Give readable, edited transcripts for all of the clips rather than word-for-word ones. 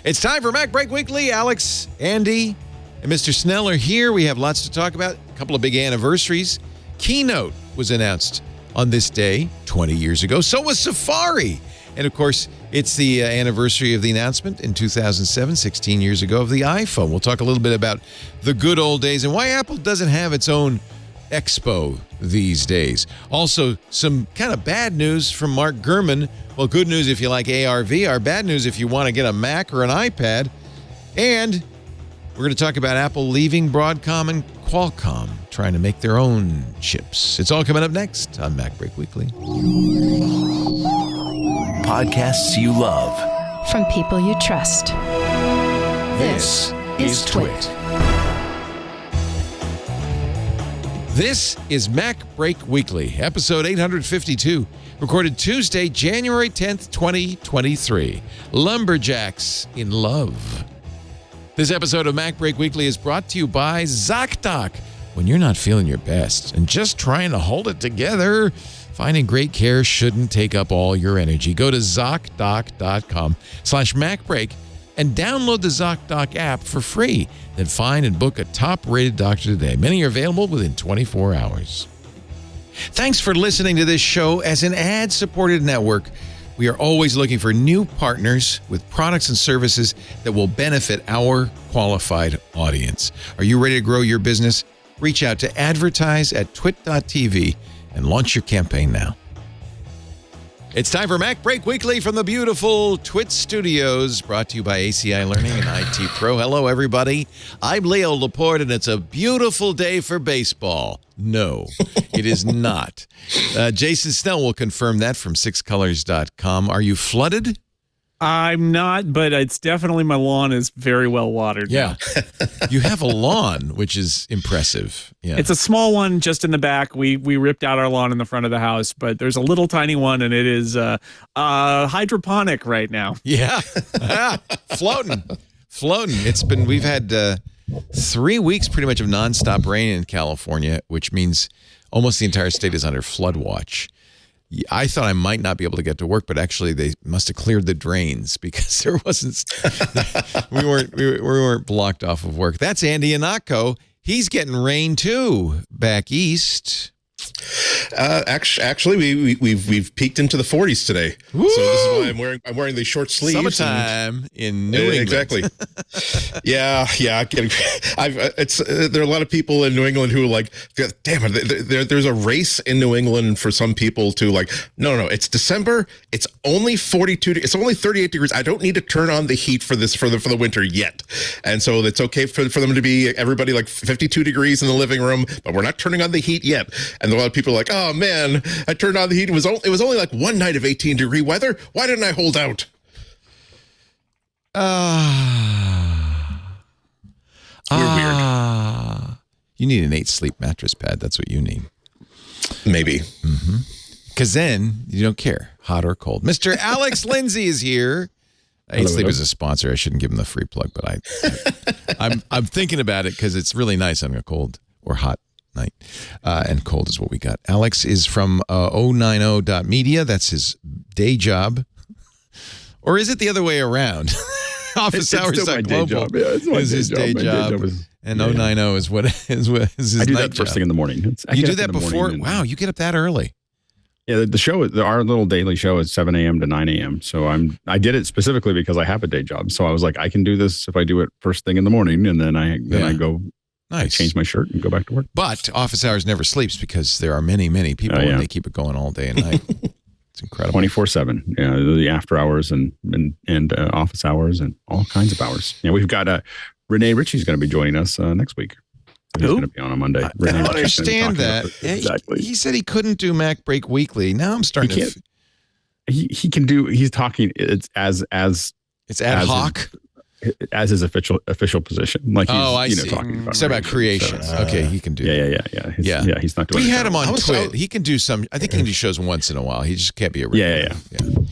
It's time for MacBreak Weekly. Alex, Andy, and Mr. Snell are here. We have lots to talk about. A couple of big anniversaries. Keynote was announced on this day 20 years ago. So was Safari. And, of course, it's the anniversary of the announcement in 2007, 16 years ago, of the iPhone. We'll talk a little bit about the good old days and why Apple doesn't have its own Expo these days. Also, some kind of bad news from Mark Gurman. Well, good news if you like AR/VR. Bad news if you want to get a Mac or an iPad. And we're going to talk about Apple leaving Broadcom and Qualcomm, trying to make their own chips. It's all coming up next on MacBreak Weekly. Podcasts you love. From people you trust. This is TWiT. This is MacBreak Weekly, episode 852, recorded Tuesday, January 10th, 2023. Lumberjacks in love. This episode of MacBreak Weekly is brought to you by ZocDoc. When you're not feeling your best and just trying to hold it together, finding great care shouldn't take up all your energy. Go to ZocDoc.com/MacBreak and download the ZocDoc app for free. Then find and book a top-rated doctor today. Many are available within 24 hours. Thanks for listening to this show. As an ad-supported network, we are always looking for new partners with products and services that will benefit our qualified audience. Are you ready to grow your business? Reach out to advertise@twit.tv and launch your campaign now. It's time for MacBreak Weekly from the beautiful TWiT Studios, brought to you by ACI Learning and IT Pro. Hello, everybody. I'm Leo Laporte, and it's a beautiful day for baseball. No, it is not. Jason Snell will confirm that from sixcolors.com. Are you flooded? I'm not, but it's definitely my lawn is very well watered. Yeah. You have a lawn, which is impressive. Yeah. It's a small one just in the back. We ripped out our lawn in the front of the house, but there's a little tiny one, and it is hydroponic right now. Yeah. Floating. We've had 3 weeks pretty much of nonstop rain in California, which means almost the entire state is under flood watch. I thought I might not be able to get to work, but actually they must have cleared the drains because there wasn't. we weren't blocked off of work. That's Andy Ihnatko. He's getting rain too back east. Actually, we've peaked into the 40s today. Woo! So this is why I'm wearing these short sleeves. Summertime in New England. Exactly. Yeah. There are a lot of people in New England who are like, damn it. There's a race in New England for some people to like, no. It's December. It's only 42. It's only 38 degrees. I don't need to turn on the heat for the winter yet. And so it's okay for them to be everybody like 52 degrees in the living room, but we're not turning on the heat yet. And a lot of people are like, oh man, I turned on the heat. It was only like one night of 18-degree weather. Why didn't I hold out? We're weird. You need an 8-sleep mattress pad. That's what you need. Maybe. Because then you don't care, hot or cold. Mr. Alex Lindsay is here. 8-sleep is a sponsor. I shouldn't give him the free plug, but I'm thinking about it because it's really nice on a cold or hot night, and cold is what we got. Alex is from 090.media. That's his day job. Or is it the other way around? Office Hours Global is his day job. And 090 is what is his night job. I do that first thing in the morning. You do that before? Wow, you get up that early. Yeah, the show, our little daily show is 7 a.m. to 9 a.m. So I did it specifically because I have a day job. So I was like, I can do this if I do it first thing in the morning, and then I go. Nice. I change my shirt and go back to work. But Office Hours never sleeps because there are many, many people and they keep it going all day and night. It's incredible. 24/7. Yeah, the after hours and office hours and all kinds of hours. Yeah, we've got Renee Ritchie's going to be joining us next week. He's going to be on Monday. I don't understand that. Exactly. He said he couldn't do MacBreak Weekly. Now I'm starting to. He can do. He's talking. It's as it's ad hoc. As his official position, like he's see. Talking about, it's about creation. Okay, he can do. Yeah. He's not doing. We had him on TWiT. He can do some. I think he can do shows once in a while. He just can't be a regular. Yeah.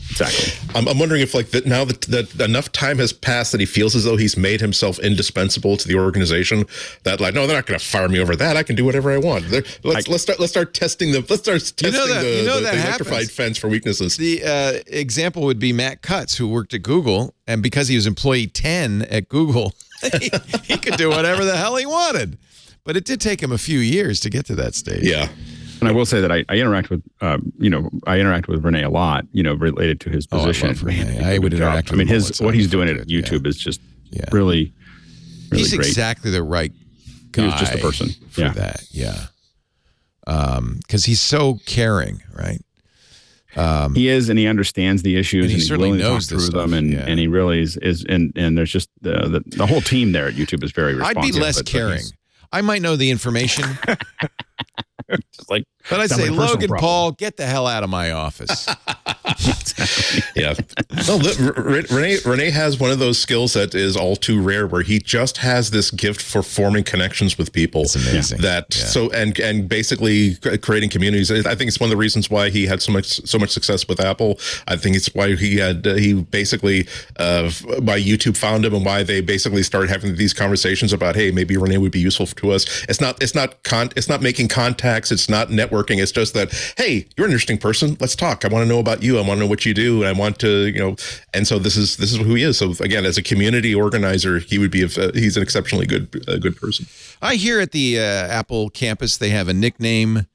Exactly. I'm wondering if now that enough time has passed that he feels as though he's made himself indispensable to the organization. That like, no, they're not going to fire me over that. I can do whatever I want. Let's start testing the electrified fence for weaknesses. The example would be Matt Cutts, who worked at Google. And because he was employee 10 at Google, he could do whatever the hell he wanted. But it did take him a few years to get to that stage. Yeah. And I will say that I interact with, I interact with Renee a lot, related to his position. I love Renee. I would interact with him. What he's doing at YouTube is just really he's great. Exactly the right guy. He was just a person for that. Yeah. Because he's so caring, right? He is, and he understands the issues, and he's certainly willing to knows talk through them, and he really is, and there's just the whole team there at YouTube is very responsive. I'd be less caring. I might know the information. Just like, but I'd say, Logan Paul, get the hell out of my office. Yeah. No, Renee has one of those skills that is all too rare, where he just has this gift for forming connections with people. It's amazing. And basically creating communities. I think it's one of the reasons why he had so much success with Apple. I think it's why he basically why YouTube found him, and why they basically started having these conversations about, hey, maybe Renee would be useful to us. It's not making contacts. It's not networking. It's just that, hey, you're an interesting person. Let's talk. I want to know about you. I want to know what you do. And I want to, and so this is who he is. So again, as a community organizer, he would be, he's an exceptionally good person. I hear at the Apple campus, they have a nickname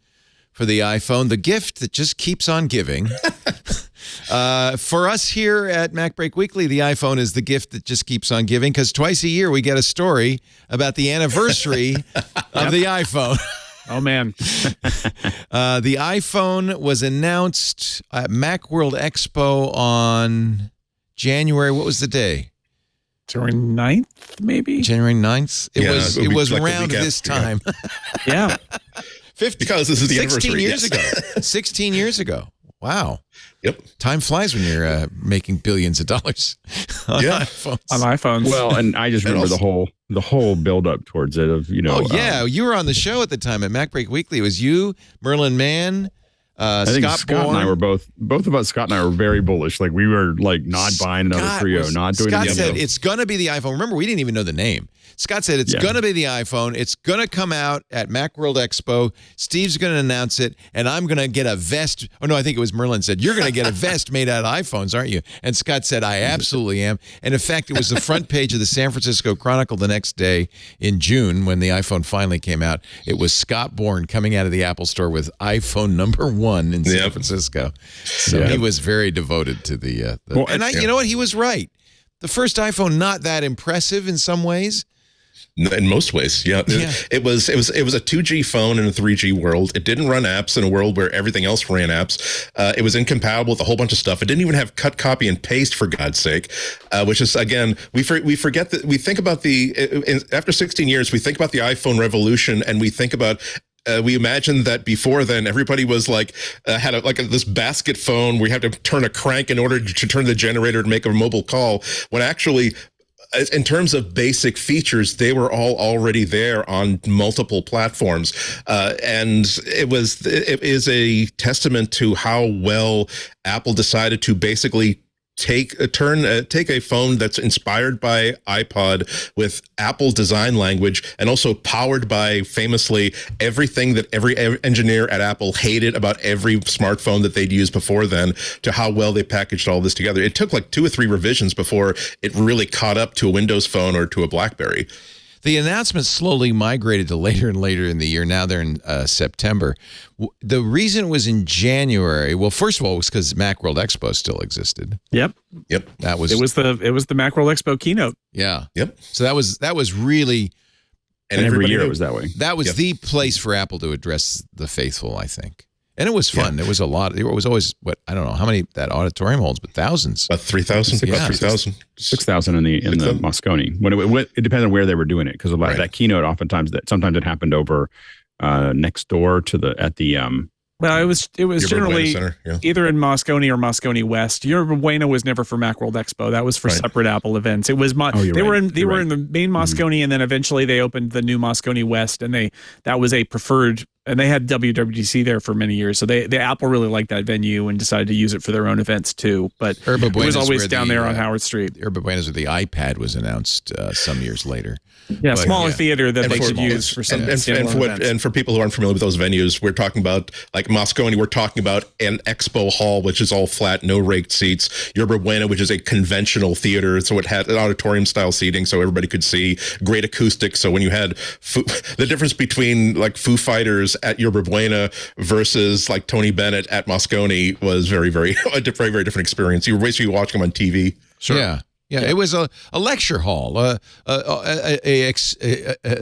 for the iPhone, the gift that just keeps on giving. For us here at MacBreak Weekly, the iPhone is the gift that just keeps on giving, because twice a year we get a story about the anniversary of the iPhone. Oh, man. The iPhone was announced at Macworld Expo on January. What was the day? January 9th, maybe? January 9th? It was like around this time. Yeah. Because this is the 16 anniversary. years ago. 16 years ago. Wow. Yep. Time flies when you're making billions of dollars on iPhones. On iPhones. Well, and I just remember the whole build up towards it of, you were on the show at the time at MacBreak Weekly. It was you, Merlin Mann, I think Scott and I were both of us, Scott and I were very bullish. Like, we were like not buying another Creo, not doing Scott anything. said it's going to be the iPhone. Remember, we didn't even know the name. Scott said it's going to be the iPhone. It's going to come out at Macworld Expo. Steve's going to announce it, and I'm going to get a vest. Oh, no, I think it was Merlin said, you're going to get a vest made out of iPhones, aren't you? And Scott said, I absolutely am. And in fact, it was the front page of the San Francisco Chronicle the next day in June when the iPhone finally came out. It was Scott Bourne coming out of the Apple store with iPhone #1 in San Francisco. So he was very devoted to the you know what? He was right. The first iPhone, not that impressive in some ways. In most ways, It was a 2G phone in a 3G world. It didn't run apps in a world where everything else ran apps. It was incompatible with a whole bunch of stuff. It didn't even have cut, copy, and paste, for God's sake. Which is, again, we forget that we think about after 16 years, we think about the iPhone revolution, and we think about. We imagined that before then, everybody was like had this basket phone where you have to turn a crank in order to turn the generator to make a mobile call. When actually, in terms of basic features, they were all already there on multiple platforms, and it is a testament to how well Apple decided to basically take a phone that's inspired by iPod with Apple design language, and also powered by, famously, everything that every engineer at Apple hated about every smartphone that they'd used before then, to how well they packaged all this together. It took like 2 or 3 revisions before it really caught up to a Windows phone or to a BlackBerry. The announcement slowly migrated to later and later in the year. Now they're in September. The reason it was in January, well, first of all, was because Macworld Expo still existed. Yep. It was the Macworld Expo keynote. Yeah. Yep. So that was really, and every year it was that way. That was the place for Apple to address the faithful, I think. And it was fun. It was a lot. It was always, I don't know how many that auditorium holds, but thousands. About 3,000. About 3,000. 6,000 in the Moscone. When it depended on where they were doing it, because that keynote sometimes it happened over next door to Well, it was generally either in Moscone or Moscone West. Yerba Buena was never for Macworld Expo. That was for separate Apple events. It was they were in the main Moscone, and then eventually they opened the new Moscone West, and that was a preferred And they had WWDC there for many years. So Apple really liked that venue and decided to use it for their own events too. But it was always down there on Howard Street. Yerba Buena's where the iPad was announced some years later. Yeah, smaller theater that they could use for some and for people who aren't familiar with those venues, we're talking about like Moscone, we're talking about an expo hall, which is all flat, no raked seats. Yerba Buena, which is a conventional theater, so it had an auditorium style seating, so everybody could see. Great acoustics. So when you had the difference between like Foo Fighters at Yerba Buena versus like Tony Bennett at Moscone was very, very very different experience. You were basically watching them on TV. Sure. Yeah, it was a lecture hall, a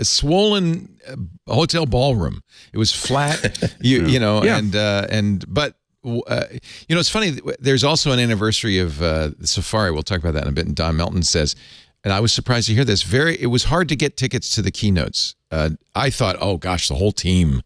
swollen hotel ballroom. It was flat, but it's funny. There's also an anniversary of the Safari. We'll talk about that in a bit. And Don Melton says, and I was surprised to hear this. It was hard to get tickets to the keynotes. I thought, oh gosh, the whole team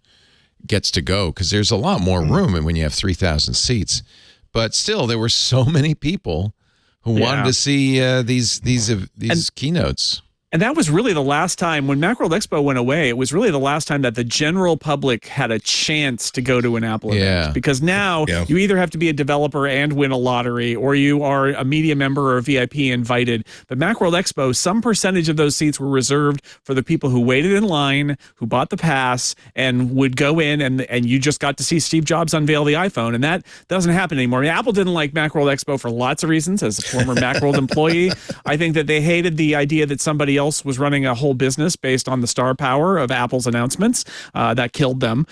gets to go because there's a lot more room, and when you have 3,000 seats, but still there were so many people who wanted to see these keynotes. And that was really the last time, when Macworld Expo went away, it was really the last time that the general public had a chance to go to an Apple event. Because now you either have to be a developer and win a lottery, or you are a media member or a VIP invited. But Macworld Expo, some percentage of those seats were reserved for the people who waited in line, who bought the pass, and would go in, and you just got to see Steve Jobs unveil the iPhone. And that doesn't happen anymore. I mean, Apple didn't like Macworld Expo for lots of reasons. As a former Macworld employee, I think that they hated the idea that somebody else was running a whole business based on the star power of Apple's announcements. That killed them.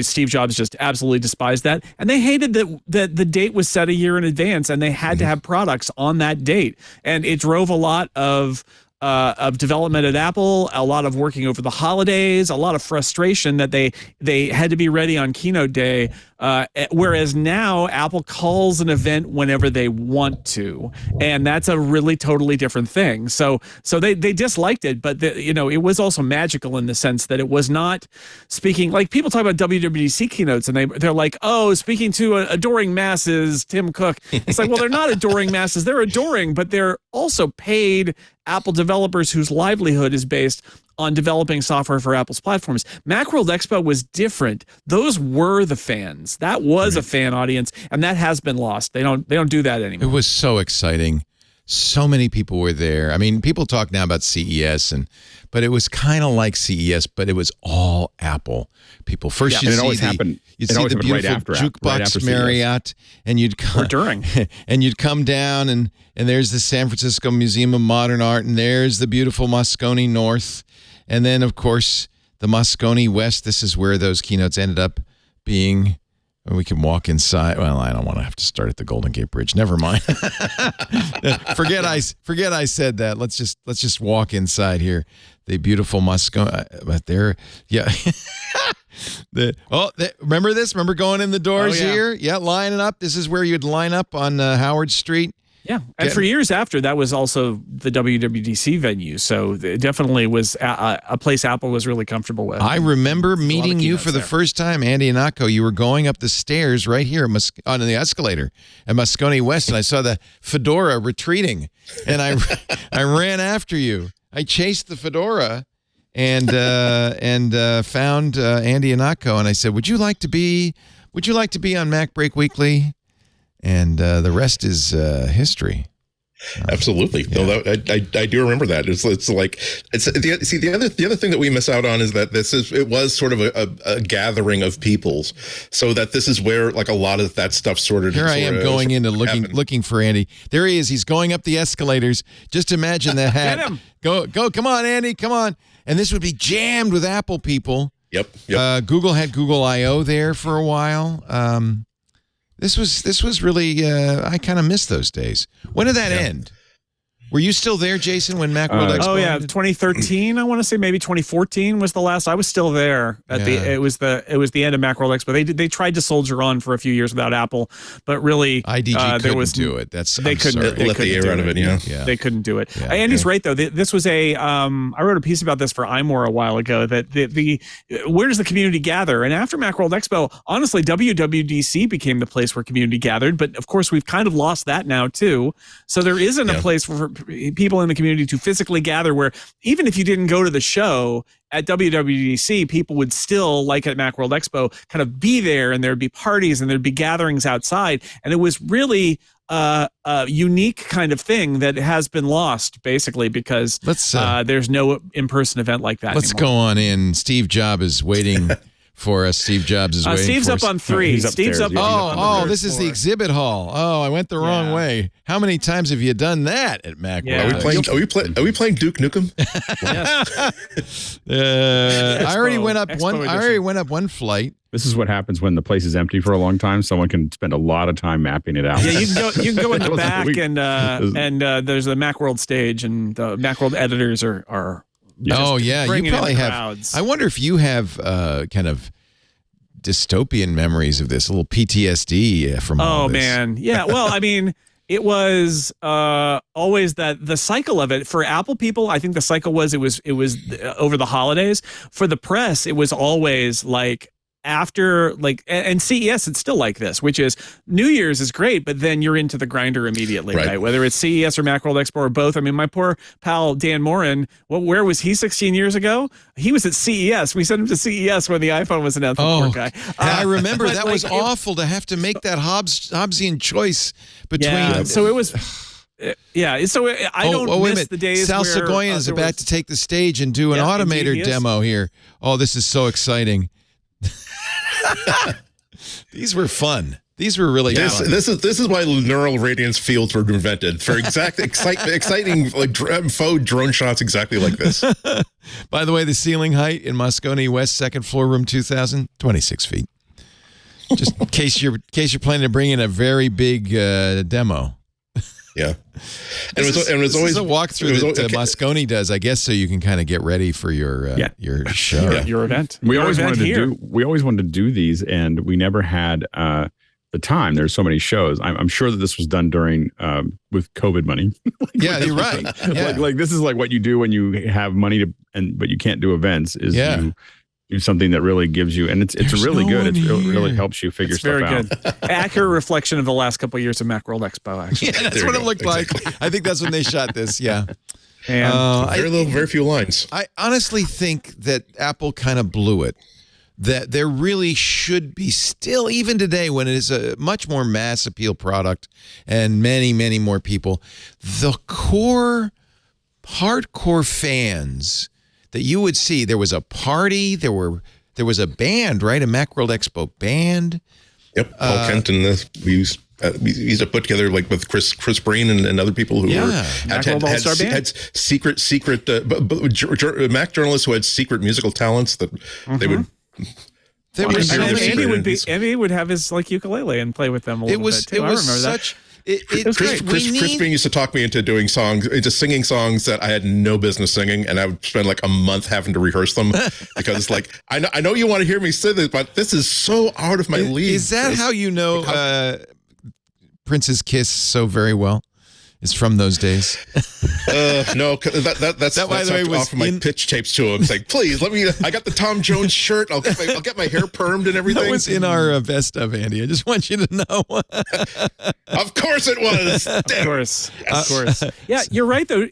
Steve Jobs just absolutely despised that. And they hated that the date was set a year in advance and they had to have products on that date. And it drove a lot of development at Apple, a lot of working over the holidays, a lot of frustration that they had to be ready on keynote day. Whereas now Apple calls an event whenever they want to, and that's a really totally different thing. So they disliked it, but it was also magical in the sense that it was not speaking, like people talk about WWDC keynotes and they're like, oh, speaking to adoring masses, Tim Cook. It's like, well, they're not adoring masses, they're adoring, but they're also paid Apple developers whose livelihood is based on developing software for Apple's platforms. Macworld Expo was different. Those were the fans. That was a fan audience, and that has been lost. They don't do that anymore. It was so exciting. So many people were there. I mean, people talk now about CES, but it was kind of like CES, but it was all Apple. People first, you'd see the beautiful jukebox Marriott, and you'd come during, and you'd come down, and there's the San Francisco Museum of Modern Art, and there's the beautiful Moscone North, and then of course the Moscone West. This is where those keynotes ended up being. We can walk inside. Well, I don't want to have to start at the Golden Gate Bridge. Never mind. Forget I said that. Let's just walk inside here. The beautiful Moscone, but there, remember this? Remember going in the doors here? Yeah, lining up. This is where you'd line up on Howard Street. Yeah, and for years after, that was also the WWDC venue. So it definitely was a place Apple was really comfortable with. I remember meeting you for the first time, Andy Ihnatko. You were going up the stairs right here on the escalator at Moscone West, and I saw the fedora retreating, and I ran after you. I chased the fedora and found Andy Ihnatko, and I said, "Would you like to be on MacBreak Weekly?" And the rest is history. Absolutely. Yeah. No, I do remember that. It's the other thing that we miss out on is that it was sort of a gathering of peoples, so that this is where like a lot of that stuff Here I am going into looking for Andy. There he is. He's going up the escalators. Just imagine that hat. Get him. Go! Come on, Andy! Come on! And this would be jammed with Apple people. Yep. Google had Google I/O there for a while. This was really I kind of missed those days. When did that end? Were you still there, Jason, when Macworld Expo? Oh yeah, 2013. I want to say maybe 2014 was the last. I was still there at it was the end of Macworld Expo. They tried to soldier on for a few years without Apple, but really IDG couldn't do it. They couldn't let the air out of it. They couldn't do it. Yeah. Andy's right though. This was I wrote a piece about this for iMore a while ago. That where does the community gather? And after Macworld Expo, honestly, WWDC became the place where community gathered. But of course, we've kind of lost that now too. So there isn't a place for people in the community to physically gather, where even if you didn't go to the show at WWDC, people would still, like at Macworld Expo, kind of be there, and there'd be parties and there'd be gatherings outside. And it was really a unique kind of thing that has been lost, basically, because there's no in-person event like that Let's anymore. go on in. Steve Jobs is waiting for us. Steve Jobs is waiting Steve's for up us. on 3. No, Steve's up. This is the exhibit hall. Oh, I went the wrong way. How many times have you done that at Macworld? Yeah. Are we playing Duke Nukem? I already went up one flight. This is what happens when the place is empty for a long time. Someone can spend a lot of time mapping it out. Yeah, you can go in the back and there's the Macworld stage, and the Macworld editors are you probably have. Crowds. I wonder if you have kind of dystopian memories of this, a little PTSD from all this. Man, yeah. Well, I mean, it was always that the cycle of it for Apple people. I think the cycle was it was over the holidays. For the press, it was always like after and CES, it's still like this, which is New Year's is great, but then you're into the grinder immediately, right? Whether it's CES or Macworld Expo or both. I mean, my poor pal Dan Morin, where was he 16 years ago? He was at CES. We sent him to CES when the iPhone was announced. Poor guy. I remember that was awful to have to make that Hobbesian choice between. Yeah, so it was. Yeah, so I don't miss the days Sal where Segoyan is about to take the stage and do an Automator demo here. Oh, this is so exciting. These were fun. These were really fun. This is why neural radiance fields were invented, for exciting faux drone shots exactly like this. By the way, the ceiling height in Moscone West, second floor, room 2000, 26 feet. Just in case you're planning to bring in a very big demo. Yeah, This is a walkthrough that Moscone does, I guess, so you can kind of get ready for your show, your event. We always wanted to do these, and we never had the time. There's so many shows. I'm sure that this was done during with COVID money. Yeah, you're right. Yeah. Like this is like what you do when you have money but you can't do events. Is you do something that really gives you, and it's really good. It really helps you figure stuff out. Very good. Accurate reflection of the last couple of years of Macworld Expo, actually. Yeah, that's what it looked like. I think that's when they shot this. Yeah. And very few lines. I honestly think that Apple kind of blew it. That there really should be still, even today, when it is a much more mass appeal product and many, many more people, the core hardcore fans that you would see. There was a party. There was a band, right? A Macworld Expo band. Yep, Paul Kent and we used to put together like with Chris Breen and other people who had secret Mac journalists who had secret musical talents that they would. Andy would have his ukulele and play with them a little bit too. I remember that. Chris Breen used to talk me into singing songs that I had no business singing, and I would spend like a month having to rehearse them because I know you want to hear me say this, but this is so out of my league. Is that how you know Prince's Kiss so very well? Is from those days? No, that's by the way was off of my pitch tapes to him. It's like, please let me. I got the Tom Jones shirt. I'll get my hair permed and everything. That was in our best of, Andy. I just want you to know. Of course it was. Of course. Yeah, you're right though,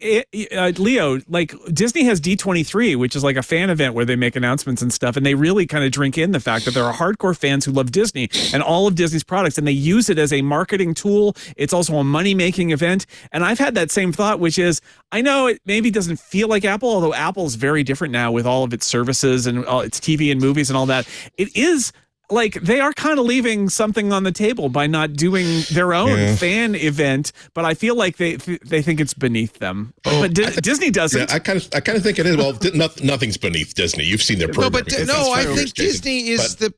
Leo. Like Disney has D23, which is like a fan event where they make announcements and stuff, and they really kind of drink in the fact that there are hardcore fans who love Disney and all of Disney's products, and they use it as a marketing tool. It's also a money-making event. And I've had that same thought, which is, I know it maybe doesn't feel like Apple, although Apple is very different now with all of its services and all its TV and movies and all that. It is like they are kind of leaving something on the table by not doing their own fan event, but I feel like they think it's beneath them. But Disney doesn't. Yeah, I kind of think it is. Well, nothing's beneath Disney. You've seen their programming. I think Disney is the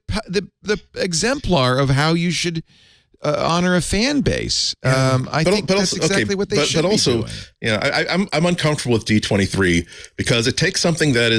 exemplar of how you should honor a fan base. I think that's exactly what they should be doing. I'm uncomfortable with D23 because it takes something that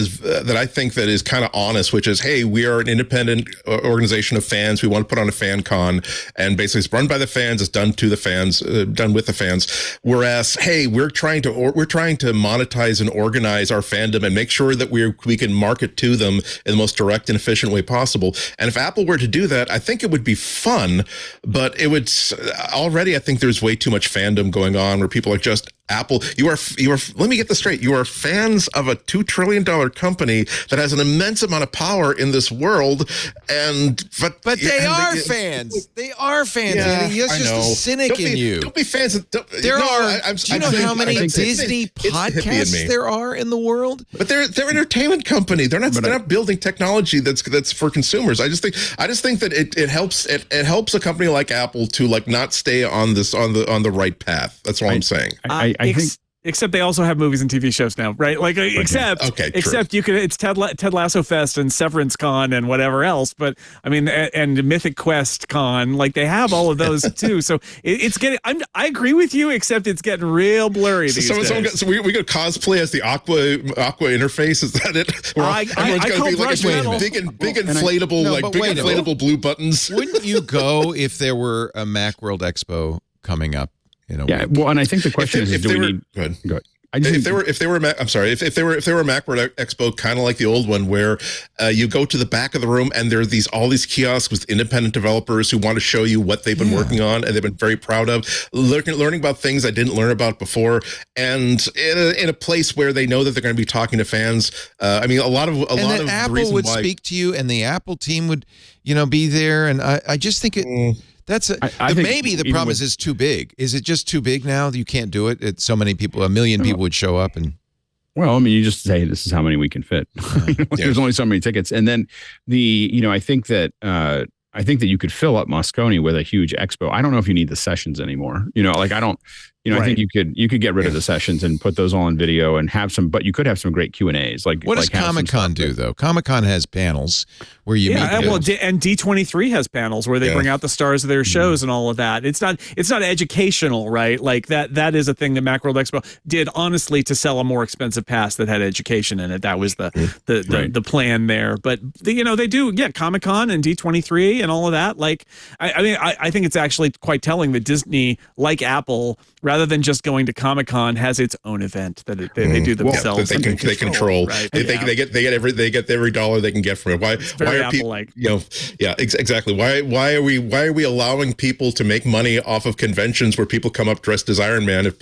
I think that is kind of honest, which is, hey, we are an independent organization of fans. We want to put on a fan con, and basically it's run by the fans. It's done to the fans, done with the fans. Whereas, hey, we're trying to monetize and organize our fandom and make sure that we can market to them in the most direct and efficient way possible. And if Apple were to do that, I think it would be fun, but it would already, I think there's way too much fandom going on where people are just Apple, you are. Let me get this straight. You are fans of a $2 trillion company that has an immense amount of power in this world, but they are fans. They are fans. Yeah, It's just a cynic in you. Don't be fans. Do you know how many Disney podcasts there are in the world? But they're an entertainment company. They're not building technology that's for consumers. I just think that it helps a company like Apple to like not stay on the right path. That's all I'm saying. I think. Except they also have movies and TV shows now, right? Like, except you could, it's Ted Lasso Fest and Severance Con and whatever else. But I mean, and Mythic Quest Con, like they have all of those too. So it's getting. I agree with you, except it's getting real blurry these days. So we go cosplay as the Aqua interface. Is that it? Everyone's got to be like big inflatable blue buttons. Wouldn't you go if there were a Macworld Expo coming up? Well, and I think the question is, do we need? Go ahead. If they were a Macworld Expo, kind of like the old one, where you go to the back of the room and there are all these kiosks with independent developers who want to show you what they've been working on and they've been very proud of, learning about things I didn't learn about before, and in a place where they know that they're going to be talking to fans. I mean, a lot of Apple would speak to you, and the Apple team would, be there, and I just think it. That's maybe the problem is it's too big. Is it just too big now that you can't do it? It's so many people, 1 million people would show up, and well, I mean, you just say this is how many we can fit. There's only so many tickets, and then I think that you could fill up Moscone with a huge expo. I don't know if you need the sessions anymore. I don't. I think you could get rid of the sessions and put those all on video and have some, but you could have some great Q&As. Like, what does Comic-Con do though? Comic-Con has panels where you meet. And D23 has panels where they bring out the stars of their shows and all of that. It's not educational, right? Like that is a thing that Macworld Expo did honestly to sell a more expensive pass that had education in it. That was the plan there. But they do Comic-Con and D23 and all of that. Like I think it's actually quite telling that Disney, like Apple, rather than just going to Comic-Con, has its own event that they do themselves. They control. Right? They get every dollar they can get from it. Why are people like? Exactly. Why are we allowing people to make money off of conventions where people come up dressed as Iron Man?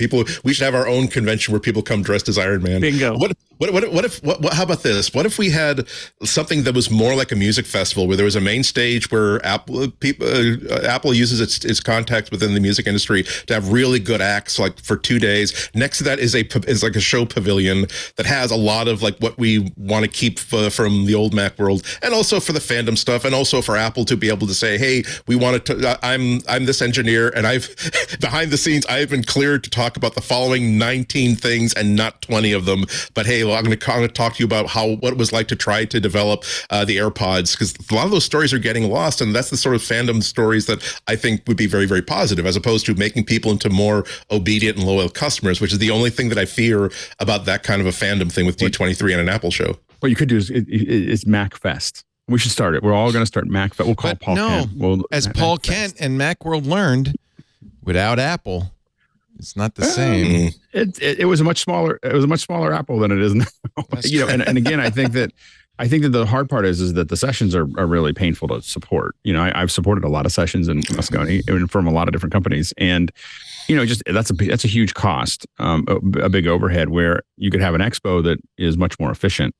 We should have our own convention where people come dressed as Iron Man. Bingo. How about this? What if we had something that was more like a music festival, where there was a main stage where Apple uses its contacts within the music industry to have really good acts like for 2 days. Next to that is like a show pavilion that has a lot of like what we want to keep from the old Mac world, and also for the fandom stuff, and also for Apple to be able to say, hey, we want to. I'm this engineer, and I've behind the scenes I've been cleared to talk about the following 19 things and not 20 of them. But hey, well, I'm going to talk to you about what it was like to try to develop the AirPods, because a lot of those stories are getting lost, and that's the sort of fandom stories that I think would be very, very positive, as opposed to making people into more obedient and loyal customers, which is the only thing that I fear about that kind of a fandom thing with D23 and an Apple show. What you could do is Mac Fest. We should start it. We're all going to start Mac Fest. We'll call Paul Kent. As Paul Kent and Macworld learned, without Apple, it's not the same. It was a much smaller. It was a much smaller Apple than it is now. And again, I think that the hard part is that the sessions are really painful to support. I've supported a lot of sessions in Moscone from a lot of different companies, and that's a huge cost, a big overhead, where you could have an expo that is much more efficient,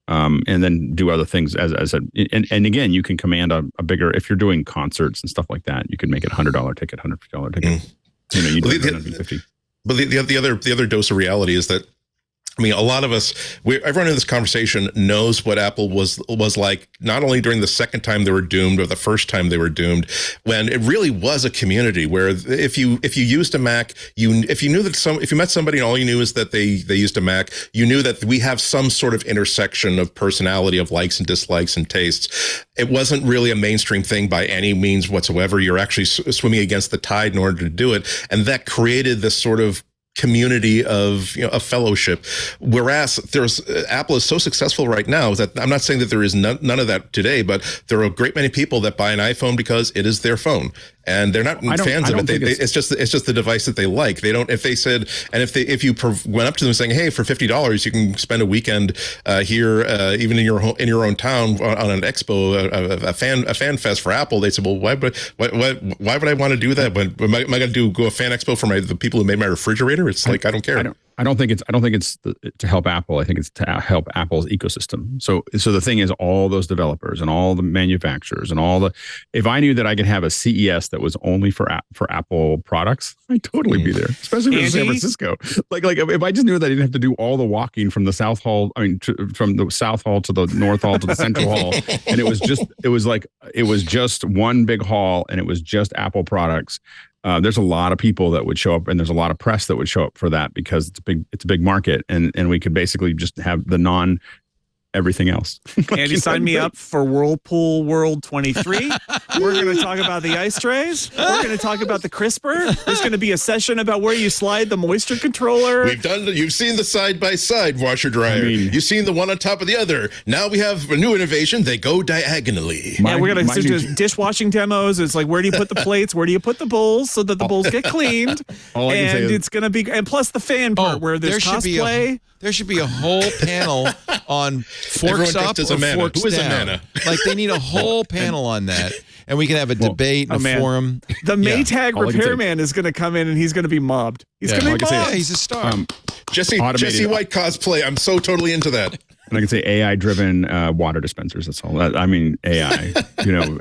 and then do other things as I said. And again, you can command a bigger, if you're doing concerts and stuff like that, you can make it $100 ticket, $150 ticket. You do $150. But the other dose of reality is that, I mean, a lot of us, everyone in this conversation knows what Apple was like, not only during the second time they were doomed or the first time they were doomed, when it really was a community where if you used a Mac, if you met somebody and all you knew is that they used a Mac, you knew that we have some sort of intersection of personality, of likes and dislikes and tastes. It wasn't really a mainstream thing by any means whatsoever. You're actually swimming against the tide in order to do it, and that created this sort of community of a fellowship. Whereas Apple is so successful right now that I'm not saying that there is none of that today, but there are a great many people that buy an iPhone because it is their phone. and they're not fans of it. It's just the device that they like. They don't. If they said, and if you went up to them saying, "Hey, for $50, you can spend a weekend here, even in your own town on an expo, a fan fest for Apple," they said, "Well, why would I want to do that? When am I going to go a fan expo for the people who made my refrigerator?" It's like I don't care. I don't think it's to help Apple. I think it's to help Apple's ecosystem. So the thing is, all those developers and all the manufacturers and if I knew that I could have a CES that was only for Apple products, I'd totally be there, especially in San Francisco. Like if I just knew that I didn't have to do all the walking from the South Hall, from the South Hall to the North Hall to the Central Hall, and it was just one big hall, and it was just Apple products. There's a lot of people that would show up, and there's a lot of press that would show up for that because it's a big market, and we could basically just have the everything else. Andy, sign me up for Whirlpool World 23. We're going to talk about the ice trays. We're going to talk about the crisper. There's going to be a session about where you slide the moisture controller. You've seen the side-by-side washer dryer. You've seen the one on top of the other. Now we have a new innovation. They go diagonally. We're going to do dishwashing demos. It's like, where do you put the plates? Where do you put the bowls so that the bowls get cleaned? And it's going to be, and plus the fan part where there's cosplay. There should be a whole panel on forks up or forks Who is down. Amanda? Like they need a whole panel on that, and we can have a debate and a forum. The Maytag repairman is going to come in and he's going to be mobbed. He's going to be mobbed. He's a star. Jesse White cosplay. I'm so totally into that. And I can say AI-driven water dispensers. That's all. AI,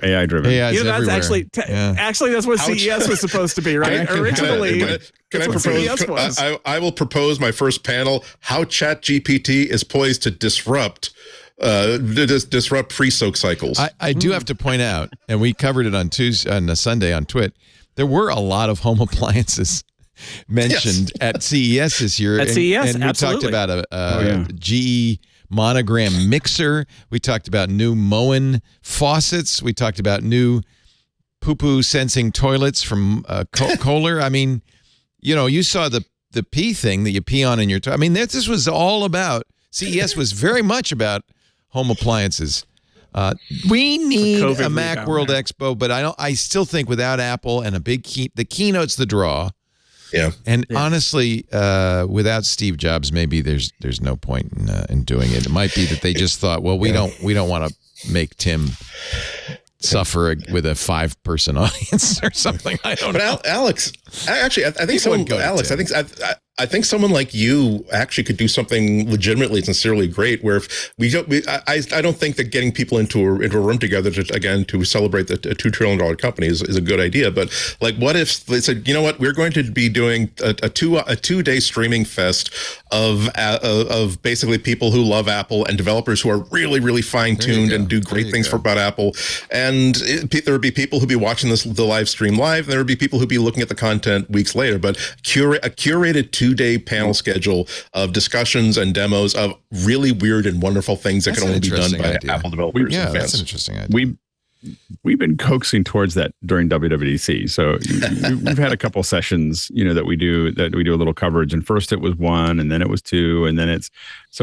AI-driven. That's actually that's what CES was supposed to be, right? Originally. Can I propose? I will propose my first panel: how ChatGPT is poised to disrupt pre-soak cycles. I do have to point out, and we covered it on Sunday on TWiT. There were a lot of home appliances mentioned at CES this year. At CES, and we talked about a GE Monogram mixer. We talked about new Moen faucets. We talked about new poo-poo sensing toilets from Kohler. I mean, you saw the pee thing that you pee on in your toilet. I mean, this was all about, CES was very much about home appliances. We need a Macworld Expo, but I still think without Apple and a big the keynote's the draw. Yeah. And honestly, without Steve Jobs, maybe there's no point in doing it. It might be that they just thought, well, we don't want to make Tim suffer with a 5-person audience or something. I don't know. Alex, actually, I think I think someone like you actually could do something legitimately, sincerely great. Where if I don't think that getting people into a room together to celebrate a $2 trillion company is a good idea. But like, what if they said, you know what, we're going to be doing a 2-day streaming fest of basically people who love Apple and developers who are really, really fine tuned and do great things about Apple. And there would be people who'd be watching the live stream live, and there would be people who'd be looking at the content weeks later. But a curated 2-day panel schedule of discussions and demos of really weird and wonderful things that can only be done by Apple developers. Yeah, that's an interesting idea. We've been coaxing towards that during WWDC. So we've had a couple sessions, that we do a little coverage. And first it was 1, and then it was 2, and then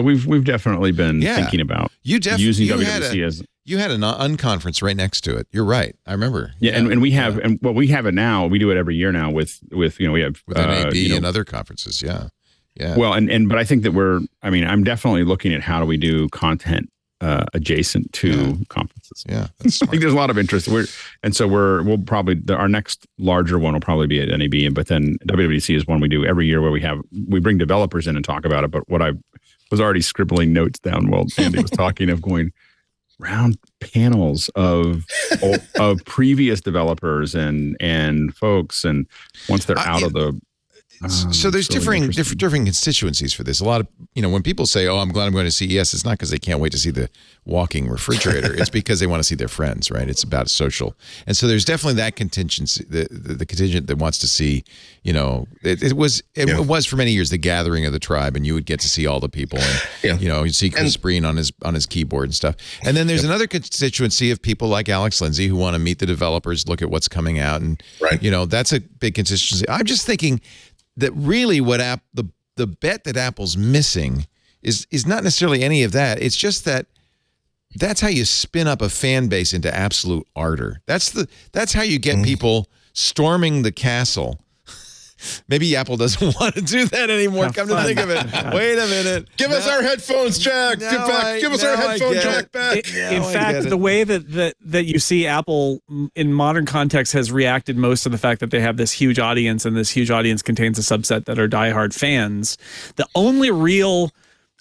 we've definitely been thinking about using WWDC as. You had an unconference right next to it. You're right. I remember. Yeah, and we have, and we have it now. We do it every year now with we have with NAB and other conferences. Yeah. Well, but I think that I'm definitely looking at how do we do content adjacent to conferences. Yeah, I think there's a lot of interest. We'll probably our next larger one will probably be at NAB, but then WWDC is one we do every year where we bring developers in and talk about it. But what I was already scribbling notes down while Andy was talking of going round panels of previous developers and folks, and once they're out of the. So there's different constituencies for this. A lot of, when people say, oh, I'm glad I'm going to CES, it's not because they can't wait to see the walking refrigerator. It's because they want to see their friends, right? It's about social. And so there's definitely that contingency, the contingent that wants to see, it was for many years the gathering of the tribe, and you would get to see all the people, and you'd see Chris Breen on his keyboard and stuff. And then there's another constituency of people like Alex Lindsay who want to meet the developers, look at what's coming out, and that's a big constituency. I'm just thinking that really what the bet that Apple's missing is not necessarily any of that. It's just that's how you spin up a fan base into absolute ardor. That's how you get people storming the castle. Maybe Apple doesn't want to do that anymore. Come to think of it. Wait a minute. Give us our headphones, Jack. Give us our headphone jack back. In fact, the way that you see Apple in modern context has reacted most to the fact that they have this huge audience, and this huge audience contains a subset that are diehard fans. The only real,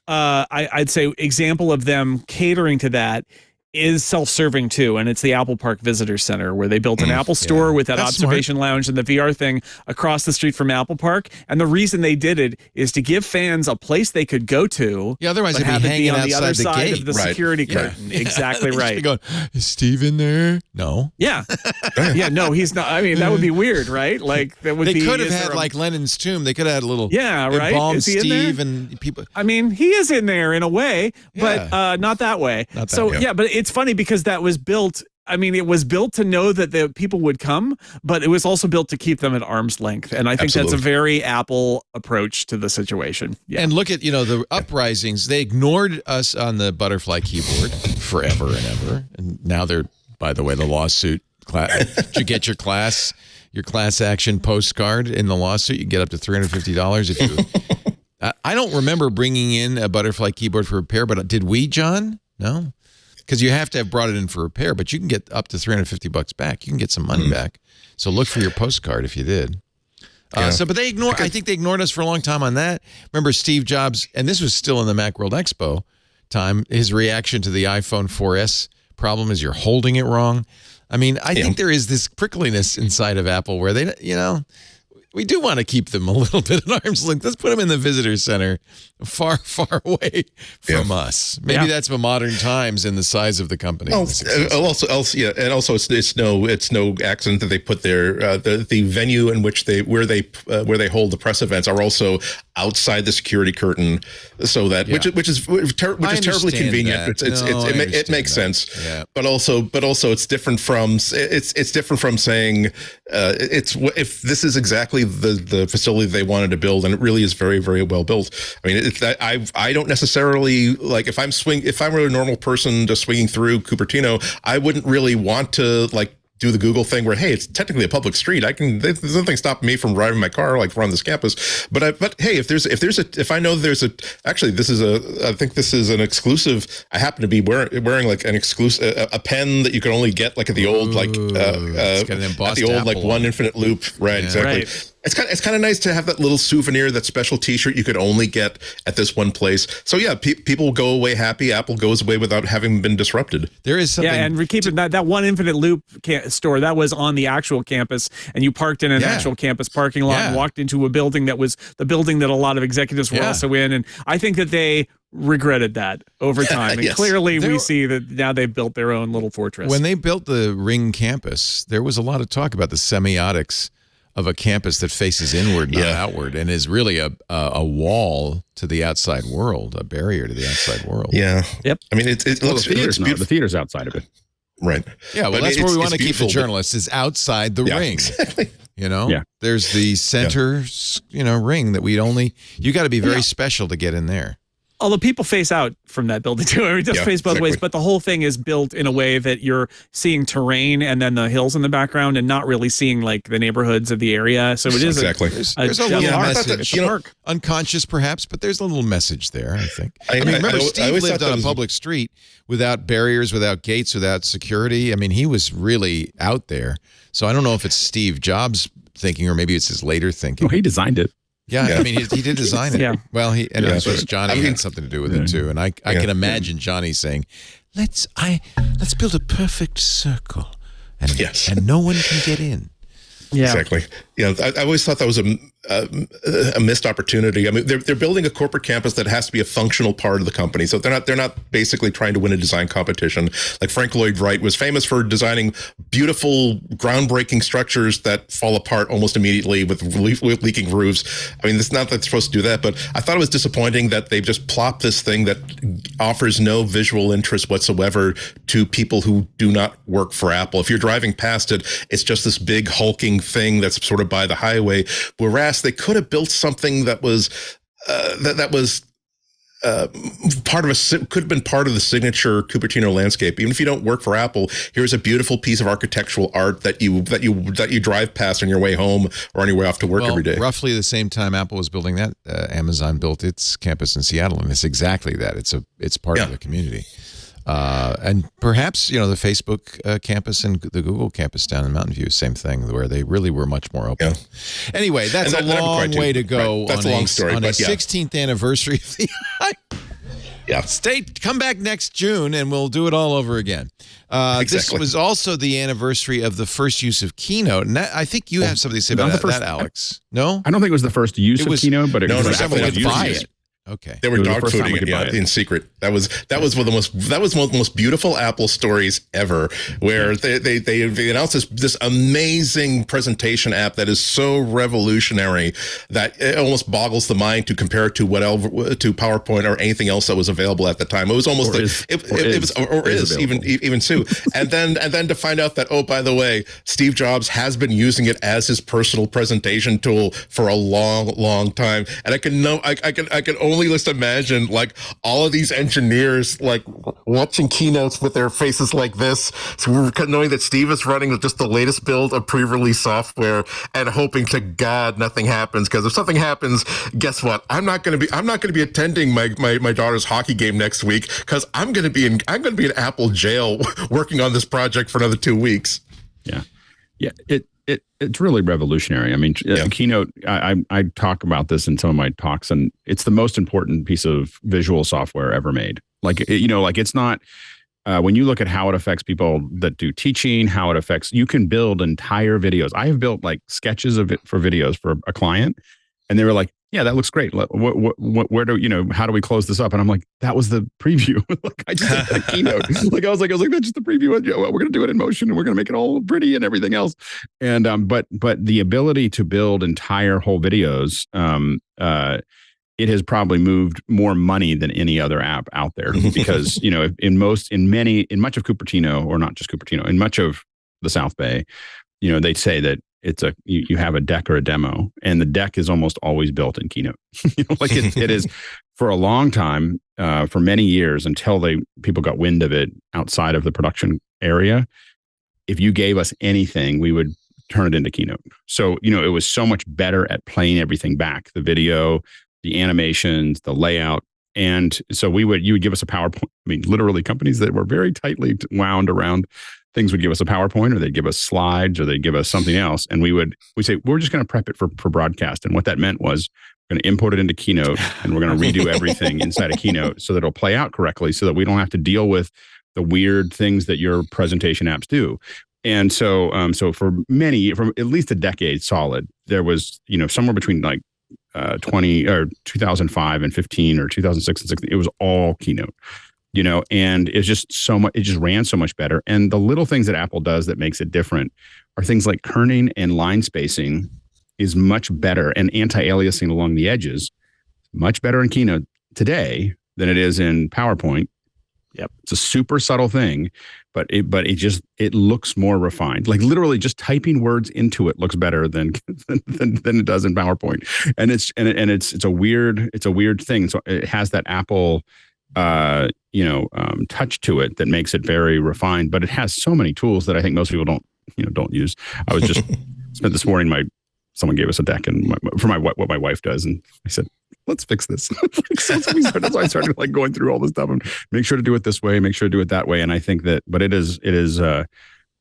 I'd say, example of them catering to that is self-serving too, and it's the Apple Park Visitor Center, where they built an Apple store with that observation lounge and the VR thing across the street from Apple Park. And the reason they did it is to give fans a place they could go to. Yeah, otherwise they'd have be hanging on the other outside the side gate. of the security curtain. Exactly right. Going, is Steve in there? No. Yeah. Yeah, no, he's not. I mean, that would be weird, right? Like that would they be. They could have had like Lenin's tomb. They could have had a little. Yeah, right. Is he Steve and people. I mean, he is in there in a way, but not that way. Not that way. But it's funny because that was built. I mean, it was built to know that the people would come, but it was also built to keep them at arm's length. And I think that's a very Apple approach to the situation. Yeah. And look at, the uprisings. They ignored us on the butterfly keyboard forever and ever. And now they're, by the way, the lawsuit. Did you get your class action postcard in the lawsuit? You get up to $350 if you. I don't remember bringing in a butterfly keyboard for repair, but did we, John? No. Because you have to have brought it in for repair, but you can get up to $350 back. You can get some money back. So look for your postcard if you did. But they ignored. I think they ignored us for a long time on that. Remember Steve Jobs, and this was still in the Macworld Expo time. His reaction to the iPhone 4S problem is you're holding it wrong. I mean, I think there is this prickliness inside of Apple where they, we do want to keep them a little bit at arm's length. Let's put them in the visitor center, far, far away from us. Maybe that's the modern times and the size of the company. Also, it's no accident that they put the venue in which where they hold the press events are also outside the security curtain, so that which is terribly convenient. It makes sense, but also it's different from saying if this is exactly the facility they wanted to build, and it really is very, very well built. I mean, I don't necessarily like if I'm a normal person just swinging through Cupertino, I wouldn't really want to do the Google thing where, hey, it's technically a public street. There's nothing stopping me from driving my car around this campus. But hey, if I know actually I think this is an exclusive. I happen to be wearing like an exclusive, a pen that you can only get like at the old one infinite loop. Right. Yeah. Exactly. Right. It's kind of nice to have that little souvenir, that special T-shirt you could only get at this one place. So yeah, people go away happy. Apple goes away without having been disrupted. There is something. Yeah, and we keep it that one Infinite Loop store that was on the actual campus, and you parked in an actual campus parking lot and walked into a building that was the building that a lot of executives were also in. And I think that they regretted that over time. And clearly we see that now they've built their own little fortress. When they built the Ring campus, there was a lot of talk about the semiotics of a campus that faces inward, not outward, and is really a wall to the outside world, a barrier to the outside world. Yeah. Yep. I mean, it looks beautiful. The theater's outside of it. Right. Yeah, well, that's where we want to keep the journalists, is outside the ring. Exactly. There's the center, ring that you got to be very special to get in there. Although people face out from that building too. I mean, it does face both ways, but the whole thing is built in a way that you're seeing terrain and then the hills in the background and not really seeing like the neighborhoods of the area. So it is there's a little message, unconscious perhaps, but there's a little message there, I think. I mean, remember Steve lived on a public street without barriers, without gates, without security. I mean, he was really out there. So I don't know if it's Steve Jobs thinking or maybe it's his later thinking. Well, he designed it. Yeah, I mean, he did design it. Well, I suppose Johnny had something to do with it too, and I can imagine Johnny saying, "Let's build a perfect circle, and no one can get in." Yeah, exactly. I always thought that was a missed opportunity. I mean, they're building a corporate campus that has to be a functional part of the company. So they're not basically trying to win a design competition. Like Frank Lloyd Wright was famous for designing beautiful, groundbreaking structures that fall apart almost immediately with leaking roofs. I mean, it's not that they're supposed to do that, but I thought it was disappointing that they've just plopped this thing that offers no visual interest whatsoever to people who do not work for Apple. If you're driving past it, it's just this big hulking thing that's sort of by the highway, whereas they could have built something that was could have been part of the signature Cupertino landscape. Even if you don't work for Apple, here's a beautiful piece of architectural art that you drive past on your way home or on your way off to work every day. Roughly the same time Apple was building that, Amazon built its campus in Seattle, and it's exactly that. It's part of the community. And perhaps, the Facebook campus and the Google campus down in Mountain View, same thing, where they really were much more open. Yeah. Anyway, that's a long way to go. Right. That's a long story. On a 16th anniversary of the come back next June and we'll do it all over again. Exactly. This was also the anniversary of the first use of Keynote. And I think you have something to say about that, Alex. No? I don't think it was the first use of Keynote, but it was definitely the buy it. Okay. They were dog fooding it in secret. That was one of the most beautiful Apple stories ever, where they announced this amazing presentation app that is so revolutionary that it almost boggles the mind to compare it to to PowerPoint or anything else that was available at the time. It was almost even Sue. And then to find out that, oh, by the way, Steve Jobs has been using it as his personal presentation tool for a long time. And I can only just imagine like all of these engineers like watching keynotes with their faces like this, so knowing that Steve is running just the latest build of pre-release software and hoping to God nothing happens, because if something happens, guess what? I'm not going to be attending my daughter's hockey game next week because I'm going to be in Apple jail working on this project for another 2 weeks. Yeah. It's really revolutionary. I mean, Keynote, I talk about this in some of my talks, and it's the most important piece of visual software ever made. It's not, when you look at how it affects people that do teaching, how it affects, you can build entire videos. I have built like sketches of it for videos for a client, and they were like, yeah, that looks great. Where do how do we close this up? And I'm like, that was the preview. I just did the Keynote. I was like, that's just the preview. We're going to do it in motion and we're going to make it all pretty and everything else. And but the ability to build entire whole videos, it has probably moved more money than any other app out there, because in much of Cupertino, or not just Cupertino, in much of the South Bay, they say that it's you have a deck or a demo, and the deck is almost always built in Keynote. It is for a long time, for many years, until people got wind of it outside of the production area. If you gave us anything, we would turn it into Keynote. So it was so much better at playing everything back: the video, the animations, the layout. And so you would give us a PowerPoint. I mean, literally, companies that were very tightly wound around things would give us a PowerPoint, or they'd give us slides, or they'd give us something else. And we'd say, we're just going to prep it for broadcast. And what that meant was we're going to import it into Keynote, and we're going to redo everything inside of Keynote so that it'll play out correctly, so that we don't have to deal with the weird things that your presentation apps do. And so for at least a decade solid, there was, somewhere between like 2005 and 15, or 2006 and 16, it was all Keynote. And it's just so much, it just ran so much better. And the little things that Apple does that makes it different are things like kerning and line spacing is much better, and anti-aliasing along the edges, much better in Keynote today than it is in PowerPoint. Yep. It's a super subtle thing, but it looks more refined. Like literally just typing words into it looks better than it does in PowerPoint. And it's a weird thing. So it has that Apple touch to it that makes it very refined, but it has so many tools that I think most people don't use. I was just spent this morning, someone gave us a deck for what my wife does, and I said, let's fix this. So I started like going through all this stuff and make sure to do it this way, make sure to do it that way. And I think that, but it is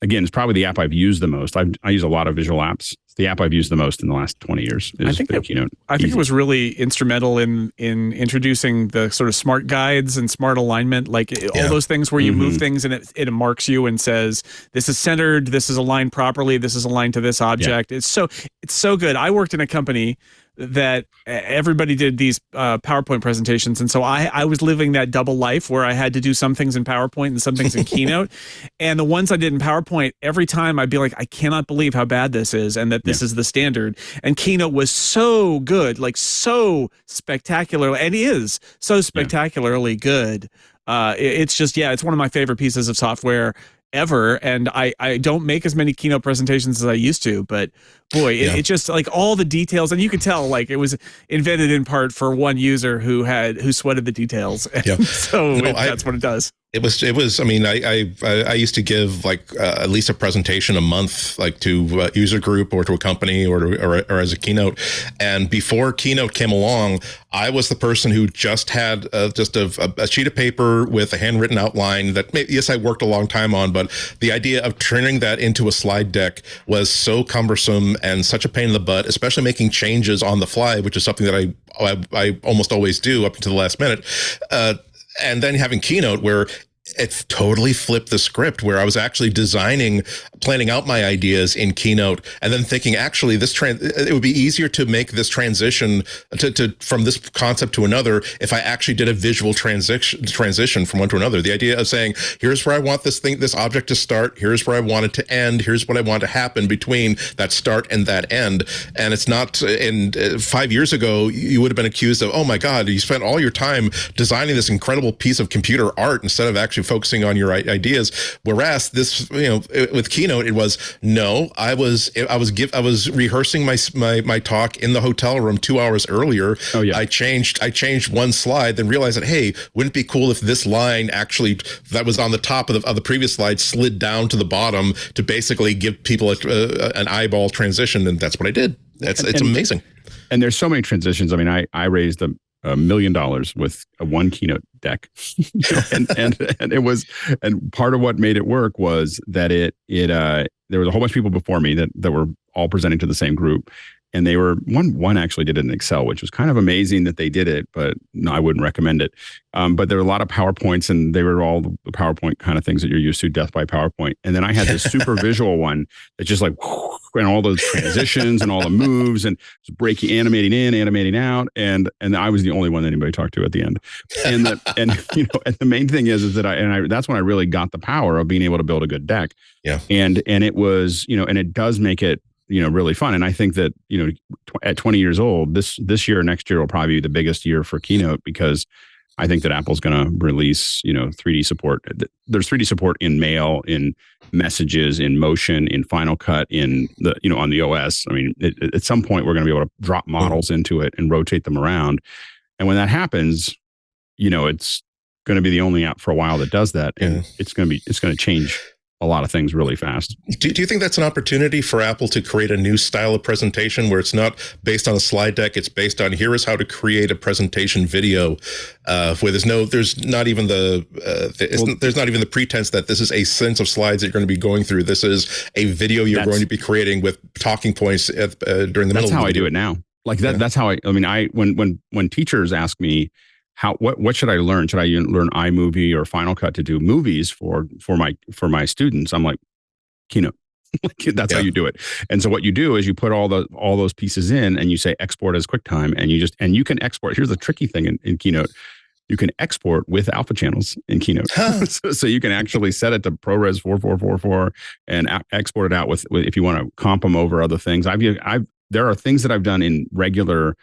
again, it's probably the app I've used the most. I use a lot of visual apps. It's the app I've used the most in the last 20 years. I think it was really instrumental in introducing the sort of smart guides and smart alignment, all those things where you move things and it marks you and says, this is centered, this is aligned properly, this is aligned to this object. Yeah. It's so good. I worked in a company that everybody did these PowerPoint presentations. And so I was living that double life where I had to do some things in PowerPoint and some things in Keynote. And the ones I did in PowerPoint, every time I'd be like, I cannot believe how bad this is, and that this is the standard. And Keynote was so good, like so spectacular, and is so spectacularly good. It's just, it's one of my favorite pieces of software. ever, and I don't make as many keynote presentations as I used to, but boy, it just like all the details, and you could tell like it was invented in part for one user who sweated the details. And so that's what it does. It was. I mean, I used to give like at least a presentation a month, like to a user group or to a company or as a keynote. And before Keynote came along, I was the person who just had just a sheet of paper with a handwritten outline that yes, I worked a long time on, but the idea of turning that into a slide deck was so cumbersome and such a pain in the butt, especially making changes on the fly, which is something that I almost always do up until the last minute. And then having Keynote where it totally flipped the script, where I was actually planning out my ideas in Keynote, and then thinking, actually, it would be easier to make this transition to from this concept to another if I actually did a visual transition from one to another. The idea of saying, here's where I want this object to start, here's where I want it to end, here's what I want to happen between that start and that end. And it's not, 5 years ago, you would have been accused of, oh my God, you spent all your time designing this incredible piece of computer art instead of actually focusing on your ideas. Whereas this, with Keynote, it was no. I was rehearsing my talk in the hotel room 2 hours earlier. Oh yeah. I changed one slide, then realized that, hey, wouldn't it be cool if this line actually that was on the top of the previous slide slid down to the bottom to basically give people an eyeball transition, and that's what I did. It's amazing. And there's so many transitions. I mean, I raised $1 million with a one Keynote deck, and it was, and part of what made it work was that there was a whole bunch of people before me that were all presenting to the same group, and they were one actually did it in Excel, which was kind of amazing that they did it, but no, I wouldn't recommend it. But there were a lot of PowerPoints, and they were all the PowerPoint kind of things that you're used to, death by PowerPoint. And then I had this super visual one that just like, and all those transitions and all the moves and breaking, animating in, animating out. And I was the only one that anybody talked to at the end. And and the main thing is that that's when I really got the power of being able to build a good deck. Yeah. And it was, and it does make it, really fun. And I think that, at 20 years old, this year, next year will probably be the biggest year for Keynote, because I think that Apple's going to release, 3D support. There's 3D support in Mail, in Messages, in Motion, in Final Cut, in the, on the OS. I mean, at some point we're going to be able to drop models into it and rotate them around. And when that happens, it's going to be the only app for a while that does that. And it's going to change a lot of things really fast. Do you think that's an opportunity for Apple to create a new style of presentation where it's not based on a slide deck, it's based on here is how to create a presentation video, where there's not even the pretense that this is a sense of slides that you're going to be going through. This is a video you're going to be creating with talking points during the middle of the video. That's how I do it now. Like that. Yeah. That's how when teachers ask me, what should I learn? Should I learn iMovie or Final Cut to do movies for my students? I'm like, Keynote. That's how you do it. And so what you do is you put all those pieces in, and you say export as QuickTime, and you can export. Here's the tricky thing in Keynote. You can export with alpha channels in Keynote. So you can actually set it to ProRes 4444 and export it out with if you want to comp them over other things. There are things that I've done in regular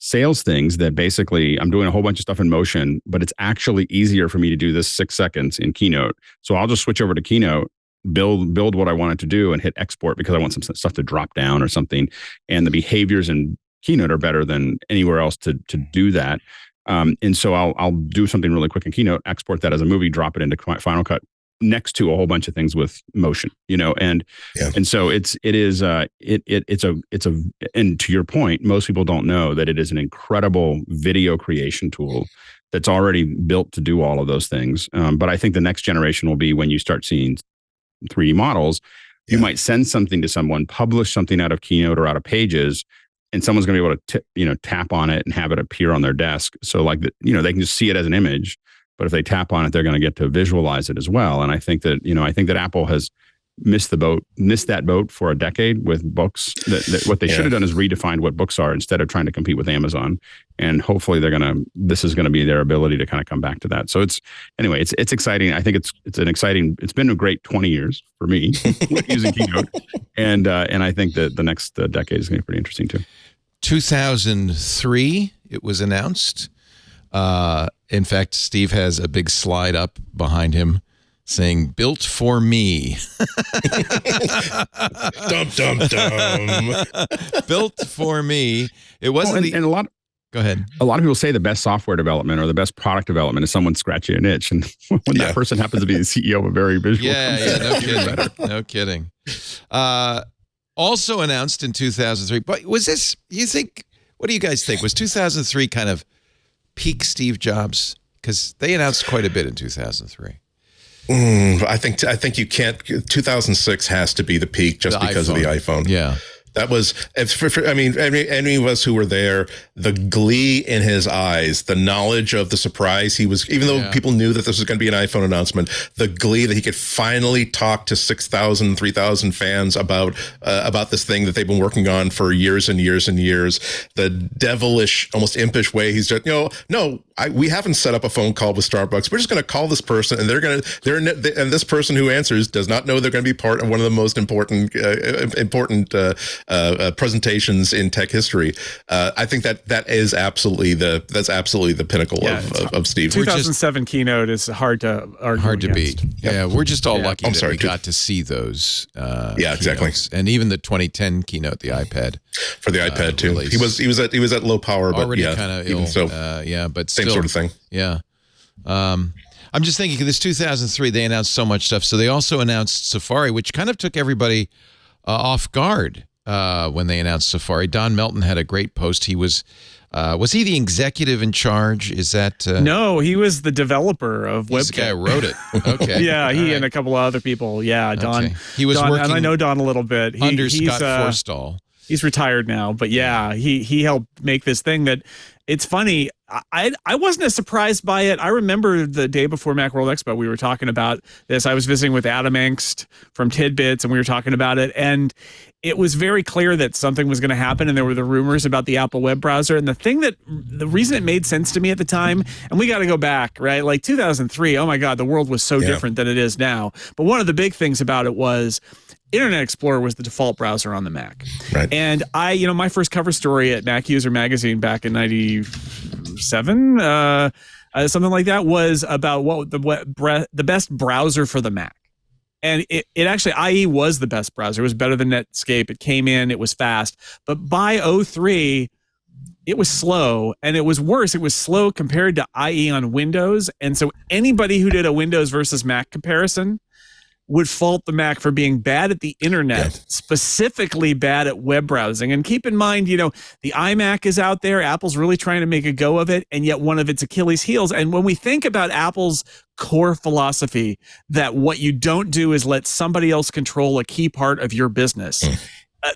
sales things that basically I'm doing a whole bunch of stuff in Motion, but it's actually easier for me to do this 6 seconds in Keynote. So I'll just switch over to Keynote, build what I want it to do, and hit export because I want some stuff to drop down or something. And the behaviors in Keynote are better than anywhere else to do that. And so I'll do something really quick in Keynote, export that as a movie, drop it into Final Cut next to a whole bunch of things with Motion, and so it's and to your point, most people don't know that it is an incredible video creation tool that's already built to do all of those things. But I think the next generation will be when you start seeing 3D models. You might send something to someone, publish something out of Keynote or out of Pages, and someone's going to be able to tap on it and have it appear on their desk. So like they can just see it as an image. But if they tap on it, they're going to get to visualize it as well. And I think that Apple has missed that boat for a decade with books. What they should have done is redefined what books are instead of trying to compete with Amazon. And hopefully this is going to be their ability to kind of come back to that. So it's exciting. I think it's been a great 20 years for me using Keynote. And I think that the next decade is going to be pretty interesting too. 2003, it was announced. In fact, Steve has a big slide up behind him saying, "Built for me." Dum, dum, dum. Built for me. It wasn't and a lot. Go ahead. A lot of people say the best software development or the best product development is someone scratching an itch, and when that person happens to be the CEO of a very visual company, no kidding. Also announced in 2003. But was this? You think? What do you guys think? Was 2003 kind of peak Steve Jobs? Because they announced quite a bit in 2003. I think you can't. 2006 has to be the peak just because of the iPhone. Yeah. That was, I mean, any of us who were there, the glee in his eyes, the knowledge of the surprise he was, even though people knew that this was going to be an iPhone announcement, the glee that he could finally talk to 6,000, 3,000 fans about this thing that they've been working on for years and years and years, the devilish, almost impish way he's just, we haven't set up a phone call with Starbucks. We're just going to call this person, and and this person who answers does not know they're going to be part of one of the most important presentations in tech history. I think that is absolutely the pinnacle of Steve. 2007 Keynote is hard to argue hard to against. beat. Yeah, we're just all lucky that we got to see those. Exactly. And even the 2010 Keynote, the iPad for the iPad too. Release. He was at low power, but already kind of ill. So, but same still, sort of thing. Yeah. I'm just thinking, this 2003, they announced so much stuff. So they also announced Safari, which kind of took everybody off guard when they announced Safari. Don Melton had a great post. He was he the executive in charge? Is that no? He was the developer of WebKit. This guy wrote it. Okay. Yeah, he and a couple of other people. Yeah, Don. Okay. He was working, working, and I know Don a little bit. Under Scott Forstall. He's retired now, but yeah, he helped make this thing that. It's funny. I wasn't as surprised by it. I remember the day before Macworld Expo, we were talking about this. I was visiting with Adam Engst from Tidbits, and we were talking about it. And it was very clear that something was going to happen, and there were the rumors about the Apple web browser. And the reason it made sense to me at the time, and we got to go back, right? Like 2003, oh my God, the world was so different than it is now. But one of the big things about it was Internet Explorer was the default browser on the Mac. Right. And my first cover story at Mac User Magazine back in 97, something like that, was about what the best browser for the Mac. And it actually, IE was the best browser. It was better than Netscape. It came in, it was fast. But by 2003, it was slow, and it was worse. It was slow compared to IE on Windows. And so anybody who did a Windows versus Mac comparison would fault the Mac for being bad at the internet, specifically bad at web browsing. And keep in mind, the iMac is out there. Apple's really trying to make a go of it, and yet one of its Achilles heels. And when we think about Apple's core philosophy, that what you don't do is let somebody else control a key part of your business,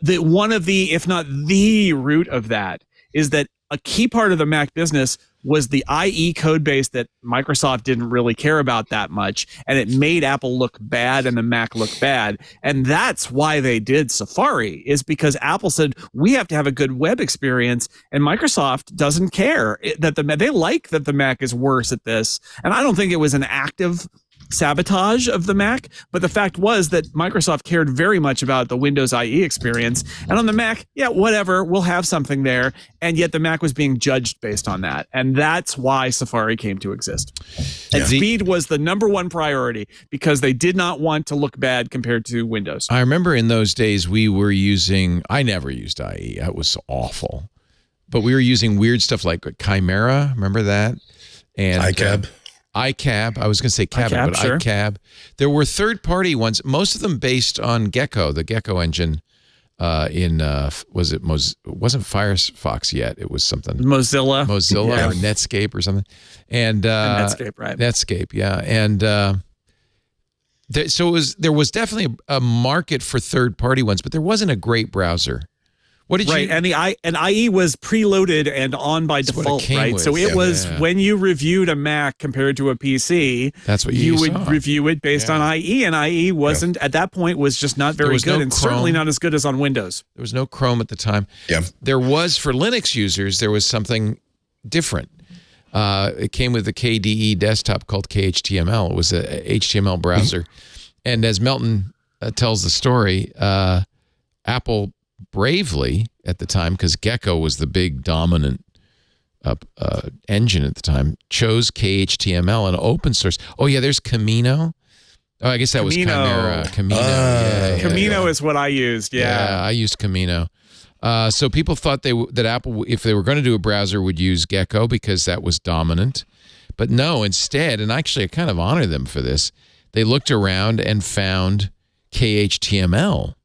that one of the, if not the root of that, is that a key part of the Mac business was the IE code base that Microsoft didn't really care about that much, and it made Apple look bad and the Mac look bad. And that's why they did Safari, is because Apple said, we have to have a good web experience, and Microsoft doesn't care that they like that the Mac is worse at this. And I don't think it was an active sabotage of the Mac, but the fact was that Microsoft cared very much about the Windows IE experience, and on the Mac, whatever, we'll have something there, and yet the Mac was being judged based on that, and that's why Safari came to exist. And speed was the number one priority, because they did not want to look bad compared to Windows. I remember in those days I never used IE. That was awful, but we were using weird stuff like Chimera, remember that? And iCab. I was going to say Cabot, but sure. iCab. There were third-party ones, most of them based on Gecko, the Gecko engine. Wasn't Firefox yet? It was something Mozilla or Netscape or something. And Netscape, right? Netscape, yeah. And there was definitely a market for third-party ones, but there wasn't a great browser. What did you? And IE was preloaded and on by default, right? With. So it was when you reviewed a Mac compared to a PC. That's what you would review it based on IE, and IE wasn't at that point was just not very good, and certainly not as good as on Windows. There was no Chrome at the time. Yeah, there was for Linux users. There was something different. It came with a KDE desktop called KHTML. It was a HTML browser, and as Melton tells the story, Apple bravely at the time, because Gecko was the big dominant engine at the time, chose KHTML and open source. Oh yeah, there's Camino. Oh, I guess that was Chimera. Camino. Camino is what I used. Yeah, I used Camino. So people thought that Apple, if they were going to do a browser, would use Gecko because that was dominant. But no, instead, and actually I kind of honor them for this, they looked around and found KHTML.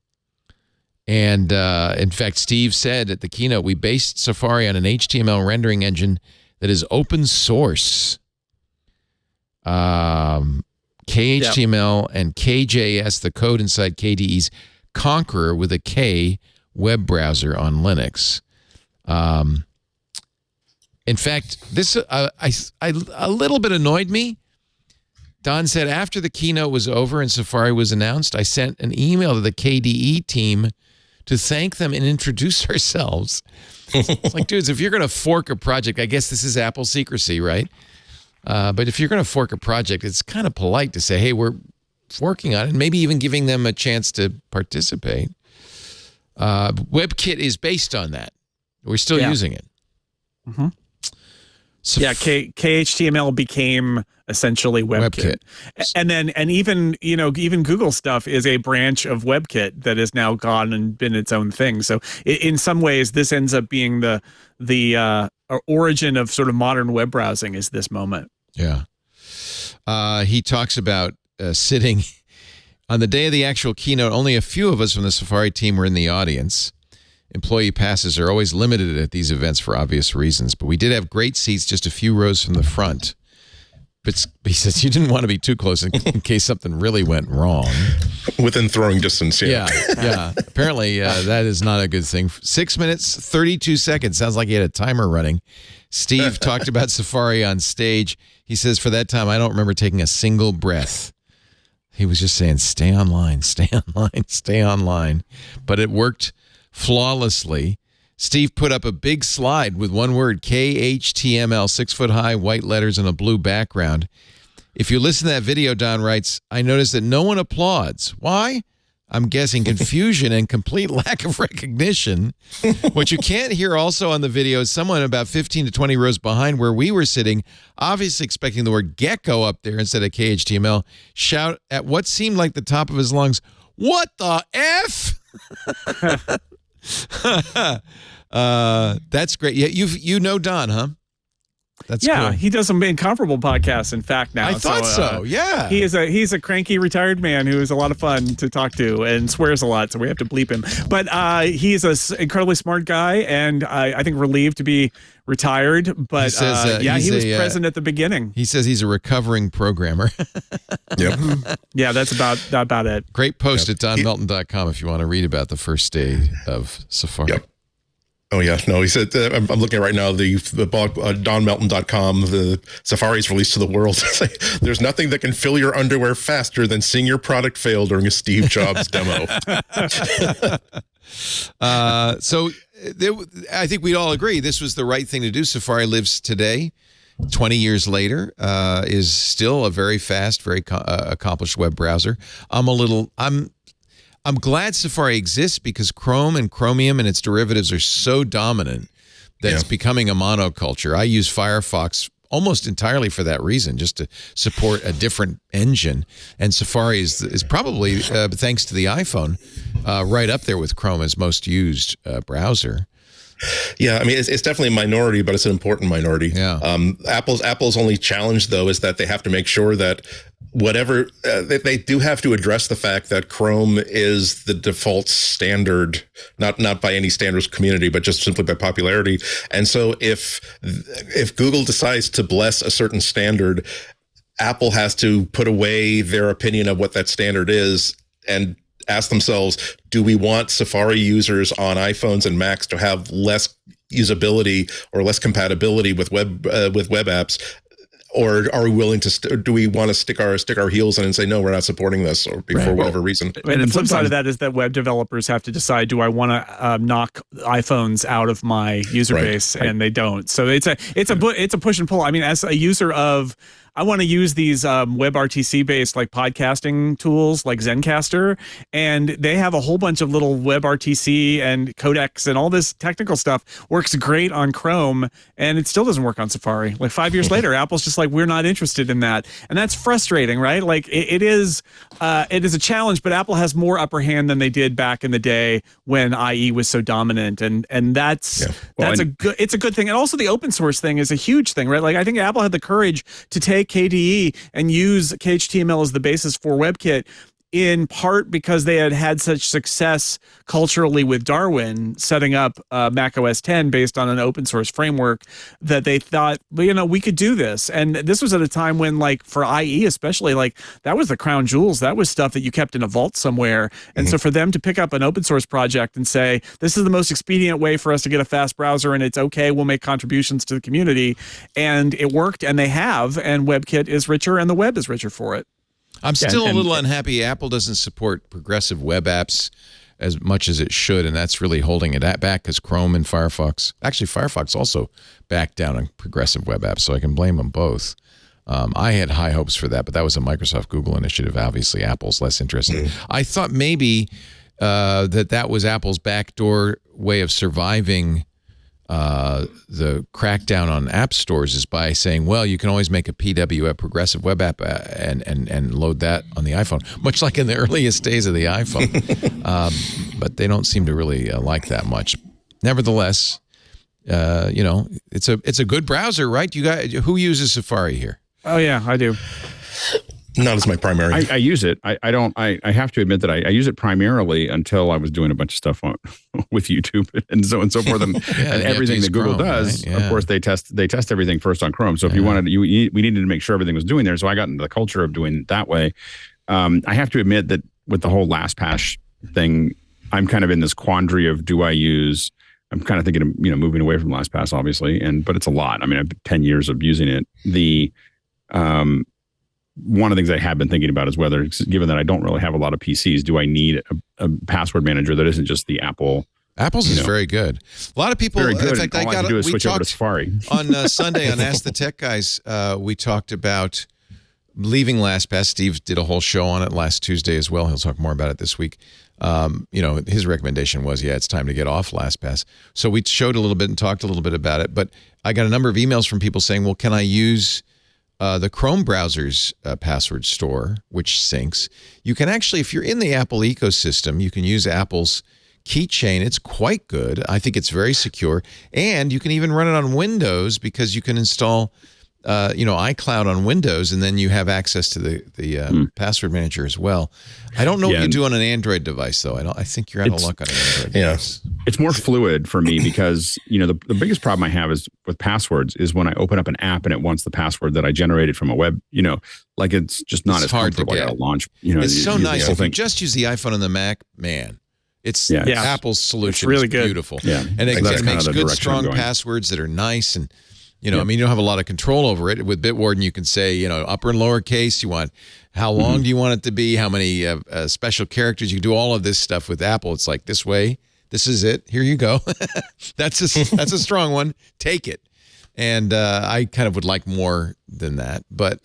And in fact, Steve said at the keynote, we based Safari on an HTML rendering engine that is open source. KHTML and KJS, the code inside KDE's Conqueror with a K web browser on Linux. In fact, this a little bit annoyed me. Don said after the keynote was over and Safari was announced, I sent an email to the KDE team to thank them and introduce ourselves. It's like, dudes, if you're going to fork a project, I guess this is Apple secrecy, right? But if you're going to fork a project, it's kind of polite to say, hey, we're forking on it, and maybe even giving them a chance to participate. WebKit is based on that. We're still using it. Mm-hmm. So KHTML became essentially WebKit. And even Google stuff is a branch of WebKit that has now gone and been its own thing. So in some ways, this ends up being the origin of sort of modern web browsing is this moment. Yeah. He talks about sitting on the day of the actual keynote. Only a few of us from the Safari team were in the audience. Employee passes are always limited at these events for obvious reasons, but we did have great seats just a few rows from the front. But he says you didn't want to be too close in case something really went wrong. Within throwing distance, yeah. Apparently, that is not a good thing. 6 minutes, 32 seconds. Sounds like he had a timer running. Steve talked about Safari on stage. He says, for that time, I don't remember taking a single breath. He was just saying, stay online, stay online, stay online. But it worked flawlessly. Steve put up a big slide with one word, KHTML, 6-foot-high, white letters and a blue background. If you listen to that video, Don writes, I noticed that no one applauds. Why? I'm guessing confusion and complete lack of recognition. What you can't hear also on the video is someone about 15 to 20 rows behind where we were sitting, obviously expecting the word gecko up there instead of KHTML, shout at what seemed like the top of his lungs, what the F? That's great. Yeah, you know Don, huh? That's cool. He does some incomparable podcasts. In fact, now I thought so. Yeah, he's a cranky retired man who is a lot of fun to talk to and swears a lot, so we have to bleep him. But he's an incredibly smart guy, and I think relieved to be retired. But he says, he was present at the beginning. He says he's a recovering programmer. Yep. Yeah, that's about it. Great post at donmelton.com if you want to read about the first day of Safari. Yep. Oh, yeah. No, he said, I'm looking at right now, the blog, donmelton.com, the Safari's released to the world. There's nothing that can fill your underwear faster than seeing your product fail during a Steve Jobs demo. I think we'd all agree this was the right thing to do. Safari lives today, 20 years later, is still a very fast, very accomplished web browser. I'm glad Safari exists because Chrome and Chromium and its derivatives are so dominant that it's becoming a monoculture. I use Firefox almost entirely for that reason, just to support a different engine. And Safari is probably, thanks to the iPhone, right up there with Chrome as most used browser. Yeah, I mean, it's definitely a minority, but it's an important minority. Yeah. Apple's only challenge, though, is that they have to make sure that whatever they do have to address the fact that Chrome is the default standard, not by any standards community, but just simply by popularity. And so if Google decides to bless a certain standard, Apple has to put away their opinion of what that standard is and ask themselves, do we want Safari users on iPhones and Macs to have less usability or less compatibility with web apps? Or are we willing to? Do we want to stick our heels in and say no, we're not supporting this, or for whatever reason? And the flip side of that is that web developers have to decide: do I want to knock iPhones out of my user base? And they don't. So it's a push and pull. I mean, as a user of I want to use these WebRTC based like podcasting tools like Zencaster, and they have a whole bunch of little WebRTC and codecs and all this technical stuff works great on Chrome, and it still doesn't work on Safari. Like 5 years later, Apple's just like, we're not interested in that, and that's frustrating, right? Like it is a challenge, but Apple has more upper hand than they did back in the day when IE was so dominant, and that's a good thing. And also the open source thing is a huge thing, right? Like I think Apple had the courage to take KDE and use KHTML as the basis for WebKit, in part because they had had such success culturally with Darwin setting up Mac OS X based on an open source framework, that they thought, well, you know, we could do this. And this was at a time when, like, for IE especially, like, that was the crown jewels. That was stuff that you kept in a vault somewhere. And so for them to pick up an open source project and say, this is the most expedient way for us to get a fast browser, and it's okay, we'll make contributions to the community. And it worked, and they have, and WebKit is richer, and the web is richer for it. I'm still a little unhappy Apple doesn't support progressive web apps as much as it should, and that's really holding it back because Chrome and Firefox, actually Firefox also backed down on progressive web apps, so I can blame them both. I had high hopes for that, but that was a Microsoft Google initiative. Obviously, Apple's less interested. I thought maybe that was Apple's backdoor way of surviving the crackdown on app stores, is by saying, well, you can always make a PW, a progressive web app, and load that on the iPhone, much like in the earliest days of the iPhone. But they don't seem to really like that much. Nevertheless, you know, it's a good browser, right? You guys, who uses Safari here? Oh yeah, I do. Not as my primary. I use it. I have to admit that I use it primarily until I was doing a bunch of stuff with YouTube and so forth. And, and everything that Google does, right? Of course, they test everything first on Chrome. So if you wanted, we needed to make sure everything was doing there. So I got into the culture of doing it that way. I have to admit that with the whole LastPass thing, I'm kind of in this quandary of, do I use? I'm kind of thinking of, you know, moving away from LastPass, obviously, but it's a lot. I mean, I've 10 years of using it. One of the things I have been thinking about is whether, given that I don't really have a lot of PCs, do I need a password manager that isn't just the Apple? Apple's is very good. A lot of people, very good. In fact, all I can do is switch over to Safari. On Sunday on Ask the Tech Guys, we talked about leaving LastPass. Steve did a whole show on it last Tuesday as well. He'll talk more about it this week. You know, his recommendation was, it's time to get off LastPass. So we showed a little bit and talked a little bit about it. But I got a number of emails from people saying, well, can I use the Chrome browser's password store, which syncs? You can actually, if you're in the Apple ecosystem, you can use Apple's keychain. It's quite good. I think it's very secure. And you can even run it on Windows, because you can install iCloud on Windows, and then you have access to the password manager as well. I don't know what you do on an Android device, though. I think you're out of luck on an Android device. It's more fluid for me because, you know, the biggest problem I have is with passwords is when I open up an app and it wants the password that I generated from a web, you know, like it's just not as hard to get. Launch. You know, it's so nice. If you just use the iPhone and the Mac, man, it's Apple's solution. It's really good. Beautiful. Yeah. And it makes good, strong passwords that are nice. And, you know, I mean, you don't have a lot of control over it. With Bitwarden, you can say, you know, upper and lower case. You want, how long do you want it to be? How many special characters? You can do all of this stuff with Apple. It's like, this way, this is it. Here you go. That's a strong one. Take it. And I kind of would like more than that. But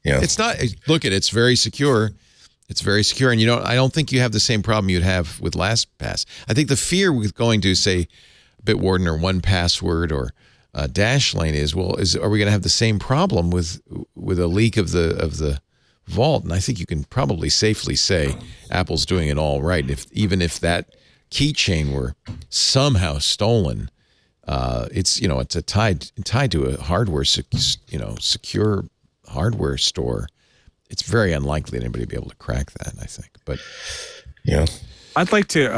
it's not. Look, it's very secure. It's very secure. And I don't think you have the same problem you'd have with LastPass. I think the fear with going to, say, Bitwarden or 1Password or Dashlane is, are we going to have the same problem with a leak of the vault? And I think you can probably safely say Apple's doing it all right. Even if that keychain were somehow stolen, it's tied to a hardware secure hardware store. It's very unlikely that anybody would be able to crack that, I think. But yeah. I'd like to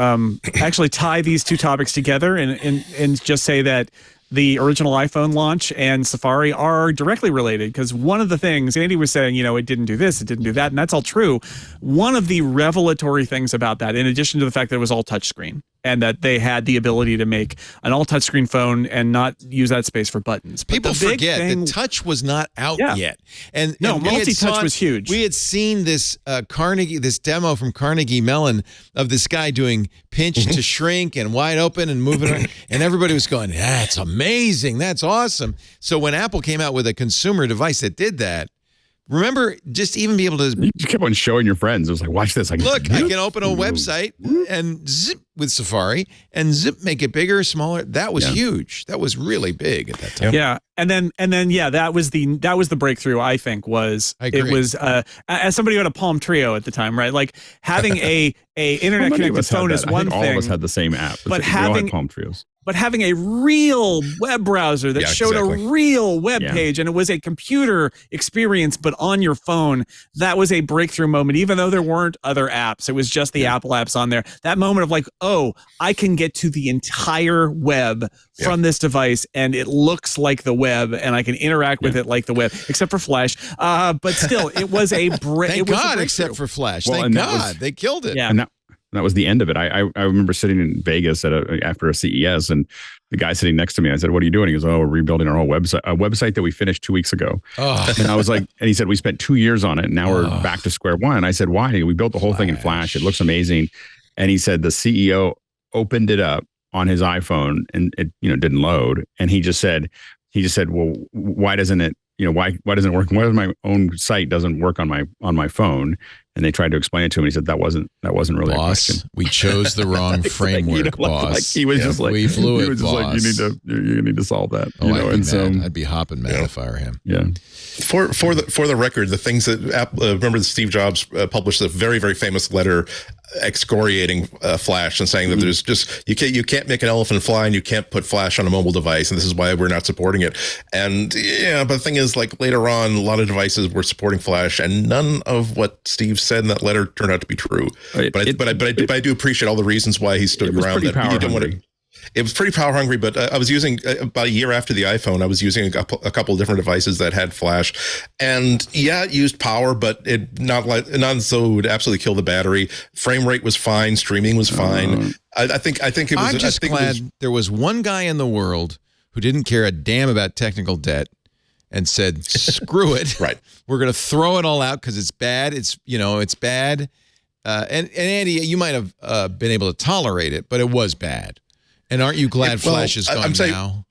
actually tie these two topics together and just say that the original iPhone launch and Safari are directly related, because one of the things Andy was saying, it didn't do this, it didn't do that, and that's all true. One of the revelatory things about that, in addition to the fact that it was all touchscreen, and that they had the ability to make an all touchscreen phone and not use that space for buttons. But people forget that touch was not out yet. And multi-touch was huge. We had seen this this demo from Carnegie Mellon of this guy doing pinch to shrink and wide open and moving around, and everybody was going, "That's amazing. That's awesome." So when Apple came out with a consumer device that did that, remember, just even be able to... You kept on showing your friends. It was like, watch this. Look, I can open a website and zip with Safari and zip, make it bigger, smaller. That was huge. That was really big at that time. Yeah. And then that was the breakthrough, I think, was it was as somebody who had a Palm Treo at the time, right? Like having a internet connected phone is one thing. All of us had the same app, but having Palm Treos. But having a real web browser that showed a real web page, and it was a computer experience, but on your phone, that was a breakthrough moment, even though there weren't other apps. It was just the Apple apps on there. That moment of like, oh, I can get to the entire web from this device, and it looks like the web, and I can interact with it like the web, except for Flash. But still, it was a Thank God, except for Flash. Well, Thank God. They killed it. Yeah. And that was the end of it. I remember sitting in Vegas after a CES, and the guy sitting next to me, I said, "What are you doing?" He goes, "Oh, we're rebuilding our whole website, a website that we finished 2 weeks ago." Oh. And I was like, and he said, "We spent 2 years on it, and now we're back to square one." And I said, "Why?" We built the whole thing in Flash. It looks amazing. And he said the CEO opened it up on his iPhone, and it didn't load. And he just said, "Well, why doesn't it? Why doesn't it work? Why does my own site doesn't work on my phone?" And they tried to explain it to him. And he said that wasn't really a question. We chose the wrong framework, boss. Like he was just like, we blew it, boss. Like, you need to solve that. I'd be hopping mad if I were him. Yeah. For the record, the things that remember that Steve Jobs published a very, very famous letter excoriating Flash and saying that there's just you can't make an elephant fly and you can't put Flash on a mobile device, and this is why we're not supporting it. And but the thing is, like later on, a lot of devices were supporting Flash, and none of what Steve said in that letter turned out to be true. But I do appreciate all the reasons why he stood around that. He didn't want to. It was pretty power hungry, but I was using about a year after the iPhone, I was using a couple of different devices that had Flash, and it used power, but it not so it would absolutely kill the battery. Frame rate was fine, streaming was fine. I think it was. I'm just glad there was one guy in the world who didn't care a damn about technical debt and said, "Screw it, right? We're going to throw it all out because it's bad. It's bad." And Andy, you might have been able to tolerate it, but it was bad. And aren't you glad Flash is gone now?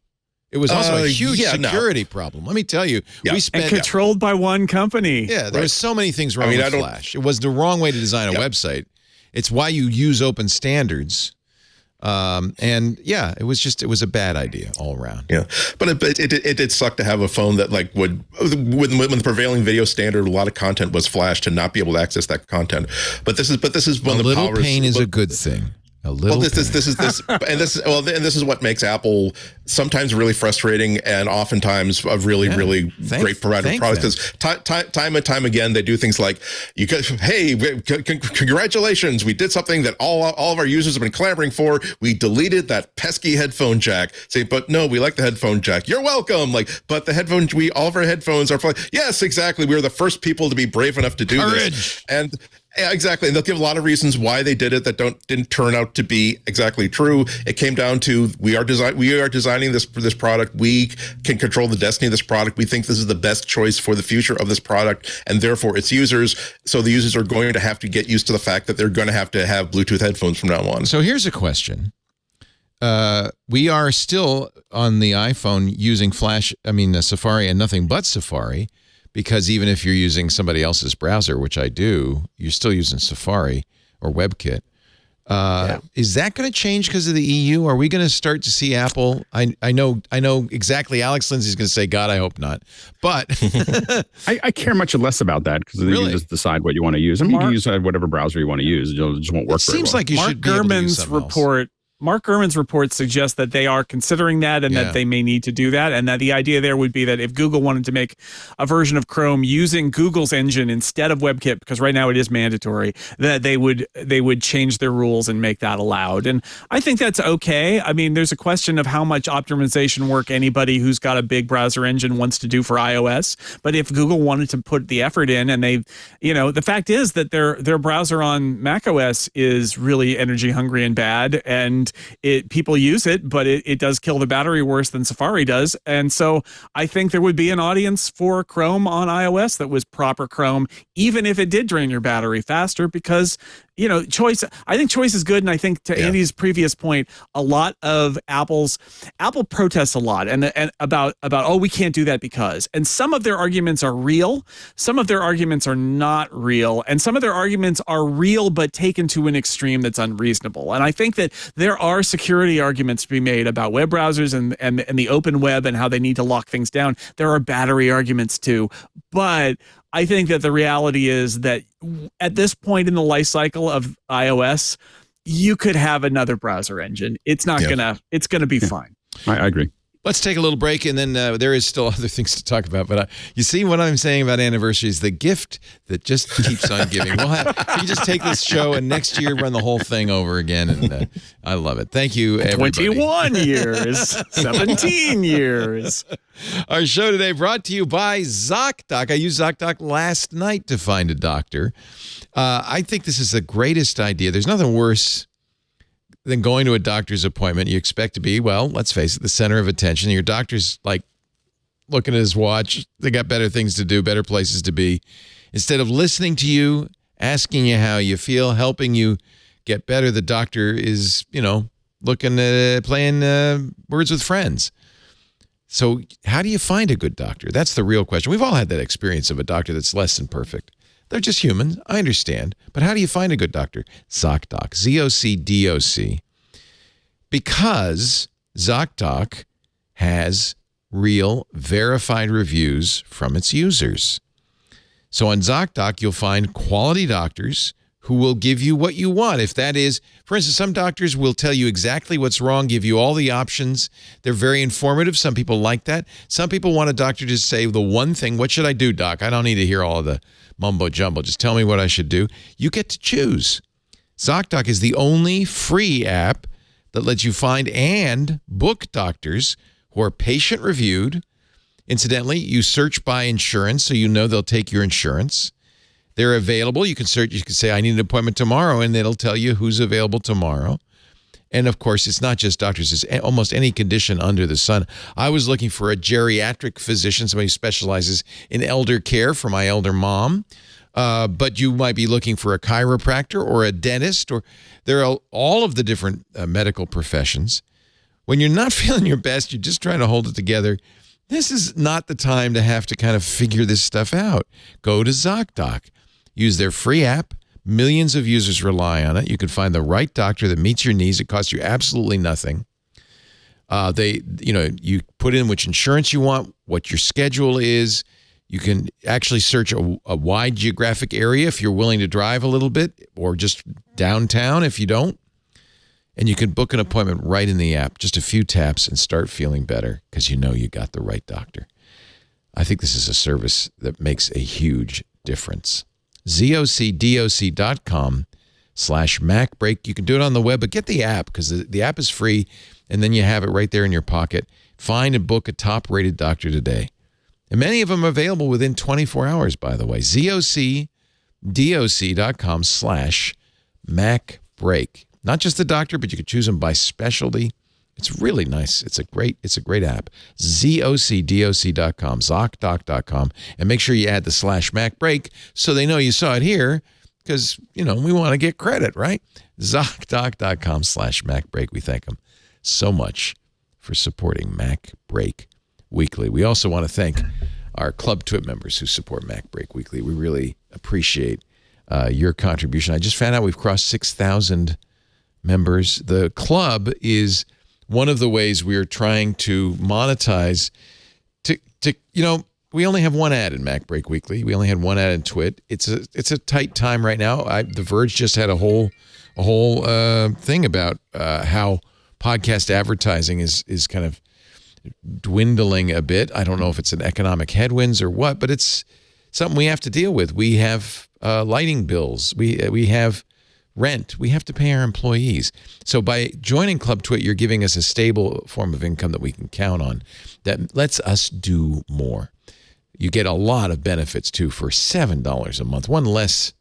It was also a huge security problem. Let me tell you, we spent controlled by one company. Yeah, there were so many things wrong with Flash. It was the wrong way to design a website. It's why you use open standards. It was a bad idea all around. Yeah, but it did suck to have a phone that like would when the prevailing video standard, a lot of content was Flash, to not be able to access that content. But this is one of the powers. A little pain is a good thing. This is what makes Apple sometimes really frustrating and oftentimes a really great provider of products. Because time and time again they do things like congratulations, we did something that all of our users have been clamoring for. We deleted that pesky headphone jack. Say, but no, we like the headphone jack. You're welcome. But the headphone, all of our headphones are fine. Yes, exactly. We were the first people to be brave enough to do this. And yeah, exactly. And they'll give a lot of reasons why they did it that didn't turn out to be exactly true. It came down to we are designing this product. We can control the destiny of this product. We think this is the best choice for the future of this product and therefore its users. So the users are going to have to get used to the fact that they're going to have Bluetooth headphones from now on. So here's a question. We are still on the iPhone using Safari and nothing but Safari. Because even if you're using somebody else's browser, which I do, you're still using Safari or WebKit. Is that going to change because of the EU? Are we going to start to see Apple? I know exactly. Alex Lindsay's going to say, "God, I hope not." But I care much less about that because you just decide what you want to use. I mean, you can use whatever browser you want to use. It just won't work. It seems like you should be able to use something else. Mark Gurman's report suggests that they are considering that and that they may need to do that. And that the idea there would be that if Google wanted to make a version of Chrome using Google's engine instead of WebKit, because right now it is mandatory, that they would change their rules and make that allowed. And I think that's okay. I mean, there's a question of how much optimization work anybody who's got a big browser engine wants to do for iOS. But if Google wanted to put the effort in, and they, the fact is that their browser on macOS is really energy hungry and bad, and people use it, but it does kill the battery worse than Safari does. And so I think there would be an audience for Chrome on iOS that was proper Chrome, even if it did drain your battery faster, because choice. I think choice is good, and I think to Andy's previous point, a lot of Apple protests a lot and about we can't do that because, and some of their arguments are real, some of their arguments are not real, and some of their arguments are real but taken to an extreme that's unreasonable. And I think that there are security arguments to be made about web browsers and the open web and how they need to lock things down. There are battery arguments too, but I think that the reality is that at this point in the life cycle of iOS, you could have another browser engine. It's not it's gonna be fine. I agree. Let's take a little break, and then there is still other things to talk about. But you see what I'm saying about anniversaries, the gift that just keeps on giving. You just take this show, and next year run the whole thing over again, and I love it. Thank you, everybody. 21 years, 17 years. Our show today brought to you by ZocDoc. I used ZocDoc last night to find a doctor. I think this is the greatest idea. There's nothing worse than going to a doctor's appointment. You expect to be, well, let's face it, the center of attention. Your doctor's like looking at his watch. They got better things to do, better places to be. Instead of listening to you, asking you how you feel, helping you get better, the doctor is, looking at playing words with friends. So how do you find a good doctor? That's the real question. We've all had that experience of a doctor that's less than perfect. They're just humans. I understand. But how do you find a good doctor? ZocDoc, ZocDoc. Because ZocDoc has real verified reviews from its users. So on ZocDoc, you'll find quality doctors who will give you what you want. If that is, for instance, some doctors will tell you exactly what's wrong, give you all the options. They're very informative. Some people like that. Some people want a doctor to say the one thing, what should I do, doc? I don't need to hear all of the mumbo jumbo. Just tell me what I should do. You get to choose. ZocDoc is the only free app that lets you find and book doctors who are patient reviewed. Incidentally, you search by insurance, so they'll take your insurance. They're available. You can search. You can say, I need an appointment tomorrow, and it'll tell you who's available tomorrow. And, of course, it's not just doctors. It's almost any condition under the sun. I was looking for a geriatric physician, somebody who specializes in elder care for my elder mom. But you might be looking for a chiropractor or a dentist, or there are all of the different medical professions. When you're not feeling your best, you're just trying to hold it together. This is not the time to have to kind of figure this stuff out. Go to ZocDoc. Use their free app. Millions of users rely on it. You can find the right doctor that meets your needs. It costs you absolutely nothing. You put in which insurance you want, what your schedule is. You can actually search a wide geographic area if you're willing to drive a little bit, or just downtown if you don't. And you can book an appointment right in the app, just a few taps, and start feeling better because you know you got the right doctor. I think this is a service that makes a huge difference. ZocDoc.com/MacBreak. You can do it on the web, but get the app because the app is free, and then you have it right there in your pocket. Find and book a top-rated doctor today. And many of them are available within 24 hours, by the way. ZocDoc.com/MacBreak. Not just the doctor, but you can choose them by specialty. It's really nice. It's a great app. ZocDoc.com, ZocDoc.com. And make sure you add the /MacBreak so they know you saw it here because, we want to get credit, right? ZocDoc.com/MacBreak. We thank them so much for supporting MacBreak Weekly. We also want to thank our Club TWiT members who support MacBreak Weekly. We really appreciate your contribution. I just found out we've crossed 6,000 members. The club is one of the ways we are trying to monetize. We only have one ad in MacBreak Weekly. We only had one ad in TWiT. It's a tight time right now. The Verge just had a whole thing about how podcast advertising is kind of dwindling a bit. I don't know if it's an economic headwinds or what, but it's something we have to deal with. We have lighting bills. We have rent. We have to pay our employees. So by joining Club TWiT, you're giving us a stable form of income that we can count on that lets us do more. You get a lot of benefits, too, for $7 a month, one less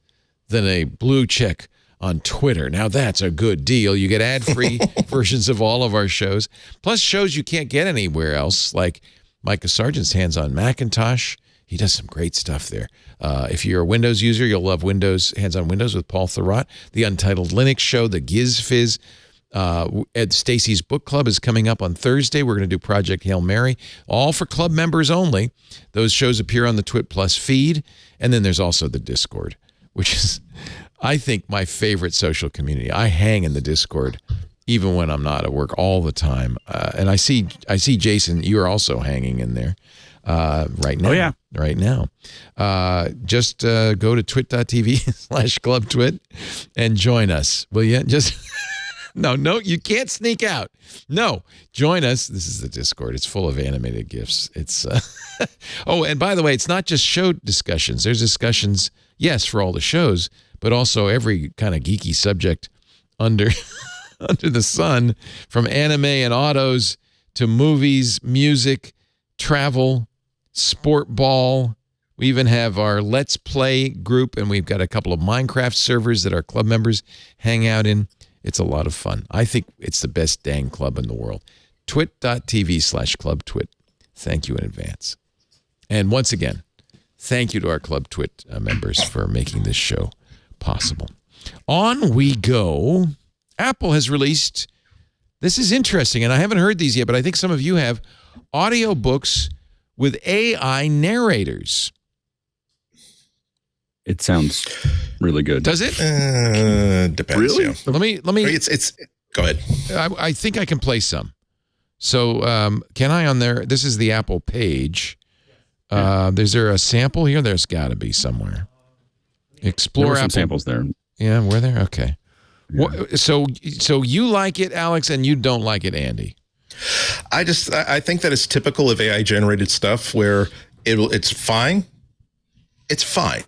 than a blue check on Twitter. Now, that's a good deal. You get ad-free versions of all of our shows, plus shows you can't get anywhere else, like Micah Sargent's Hands on Macintosh. He does some great stuff there. If you're a Windows user, you'll love Hands on Windows with Paul Thurrott. The Untitled Linux Show, the Giz Fizz. Ed Stacy's Book Club is coming up on Thursday. We're going to do Project Hail Mary, all for club members only. Those shows appear on the TWiT Plus feed. And then there's also the Discord, which is, I think, my favorite social community. I hang in the Discord even when I'm not at work all the time. And I see Jason, you're also hanging in there. Right now. Oh, yeah. Right now. Just go to twit.tv/clubtwit and join us. Will you? Just no, you can't sneak out. No, join us. This is the Discord. It's full of animated GIFs. It's oh, and by the way, it's not just show discussions. There's discussions, yes, for all the shows, but also every kind of geeky subject under the sun, from anime and autos to movies, music, travel, sport ball. We even have our Let's Play group, and we've got a couple of Minecraft servers that our club members hang out in. It's a lot of fun. I think it's the best dang club in the world. twit.tv/clubtwit. Thank you in advance. And once again, thank you to our Club TWiT members for making this show possible. On we go. Apple has released, this is interesting, and I haven't heard these yet, but I think some of you have, audiobooks with AI narrators. It sounds really good. Does it? Depends. Really? Yeah. Let me. It's. Go ahead. I think I can play some. So can I on there? This is the Apple page. Is there a sample here? There's got to be somewhere. Explore there were Apple. some samples there. Yeah, were there? Okay. Yeah. So you like it, Alex, and you don't like it, Andy. I think that it's typical of AI generated stuff where it's fine. It's fine.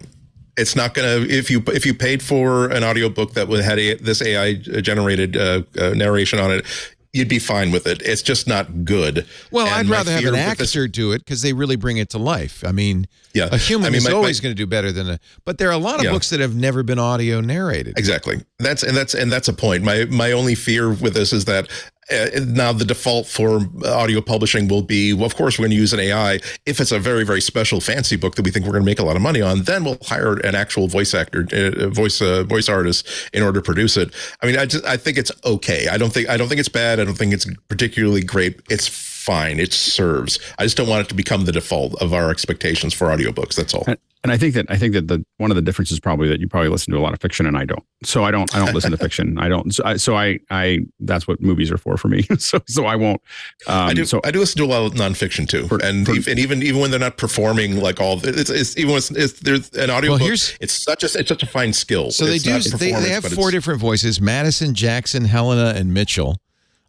It's not going to, if you paid for an audiobook that had this AI generated narration on it, you'd be fine with it. It's just not good. Well, I'd rather have an actor do it because they really bring it to life. I mean, a human is always going to do better than but there are a lot of books that have never been audio narrated. Exactly. That's a point. My only fear with this is that now the default for audio publishing will be, well, of course, we're going to use an AI. If it's a very, very special fancy book that we think we're going to make a lot of money on, then we'll hire an actual voice actor, voice artist in order to produce it. I mean, I think it's okay. I don't think it's bad. I don't think it's particularly great. It's fine. It serves. I just don't want it to become the default of our expectations for audiobooks. That's all. And I think that one of the differences probably that you probably listen to a lot of fiction and I don't. So I don't listen to fiction. I don't. So I that's what movies are for me. So I won't. I do listen to a lot of nonfiction too. And even when they're not performing like all, it's even when there's an audiobook. Well, it's such a fine skill. So they have 4 different voices: Madison, Jackson, Helena, and Mitchell.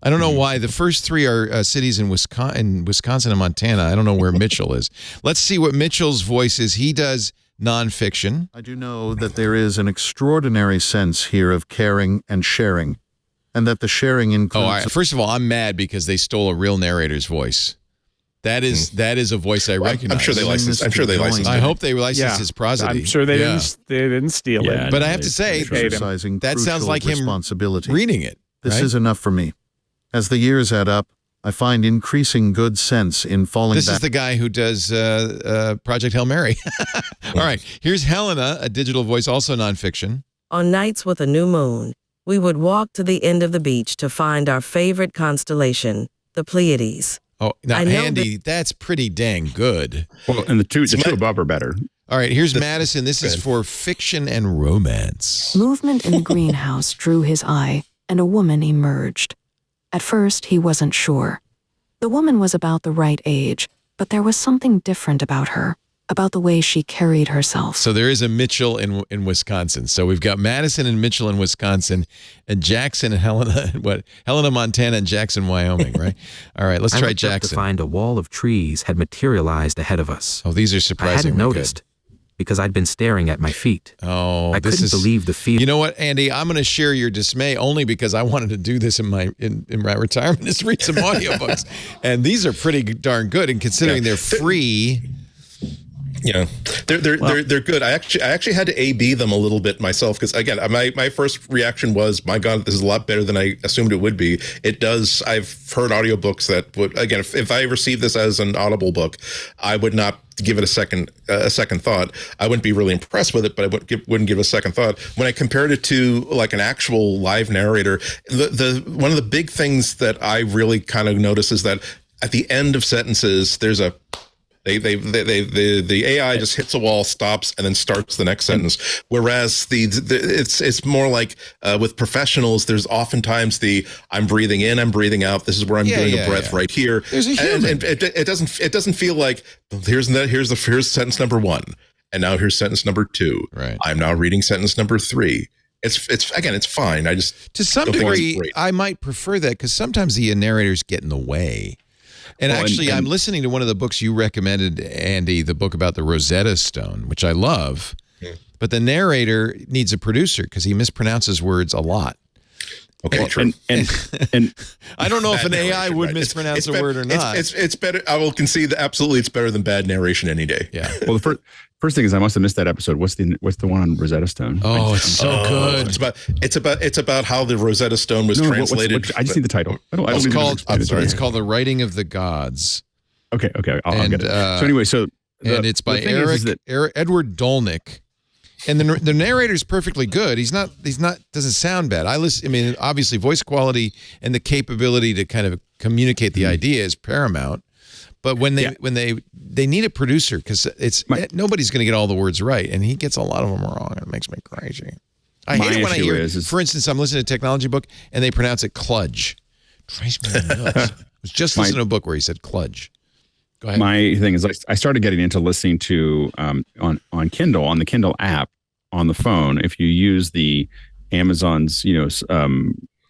I don't know why. The first 3 are cities in Wisconsin and Montana. I don't know where Mitchell is. Let's see what Mitchell's voice is. He does nonfiction. I do know that there is an extraordinary sense here of caring and sharing, and that the sharing includes... First of all, I'm mad because they stole a real narrator's voice. That is a voice I recognize. I'm sure they licensed. I hope they licensed his prosody. I'm sure they didn't steal it. But I have to say, that sounds like him reading it. This is enough for me. As the years add up, I find increasing good sense in falling back. This is the guy who does Project Hail Mary. All right, here's Helena, a digital voice, also nonfiction. On nights with a new moon, we would walk to the end of the beach to find our favorite constellation, the Pleiades. Oh, now, Andy, that's pretty dang good. Well, and the two above are better. All right, here's Madison. This is for fiction and romance. Movement in the greenhouse drew his eye, and a woman emerged. At first, he wasn't sure. The woman was about the right age, but there was something different about her. about the way she carried herself. So there is a Mitchell in Wisconsin. So we've got Madison and Mitchell in Wisconsin, and Jackson and Helena, Montana, and Jackson, Wyoming, right? All right, let's try Jackson. I looked up to find a wall of trees had materialized ahead of us. Oh, these are surprisingly I hadn't noticed because I'd been staring at my feet. Oh, I couldn't believe the feel. You know what, Andy? I'm going to share your dismay only because I wanted to do this in my retirement is read some audiobooks, and these are pretty darn good. And considering they're free. Yeah, they're good. I actually had to A/B them a little bit myself because again, my first reaction was, my God, this is a lot better than I assumed it would be. It does. I've heard audiobooks that would, again, if I received this as an Audible book, I would not give it a second thought. I wouldn't be really impressed with it, but I wouldn't give a second thought. When I compared it to like an actual live narrator, the one of the big things that I really kind of notice is that at the end of sentences, there's a the AI just hits a wall, stops, and then starts the next sentence. Whereas it's more like with professionals, there's oftentimes I'm breathing in, I'm breathing out. This is where I'm doing a breath right here. There's a human. And it doesn't feel like here's sentence number 1, and now here's sentence number 2. Right. I'm now reading sentence number 3. It's fine. I just to some degree I might prefer that because sometimes the narrators get in the way. And actually, I'm listening to one of the books you recommended, Andy, the book about the Rosetta Stone, which I love. But the narrator needs a producer because he mispronounces words a lot. Okay, true. And I don't know if an AI would mispronounce a word or not. It's better. I will concede that absolutely it's better than bad narration any day. Yeah. Well, the first thing is I must have missed that episode. What's the one on Rosetta Stone? Oh, it's so good. It's about how the Rosetta Stone was translated. I just need the title. It's called The Writing of the Gods. Okay. I'll get it. So anyway, and it's by Edward Dolnick. And the narrator's perfectly good. He's not doesn't sound bad. I mean, obviously voice quality and the capability to kind of communicate the idea is paramount. But when they need a producer because nobody's going to get all the words right, and he gets a lot of them wrong. It makes me crazy. I hate it when I hear, for instance, I'm listening to a technology book and they pronounce it kludge. Drives me nuts. I was just listening to a book where he said kludge. Go ahead. My thing is I started getting into listening to on Kindle, on the Kindle app on the phone. If you use the Amazon's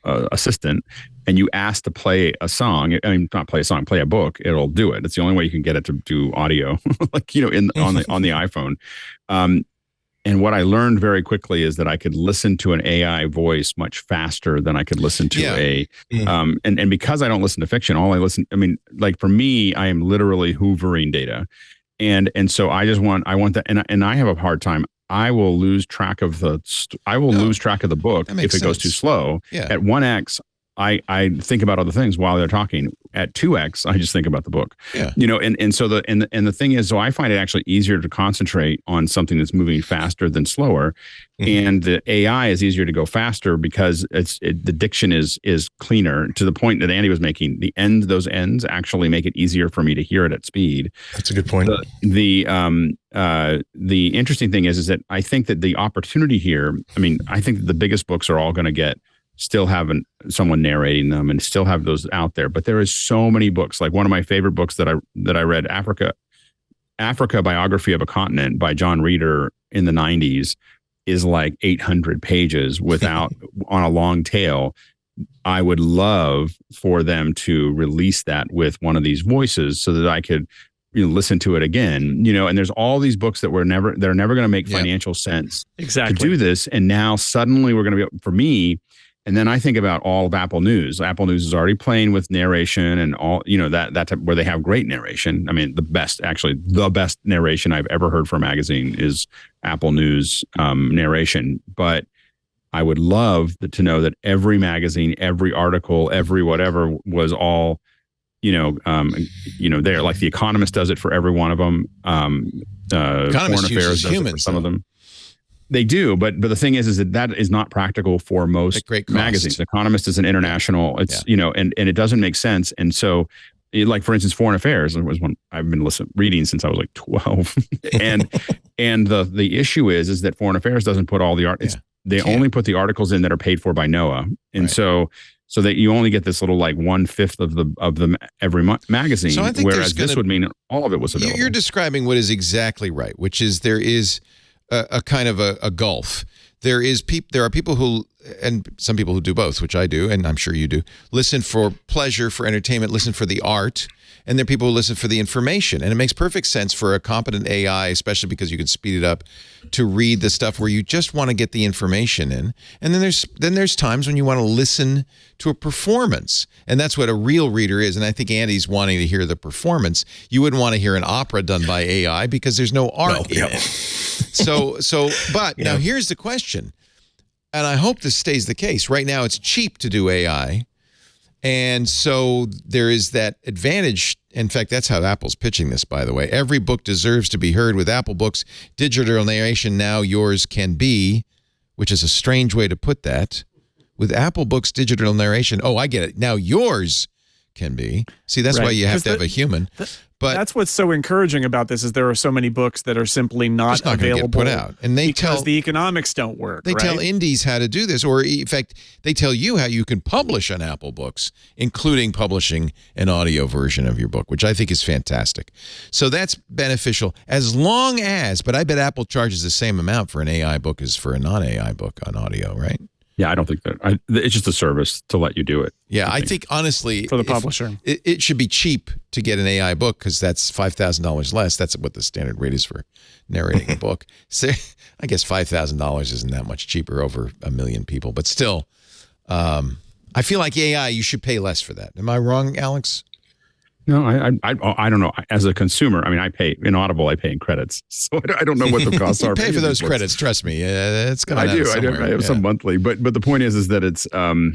assistant and you ask to play a song, I mean not play a song, play a book, it'll do it. It's the only way you can get it to do audio, like on the iPhone. And what I learned very quickly is that I could listen to an AI voice much faster than I could listen to and because I don't listen to fiction, like for me, I am literally hoovering data. And so I want that. And I have a hard time. I will lose track of the book if it goes too slow. Yeah. At 1x, I think about other things while they're talking. At 2x, I just think about the book. Yeah. And so the thing is, so I find it actually easier to concentrate on something that's moving faster than slower. Mm-hmm. And the AI is easier to go faster because the diction is cleaner, to the point that Andy was making. Those ends actually make it easier for me to hear it at speed. That's a good point. The interesting thing is that I think that the opportunity here, I think that the biggest books are all going to still having someone narrating them and still have those out there. But there is so many books. Like one of my favorite books that I read, Africa Biography of a Continent by John Reeder in the 90s, is like 800 pages without on a long tail. I would love for them to release that with one of these voices so that I could listen to it again, and there's all these books that they're never going to make financial sense to do this. And now suddenly we're going to be, for me. And then I think about all of Apple News. Apple News is already playing with narration and all, that type, where they have great narration. The best narration I've ever heard for a magazine is Apple News narration. But I would love to know that every magazine, every article, every whatever was all, there. Like The Economist does it for every one of them. Foreign Affairs does it for some of them. They do, but the thing is that is not practical for most magazines. The Economist is an international, and it doesn't make sense. And so, like for instance, Foreign Affairs was one I've been reading since I was like 12, and the issue is that Foreign Affairs doesn't put all the art. they only put the articles in that are paid for by Noah. And so that you only get this little like 1/5 of the every magazine. So I think whereas this would mean all of it was available. You're describing what is exactly right, which is there is a kind of a gulf. There are people who, and some people who do both, which I do, and I'm sure you do, listen for pleasure, for entertainment, listen for the art, and there are people who listen for the information. And it makes perfect sense for a competent AI, especially because you can speed it up, to read the stuff where you just want to get the information in. And then there's times when you want to listen to a performance. And that's what a real reader is. And I think Andy's wanting to hear the performance. You wouldn't want to hear an opera done by AI because there's no art in it. But now here's the question. And I hope this stays the case. Right now it's cheap to do AI. And so there is that advantage. In fact, that's how Apple's pitching this, by the way. Every book deserves to be heard with Apple Books. Digital narration, now yours can be, which is a strange way to put that. With Apple Books digital narration, I get it. Now yours can be. See, that's why you have to have a human. But that's what's so encouraging about this is there are so many books that are simply not available, get put out, and because the economics don't work. They tell indies how to do this, or in fact, they tell you how you can publish on Apple Books, including publishing an audio version of your book, which I think is fantastic. So that's beneficial as long as, but I bet Apple charges the same amount for an AI book as for a non-AI book on audio, right? Yeah, I don't think that. It's just a service to let you do it. Yeah, I think honestly, for the publisher, it should be cheap to get an AI book because that's $5,000 less. That's what the standard rate is for narrating a book. So I guess $5,000 isn't that much cheaper over 1 million people, but still, I feel like AI, you should pay less for that. Am I wrong, Alex? No, I don't know. As a consumer, I mean, I pay in Audible. I pay in credits, so I don't know what the costs are. You pay for those credits. Trust me, it's coming out somewhere. I have some monthly, but the point is that it's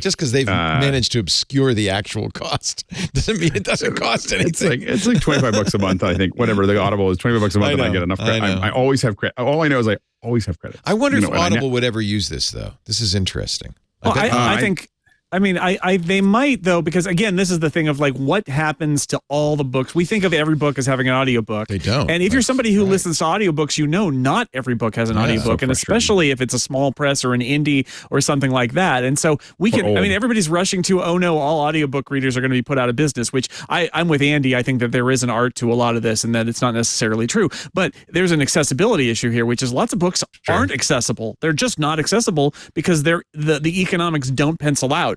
just because they've managed to obscure the actual cost doesn't mean it doesn't cost anything. It's like $25 a month. I think whatever the Audible is, $25 a month, and I get enough credit. I always have credit. All I know is I always have credits. I wonder if Audible would ever use this though. This is interesting. I think. I mean, they might though, because again, this is the thing of like, what happens to all the books? We think of every book as having an audiobook. They don't. And if you're somebody who listens to audiobooks, not every book has an audiobook, and especially if it's a small press or an indie or something like that. And so everybody's rushing to, oh no, all audiobook readers are going to be put out of business, which I'm with Andy. I think that there is an art to a lot of this and that it's not necessarily true, but there's an accessibility issue here, which is lots of books aren't accessible. They're just not accessible because the economics don't pencil out.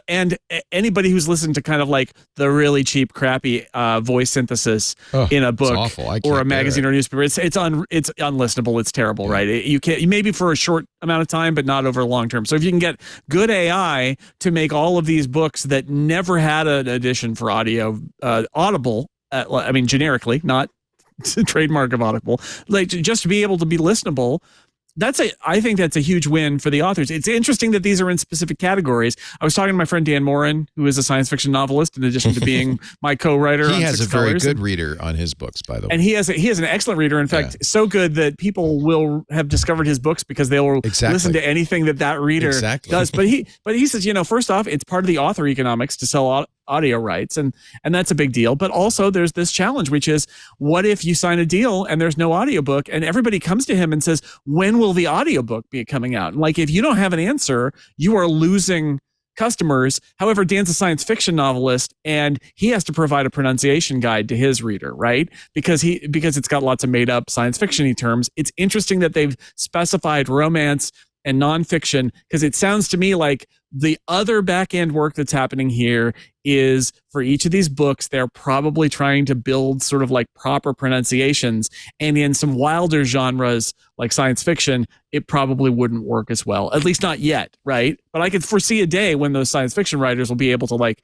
And anybody who's listened to kind of like the really cheap, crappy voice synthesis in a book or a magazine or a newspaper, it's unlistenable. It's terrible, right? You can't, maybe for a short amount of time, but not over long term. So if you can get good AI to make all of these books that never had an edition for audio, Audible, I mean generically, not trademark of Audible, like just to be able to be listenable. I think that's a huge win for the authors. It's interesting that these are in specific categories. I was talking to my friend Dan Morin, who is a science fiction novelist, in addition to being my co-writer. He has a very good reader on his books, by the way. And he has an excellent reader. In fact, so good that people will have discovered his books because they'll listen to anything that reader does. But he says, first off, it's part of the author economics to sell audio rights, and that's a big deal. But also there's this challenge, which is, what if you sign a deal and there's no audiobook and everybody comes to him and says, when will the audiobook be coming out? And like, if you don't have an answer, you are losing customers. However, Dan's a science fiction novelist and he has to provide a pronunciation guide to his reader, right? Because it's got lots of made up science fiction-y terms. It's interesting that they've specified romance and nonfiction, because it sounds to me like the other back end work that's happening here is, for each of these books, they're probably trying to build sort of like proper pronunciations. And in some wilder genres like science fiction, it probably wouldn't work as well, at least not yet, right? But I could foresee a day when those science fiction writers will be able to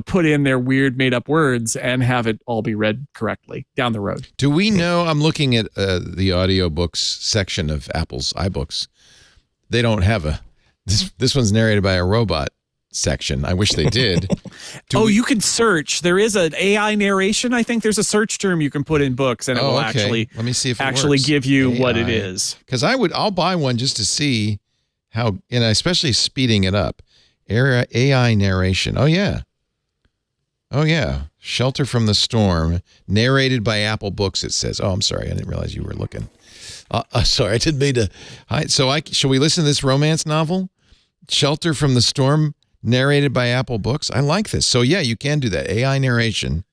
put in their weird made up words and have it all be read correctly down the road. Do we know, I'm looking at the audiobooks section of Apple's iBooks. They don't have this one's narrated by a robot section. I wish they did. You can search. There is an AI narration. I think there's a search term you can put in books, and it will actually, let me see if it actually works. Give you AI. What it is. Because I'll buy one just to see how, and especially speeding it up. AI narration. Oh yeah. Shelter from the Storm, narrated by Apple Books. It says. Oh, I'm sorry. I didn't realize you were looking. Sorry, I didn't mean to. Shall we listen to this romance novel, Shelter from the Storm, narrated by Apple Books? I like this. So yeah, you can do that. AI narration.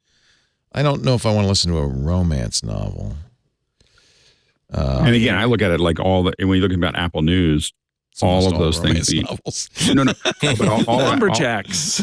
I don't know if I want to listen to a romance novel. And again, I look at it like when you look about Apple News, all of those things. No, but all Lumberjacks.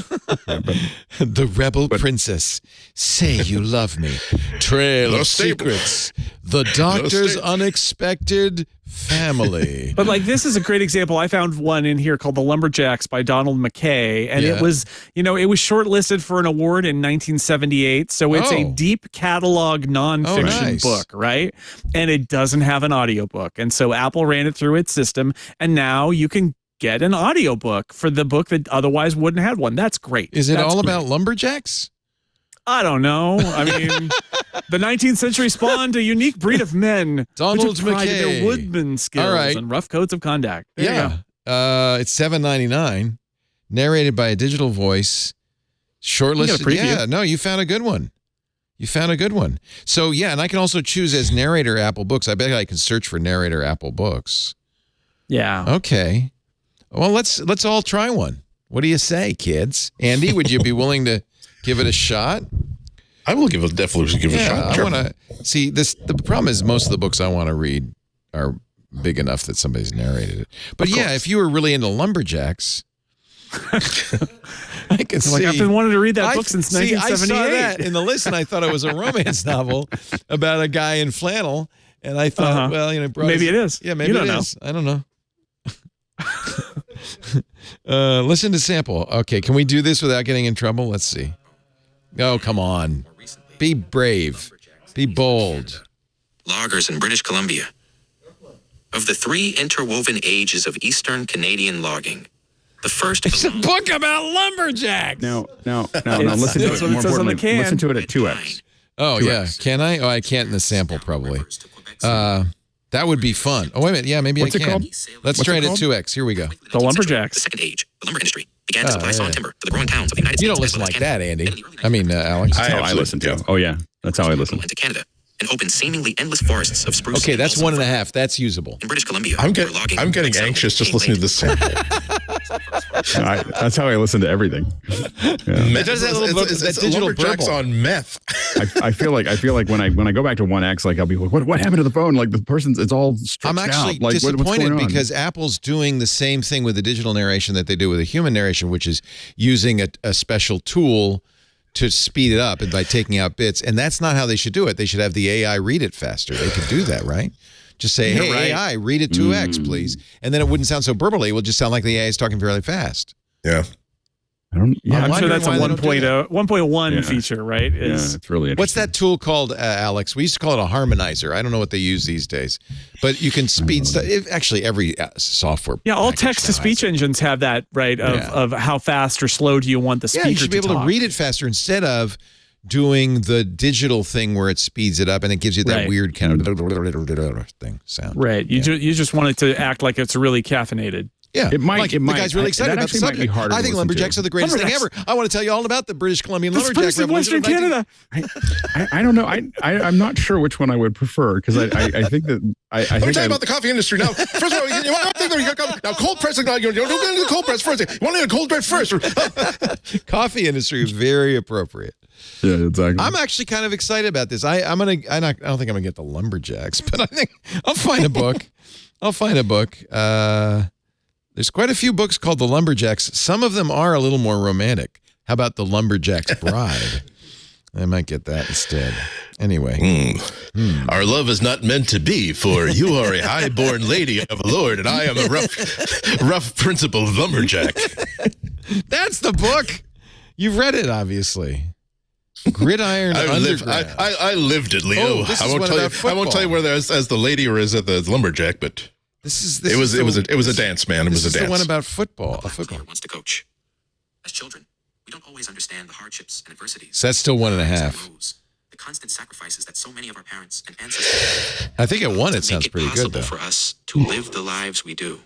The Rebel Princess. Say you love me. Trail of Secrets. The Doctor's Unexpected Family. But like, this is a great example. I found one in here called The Lumberjacks by Donald McKay. And it was, it was shortlisted for an award in 1978. So it's a deep catalog nonfiction book, right? And it doesn't have an audiobook. And so Apple ran it through its system. And now you can get an audiobook for the book that otherwise wouldn't have one. That's great. Is it all about lumberjacks? I don't know. I mean, the 19th century spawned a unique breed of men Donald which pride in McKay. their woodman skills and rough codes of conduct. There you go. It's $7.99, narrated by a digital voice, shortlisted. Yeah, no, you found a good one. So yeah, and I can also choose as narrator Apple Books. I bet I can search for narrator Apple Books. Yeah. Okay. Well, let's all try one. What do you say, kids? Andy, would you be willing to give it a shot? I will definitely give it a shot. I want to see this. The problem is most of the books I want to read are big enough that somebody's narrated it. But yeah, if you were really into Lumberjacks, I can see. I've been wanting to read that book since 1978. I saw that in the list, and I thought it was a romance novel about a guy in flannel. And I thought, maybe it is. Yeah, maybe it is. I don't know. Listen to sample. Okay, can we do this without getting in trouble? Let's see. Oh, come on. Be brave. Be bold. Loggers in British Columbia. Of the 3 interwoven ages of Eastern Canadian logging, the first... It's a book about lumberjacks. No. Listen to it. More importantly, listen to it at 2x. Oh, 2x. Yeah. Can I? Oh, I can't in the sample, probably. That would be fun. Oh, wait a minute. Yeah, maybe What's I can. Called? Let's try it at 2x. Here we go. The Lumberjacks. The second age, the lumber industry, began to supply saw and timber to the growing towns of the United States. You don't listen like that, Andy. I mean, Alex. That's how I listen to. Oh, yeah. That's how I listen. To Canada and open seemingly endless forests of spruce. Okay, that's 1.5. That's usable. In British Columbia, I'm getting anxious just listening to this sample. That's how I listen to everything. It does that little that digital Lumberjacks on meth. I feel like when I go back to 1x, like I'll be like, what happened to the phone? Like the person's, it's all stretched out. I'm actually like, disappointed because Apple's doing the same thing with the digital narration that they do with the human narration, which is using a special tool to speed it up and by taking out bits. And that's not how they should do it. They should have the AI read it faster. They could do that, right? Just say, hey, AI, read it 2x, please. And then it wouldn't sound so burbly. It would just sound like the AI is talking fairly fast. Yeah. I'm sure that's a 1.1 feature, right? Yeah, it's really interesting. What's that tool called, Alex? We used to call it a harmonizer. I don't know what they use these days. But you can speed stuff. Actually, every software. Yeah, all text-to-speech engines have that, right, of how fast or slow do you want the speaker to talk. Yeah, you should be able to read it faster instead of doing the digital thing where it speeds it up and it gives you that weird kind of thing sound. Right. You just want it to act like it's really caffeinated. Yeah, it might. The guy's really excited about the subject. I think lumberjacks are the greatest thing ever. I want to tell you all about the British Columbian lumberjack revolution. Western Canada. I don't know. I'm not sure which one I would prefer because I think that Let me tell you about the coffee industry now. First of all, you want to think now cold press. You don't get into the cold press first. You want to get a cold press first. Coffee industry is very appropriate. Yeah, exactly. I'm actually kind of excited about this. I don't think I'm gonna get the lumberjacks, but I think I'll find a book. There's quite a few books called The Lumberjacks. Some of them are a little more romantic. How about The Lumberjack's Bride? I might get that instead. Anyway. Our love is not meant to be, for you are a high-born lady of a lord, and I am a rough principled lumberjack. That's the book. You've read it, obviously. Gridiron Underground. I lived it, Leo. Oh, I won't tell you whether as the lady or as the lumberjack, but it was a dance, man. It was a dance. This is the one about football. A football wants to coach. As children, we don't always understand the hardships and adversities. So that's still 1.5. The constant sacrifices that so many of our parents and ancestors. I think at 1 it sounds pretty good, though. For us to live the lives we do.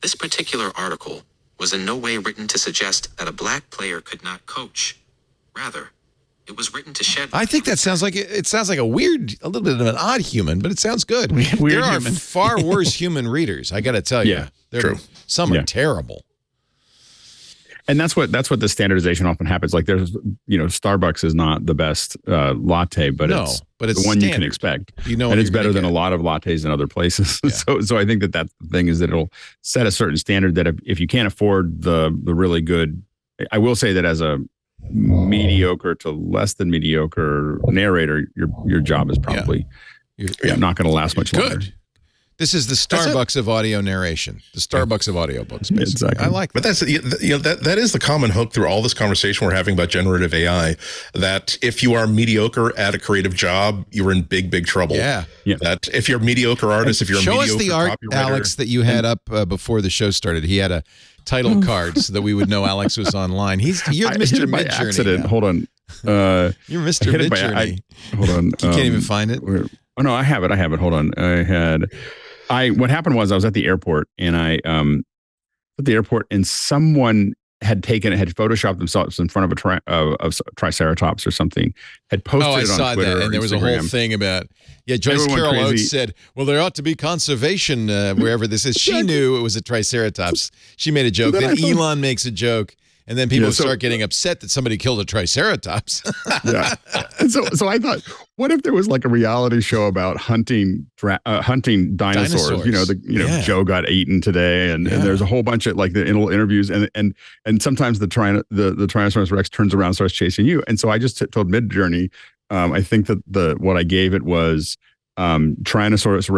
This particular article was in no way written to suggest that a black player could not coach. Rather, It was written to shed. I think that sounds like it sounds like a little bit of an odd human, but it sounds good. Weird there are human. far worse human readers. I got to tell you, true. Some are terrible. And that's what the standardization often happens. Like there's, Starbucks is not the best latte, but it's the one you can expect. And it's better than a lot of lattes in other places. Yeah. So I think that's the thing, is that it'll set a certain standard that if you can't afford the really good, I will say that as a mediocre to less than mediocre narrator, your job is probably not going to last much longer. Good. This is the Starbucks of audio narration, the Starbucks of audiobooks, basically. Exactly. I like that. But that is the common hook through all this conversation we're having about generative AI, that if you are mediocre at a creative job, you're in big, big trouble. Yeah. That if you're a mediocre artist, if you're a mediocre show us the art, Alex, that you had up before the show started. He had a title card so that we would know Alex was online. You're Mr. Midjourney. Hold on. You're Mr. Midjourney. Hold on. You can't even find it? Oh, no, I have it. Hold on. What happened was I was at the airport, and and someone had photoshopped themselves in front of a triceratops or something, had posted it on Twitter. I saw that, and there was a whole thing about, Joyce Carol Oates said, well, there ought to be conservation wherever this is. She knew it was a triceratops. She made a joke. Then Elon makes a joke. And then people start getting upset that somebody killed a triceratops. Yeah. And so I thought, what if there was like a reality show about hunting dinosaurs? Joe got eaten today, and there's a whole bunch of like the little interviews, and sometimes the Tyrannosaurus Rex turns around and starts chasing you. And so I just told Midjourney, I think that what I gave it was Tyrannosaurus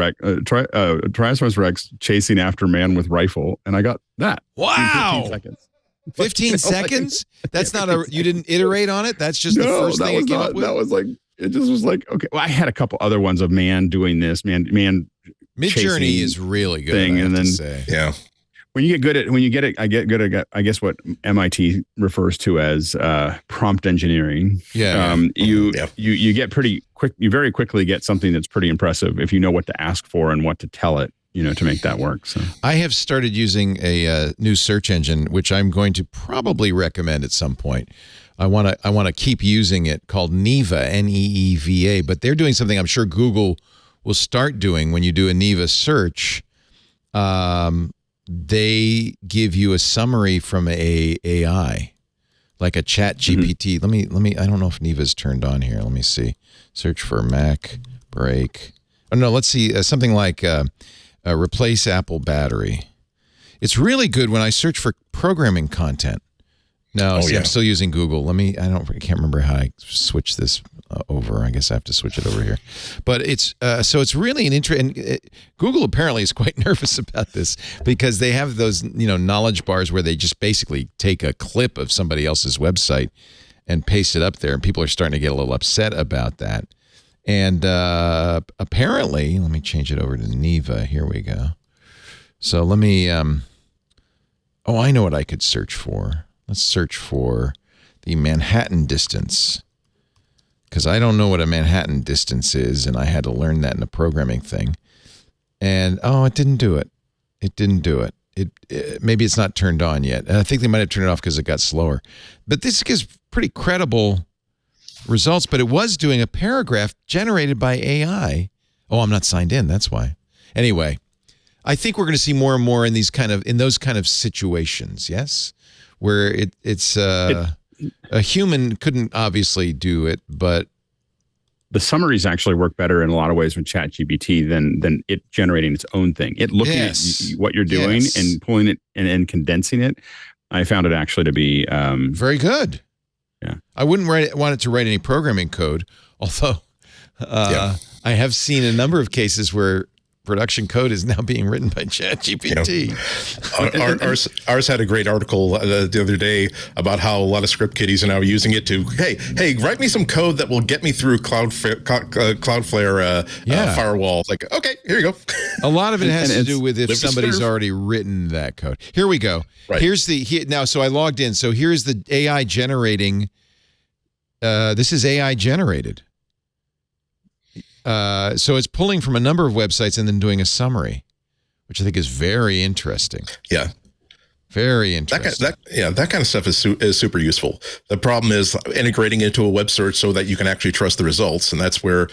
Rex chasing after man with rifle, and I got that. Wow. In 15 seconds. 15 seconds? That's not you didn't iterate on it? That's just the first thing it came up with? That was like, it just was like, okay. Well, I had a couple other ones of man doing this, man Midjourney is really good. And then, when you get it, I get good at, I guess, what MIT refers to as prompt engineering. You get pretty quick. You very quickly get something that's pretty impressive if you know what to ask for and what to tell it, to make that work. So I have started using a new search engine, which I'm going to probably recommend at some point. I want to keep using it, called Neeva, Neeva, but they're doing something I'm sure Google will start doing when you do a Neeva search. They give you a summary from a AI, like a chat GPT. Let me, I don't know if Neeva's turned on here. Let me see. Search for MacBreak. Oh, no, let's see. Something like replace Apple battery. It's really good when I search for programming content. No, I'm still using Google. I can't remember how I switch this over. I guess I have to switch it over here. But it's so it's really an interesting. Google apparently is quite nervous about this because they have those knowledge bars where they just basically take a clip of somebody else's website and paste it up there, and people are starting to get a little upset about that. And apparently, let me change it over to Neeva. Here we go. So let me. I know what I could search for. Let's search for the Manhattan distance, because I don't know what a Manhattan distance is, and I had to learn that in the programming thing. And it didn't do it. It didn't do it. Maybe it's not turned on yet. And I think they might have turned it off because it got slower. But this gives pretty credible results. But it was doing a paragraph generated by AI. Oh, I'm not signed in. That's why. Anyway, I think we're going to see more and more in those kind of situations. Yes. Where it's a human couldn't obviously do it, but the summaries actually work better in a lot of ways with ChatGPT than it generating its own thing. It looking at what you're doing and pulling it and condensing it. I found it actually to be very good. Yeah, I wouldn't want it to write any programming code, although I have seen a number of cases where production code is now being written by ChatGPT. Ours had a great article the other day about how a lot of script kiddies are now using it to, hey, write me some code that will get me through Cloudflare firewall. It's like, okay, here you go. A lot of it has to do with if somebody's already written that code. Here we go. Right. So I logged in. So here's the AI generating. This is AI generated. So it's pulling from a number of websites and then doing a summary, which I think is very interesting. Yeah. Very interesting. That kind of stuff is super useful. The problem is integrating into a web search so that you can actually trust the results, and that's where,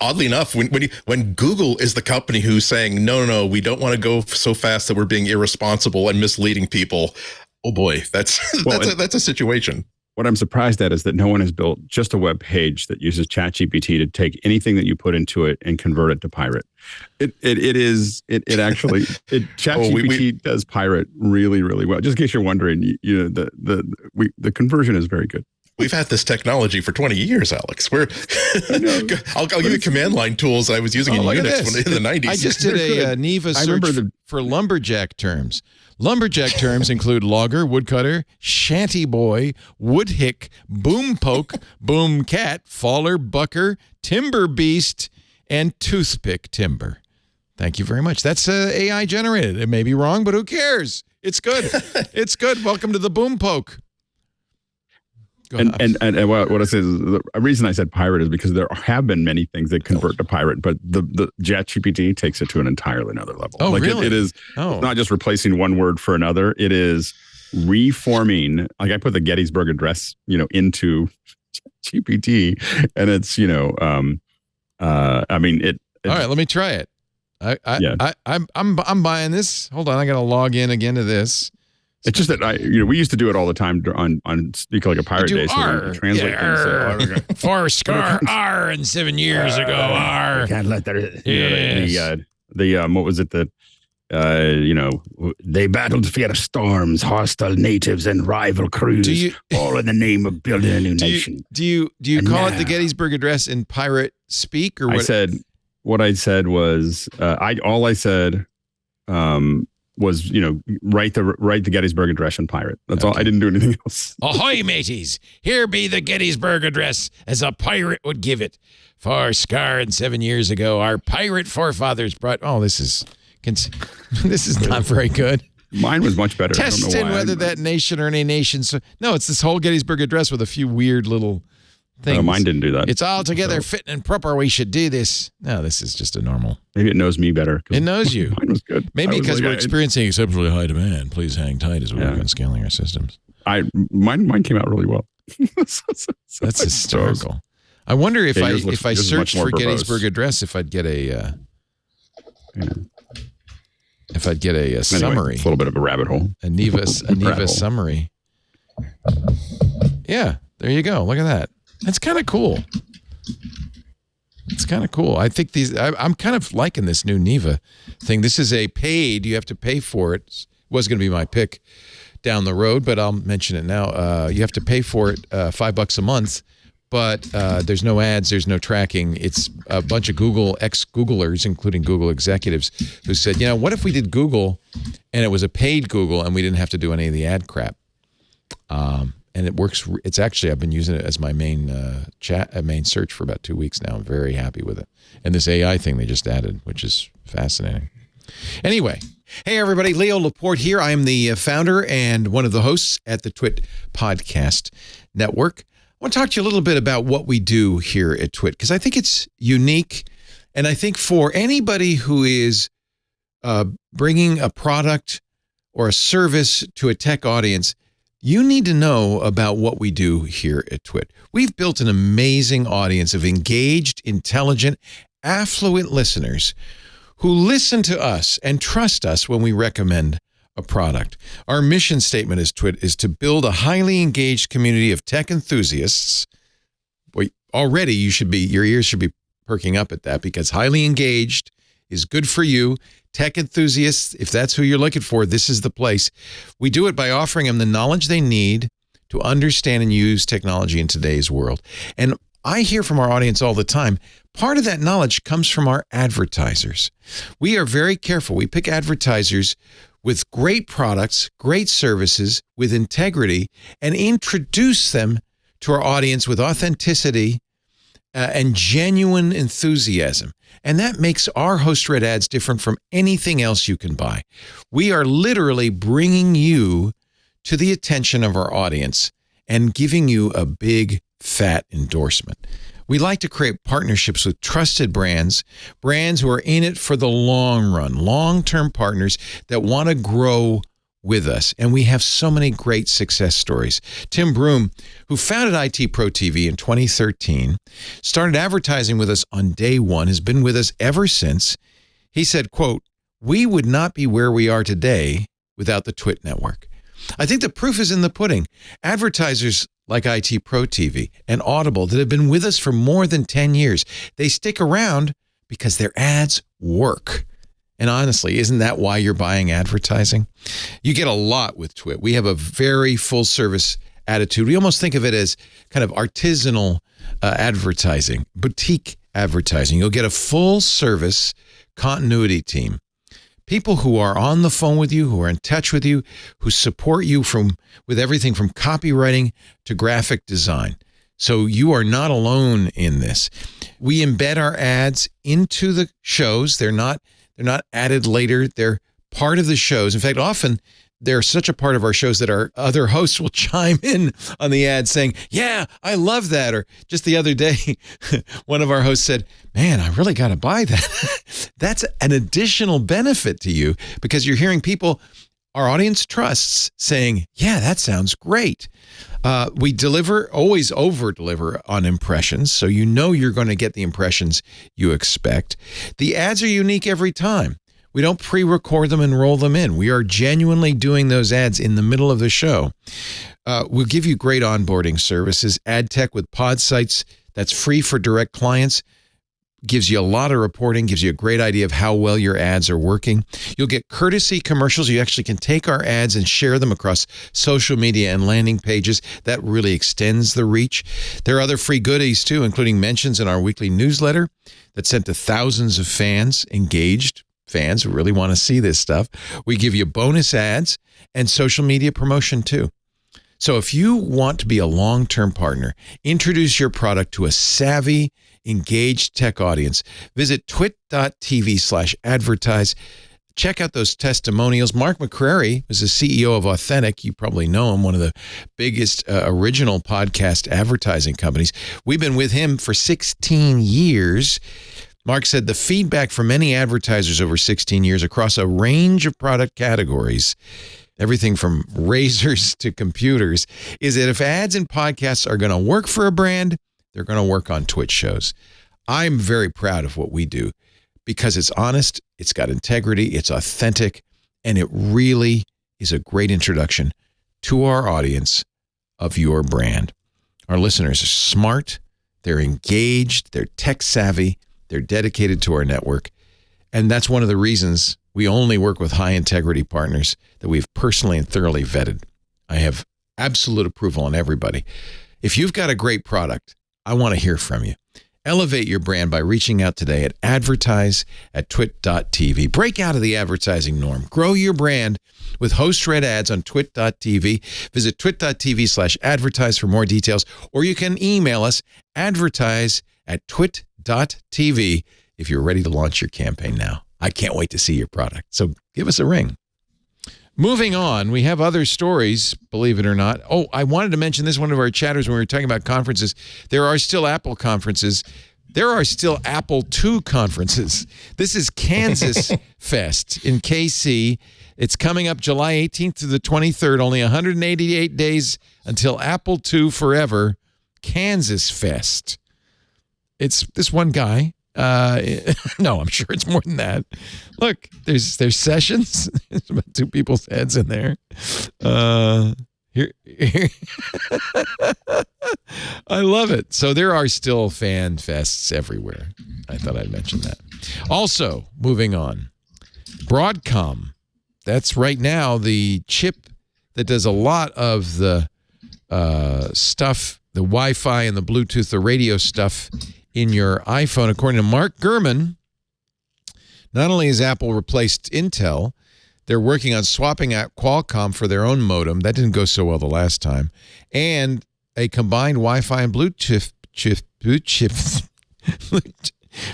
oddly enough, when Google is the company who's saying no, we don't want to go so fast that we're being irresponsible and misleading people. Oh boy, that's a situation. What I'm surprised at is that no one has built just a web page that uses ChatGPT to take anything that you put into it and convert it to pirate. ChatGPT does pirate really, really well. Just in case you're wondering, the conversion is very good. We've had this technology for 20 years, Alex. I'll give you command line tools I was using in Unix in the 90s. I just did a Neva search for lumberjack terms. Lumberjack terms include logger, woodcutter, shanty boy, woodhick, boom poke, boom cat, faller, bucker, timber beast, and toothpick timber. Thank you very much. That's AI generated. It may be wrong, but who cares? It's good. It's good. Welcome to the boom poke. And what I said is the reason I said pirate is because there have been many things that convert to pirate, but the ChatGPT takes it to an entirely another level. Oh, like really? It is not just replacing one word for another. It is reforming. Like I put the Gettysburg Address, into GPT, and it's all right, let me try it. I'm buying this. Hold on, I got to log in again to this. It's just that we used to do it all the time on Speak Like a Pirate Day, so we translate things. For scar R and 7 years ago R. Can't let that. What was it that they battled fierce storms, hostile natives, and rival crews, all in the name of building a new nation. Do you call it the Gettysburg Address in pirate speak, or what? What I said was was write the Gettysburg Address in pirate. That's all. I didn't do anything else. Ahoy, mateys! Here be the Gettysburg Address as a pirate would give it. For scar and 7 years ago, our pirate forefathers brought. Oh, this is not very good. Mine was much better. Testing whether that nation or any nation. No, it's this whole Gettysburg Address with a few weird little things. Mine didn't do that. It's all together fitting and proper. We should do this. No, this is just a normal. Maybe it knows me better. It knows you. Mine was good. Maybe because we're experiencing exceptionally high demand. Please hang tight as we work on scaling our systems. Mine came out really well. That's hysterical. I wonder if I searched for Gettysburg Address, if I'd get a summary. It's a little bit of a rabbit hole. A Neva summary. Yeah, there you go. Look at that. That's kind of cool. It's kind of cool. I think I'm kind of liking this new Neva thing. This is a paid, you have to pay for it. It was going to be my pick down the road, but I'll mention it now. You have to pay for it $5 a month, but there's no ads, there's no tracking. It's a bunch of ex-Googlers, including Google executives, who said, what if we did Google and it was a paid Google and we didn't have to do any of the ad crap? And it works. It's actually, I've been using it as my main main search for about 2 weeks now. I'm very happy with it. And this AI thing they just added, which is fascinating. Anyway, hey everybody, Leo Laporte here. I am the founder and one of the hosts at the TWiT podcast network. I want to talk to you a little bit about what we do here at TWiT, because I think it's unique. And I think for anybody who is bringing a product or a service to a tech audience, you need to know about what we do here at TWiT. We've built an amazing audience of engaged, intelligent, affluent listeners who listen to us and trust us when we recommend a product. Our mission statement as TWiT is to build a highly engaged community of tech enthusiasts. Boy, already your ears should be perking up at that, because highly engaged is good for you. Tech enthusiasts, if that's who you're looking for, this is the place. We do it by offering them the knowledge they need to understand and use technology in today's world. And I hear from our audience all the time, part of that knowledge comes from our advertisers. We are very careful. We pick advertisers with great products, great services, with integrity, and introduce them to our audience with authenticity and genuine enthusiasm. And that makes our host-read ads different from anything else you can buy. We are literally bringing you to the attention of our audience and giving you a big, fat endorsement. We like to create partnerships with trusted brands who are in it for the long run, long-term partners that want to grow with us, and we have so many great success stories. Tim Broom, who founded IT Pro TV in 2013, started advertising with us on day one, has been with us ever since. He said, quote, "We would not be where we are today without the TWiT network." I think the proof is in the pudding. Advertisers like IT Pro TV and Audible that have been with us for more than 10 years, they stick around because their ads work. And honestly, isn't that why you're buying advertising? You get a lot with TWiT. We have a very full service attitude. We almost think of it as kind of artisanal advertising, boutique advertising. You'll get a full service continuity team. People who are on the phone with you, who are in touch with you, who support you with everything from copywriting to graphic design. So you are not alone in this. We embed our ads into the shows. They're not added later. They're part of the shows. In fact, often they're such a part of our shows that our other hosts will chime in on the ad saying, "Yeah, I love that." Or just the other day, one of our hosts said, "Man, I really got to buy that." That's an additional benefit to you because you're hearing people our audience trusts saying, "Yeah, that sounds great." We always over-deliver on impressions, so you know you're going to get the impressions you expect. The ads are unique every time. We don't pre-record them and roll them in. We are genuinely doing those ads in the middle of the show. We'll give you great onboarding services. Ad tech with pod sites that's free for direct clients. Gives you a lot of reporting, gives you a great idea of how well your ads are working. You'll get courtesy commercials. You actually can take our ads and share them across social media and landing pages. That really extends the reach. There are other free goodies too, including mentions in our weekly newsletter that's sent to thousands of fans, engaged fans who really want to see this stuff. We give you bonus ads and social media promotion too. So if you want to be a long-term partner, introduce your product to a savvy, engaged tech audience. Visit twit.tv/advertise. Check out those testimonials. Mark McCrary was the CEO of Authentic. You probably know him, one of the biggest original podcast advertising companies. We've been with him for 16 years. Mark said the feedback from many advertisers over 16 years across a range of product categories, everything from razors to computers, is that if ads and podcasts are going to work for a brand, they're going to work on Twitch shows. I'm very proud of what we do because it's honest, it's got integrity, it's authentic, and it really is a great introduction to our audience of your brand. Our listeners are smart, they're engaged, they're tech savvy, they're dedicated to our network, and that's one of the reasons we only work with high integrity partners that we've personally and thoroughly vetted. I have absolute approval on everybody. If you've got a great product, I want to hear from you. Elevate your brand by reaching out today at advertise@twit.tv. Break out of the advertising norm. Grow your brand with host-read ads on twit.tv. Visit twit.tv/advertise for more details, or you can email us advertise@twit.tv if you're ready to launch your campaign now. I can't wait to see your product, so give us a ring. Moving on, we have other stories, believe it or not. Oh, I wanted to mention this, one of our chatters when we were talking about conferences. There are still Apple conferences. There are still Apple II conferences. This is Kansas Fest in KC. It's coming up July 18th to the 23rd, only 188 days until Apple II Forever, Kansas Fest. It's this one guy. No, I'm sure it's more than that. Look, there's sessions. There's about two people's heads in there. Here. I love it. So there are still fan fests everywhere. I thought I'd mention that. Also, moving on, Broadcom. That's right now the chip that does a lot of the stuff, the Wi-Fi and the Bluetooth, the radio stuff in your iPhone. According to Mark Gurman, not only has Apple replaced Intel, they're working on swapping out Qualcomm for their own modem. That didn't go so well the last time. And a combined Wi-Fi and Bluetooth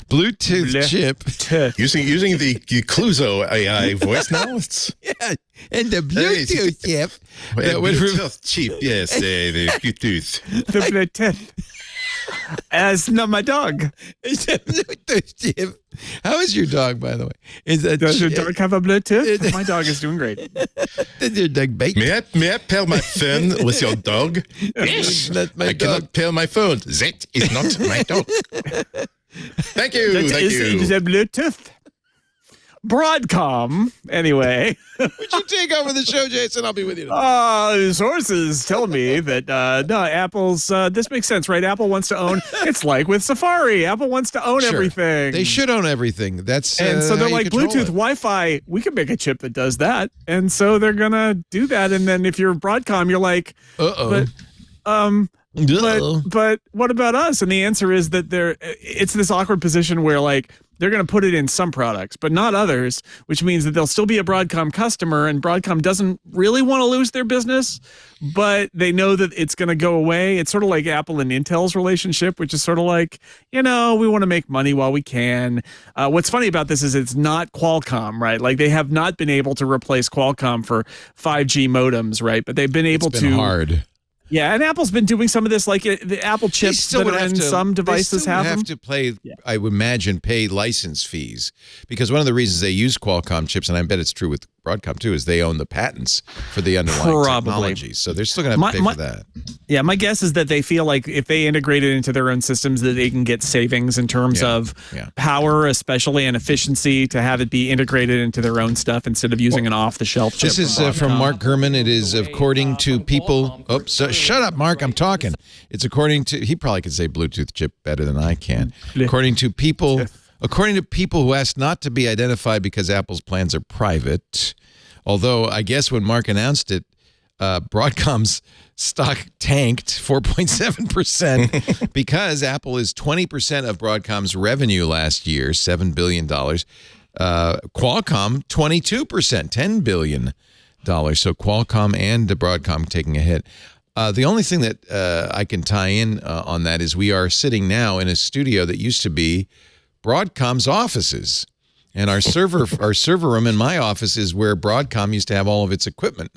Bluetooth chip. Using the Cluzo AI voice now. Yeah, and the Bluetooth chip. Bluetooth chip. Yes, the Bluetooth. The Bluetooth. As not my dog. It's a Bluetooth chip. How is your dog, by the way? Does your dog have a Bluetooth? My dog is doing great. Did your dog bite? May I pair my phone with your dog? Yes. I cannot pair my phone. That is not my dog. Thank you. Thank you. Is a Bluetooth. Broadcom, anyway. Would you take over the show, Jason? I'll be with you. Sources tell me that, no, Apple's, this makes sense, right? Apple wants to own, it's like with Safari. Apple wants to own everything. They should own everything. That's And so they're like, Bluetooth, Wi-Fi, we can make a chip that does that. And so they're going to do that. And then if you're Broadcom, you're like, but what about us? And the answer is that it's this awkward position where like they're going to put it in some products, but not others, which means that they'll still be a Broadcom customer, and Broadcom doesn't really want to lose their business, but they know that it's going to go away. It's sort of like Apple and Intel's relationship, which is sort of like, we want to make money while we can. What's funny about this is it's not Qualcomm, right? Like they have not been able to replace Qualcomm for 5G modems, right? But they've been able to. It's been hard. Yeah, and Apple's been doing some of this, like the Apple chips that are in some devices have to play. Yeah. I would imagine pay license fees, because one of the reasons they use Qualcomm chips, and I bet it's true with Broadcom too, is they own the patents for the underlying technology. So they're still going to have to pay for that. Yeah, my guess is that they feel like if they integrate it into their own systems, that they can get savings in terms of power, especially, and efficiency, to have it be integrated into their own stuff instead of using an off-the-shelf chip. This is from Mark Gurman. It is according to people. Oh, shut up, Mark. I'm talking. It's according to. He probably could say Bluetooth chip better than I can. According to people who asked not to be identified because Apple's plans are private. Although I guess when Mark announced it, Broadcom's stock tanked 4.7% because Apple is 20% of Broadcom's revenue last year, $7 billion. Qualcomm, 22%, $10 billion. So Qualcomm and Broadcom taking a hit. The only thing that I can tie in on that is we are sitting now in a studio that used to be Broadcom's offices. And our server room in my office is where Broadcom used to have all of its equipment.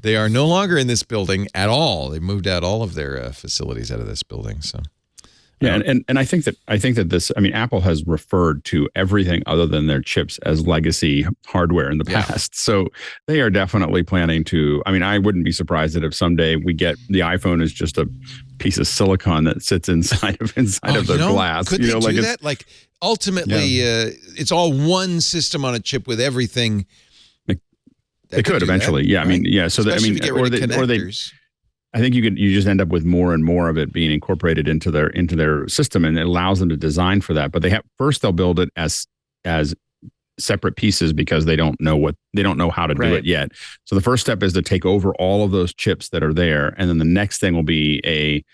They are no longer in this building at all. They moved out all of their facilities out of this building. So, yeah, and I think that this. I mean, Apple has referred to everything other than their chips as legacy hardware in the past. So they are definitely planning to. I mean, I wouldn't be surprised that if someday we get the iPhone is just a piece of silicon that sits inside of the glass. Could they do that? Like ultimately, it's all one system on a chip with everything. They could eventually, right? I mean, yeah. So I think you just end up with more and more of it being incorporated into their system, and it allows them to design for that. But they'll build it as separate pieces because they don't know how to do it yet. So the first step is to take over all of those chips that are there, and then the next thing will be a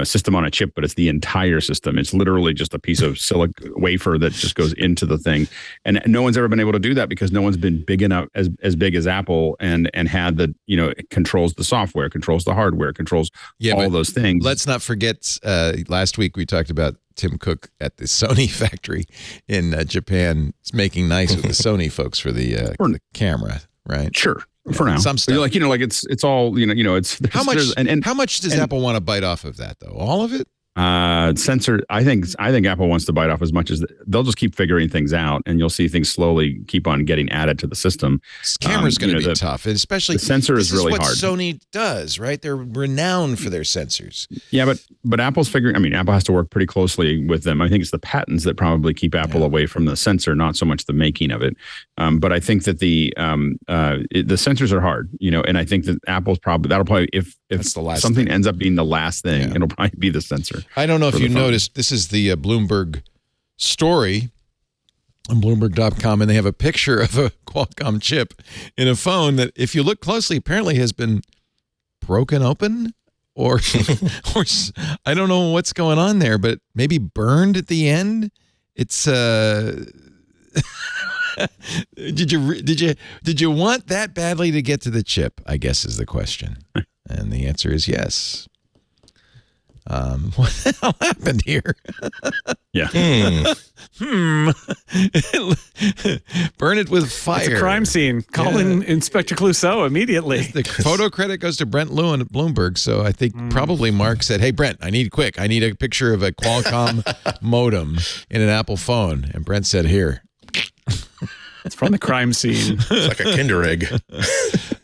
system on a chip, but it's the entire system. It's literally just a piece of wafer that just goes into the thing. And no one's ever been able to do that because no one's been big enough, as big as Apple, and had the, it controls the software, controls the hardware, controls all those things. Let's not forget, last week we talked about Tim Cook at the Sony factory in Japan. It's making nice with the Sony folks for the camera, right? Sure. For now, some stuff, it's all it's how much. How much does Apple want to bite off of that, though? All of it? Sensor. I think Apple wants to bite off as much as they'll just keep figuring things out, and you'll see things slowly keep on getting added to the system. This camera's going to be tough, and especially the sensor is really hard. This is what Sony does, right? They're renowned for their sensors. Yeah, but Apple's figuring. I mean, Apple has to work pretty closely with them. I think it's the patents that probably keep Apple away from the sensor, not so much the making of it. But I think that the sensors are hard, and I think that Apple's that'll probably if something ends up being the last thing, it'll probably be the sensor. I don't know if you noticed, this is the Bloomberg story on Bloomberg.com, and they have a picture of a Qualcomm chip in a phone that, if you look closely, apparently has been broken open, or I don't know what's going on there, but maybe burned at the end. It's did you want that badly to get to the chip, I guess is the question. And the answer is yes. What the hell happened here? Yeah. Burn it with fire. It's a crime scene. Call in Inspector Clouseau immediately. The photo credit goes to Brent Lewin at Bloomberg. So I think probably Mark said, hey, Brent, I need a picture of a Qualcomm modem in an Apple phone. And Brent said, here. It's from the crime scene. It's like a Kinder egg.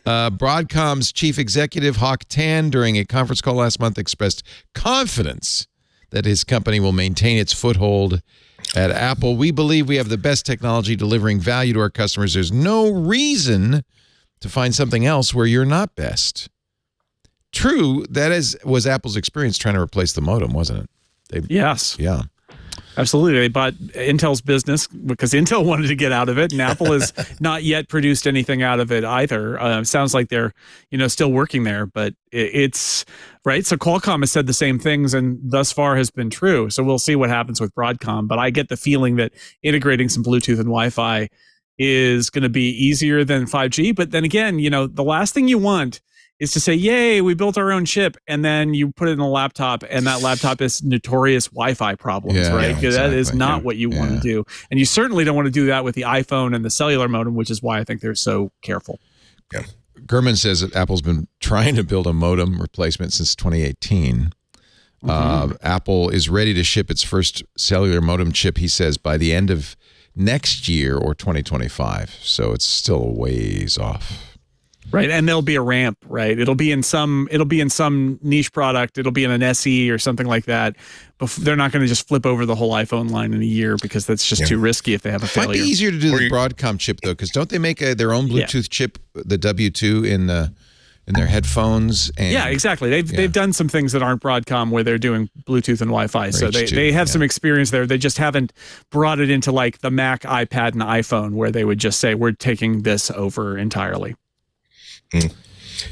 Broadcom's chief executive, Hock Tan, during a conference call last month, expressed confidence that his company will maintain its foothold at Apple. We believe we have the best technology delivering value to our customers. There's no reason to find something else where you're not best. True, was Apple's experience trying to replace the modem, wasn't it? Yes. Yeah. Absolutely. They bought Intel's business because Intel wanted to get out of it, and Apple has not yet produced anything out of it either. Sounds like they're, still working there, but it's right. So Qualcomm has said the same things, and thus far has been true. So we'll see what happens with Broadcom. But I get the feeling that integrating some Bluetooth and Wi-Fi is going to be easier than 5G. But then again, the last thing you want is to say, yay, we built our own chip, and then you put it in a laptop, and that laptop is notorious Wi-Fi problems, right? Because that is not what you want to do. And you certainly don't want to do that with the iPhone and the cellular modem, which is why I think they're so careful. Yeah. Gurman says that Apple's been trying to build a modem replacement since 2018. Apple is ready to ship its first cellular modem chip, he says, by the end of next year or 2025. So it's still a ways off. Right, and there'll be a ramp, right? It'll be in some niche product. It'll be in an SE or something like that. But they're not going to just flip over the whole iPhone line in a year because that's just too risky if they have a failure. Might be easier to do the Broadcom chip though, because don't they make their own Bluetooth chip, the W2 in their headphones? And, yeah, exactly. They've done some things that aren't Broadcom where they're doing Bluetooth and Wi-Fi. So they have some experience there. They just haven't brought it into like the Mac, iPad, and iPhone where they would just say we're taking this over entirely.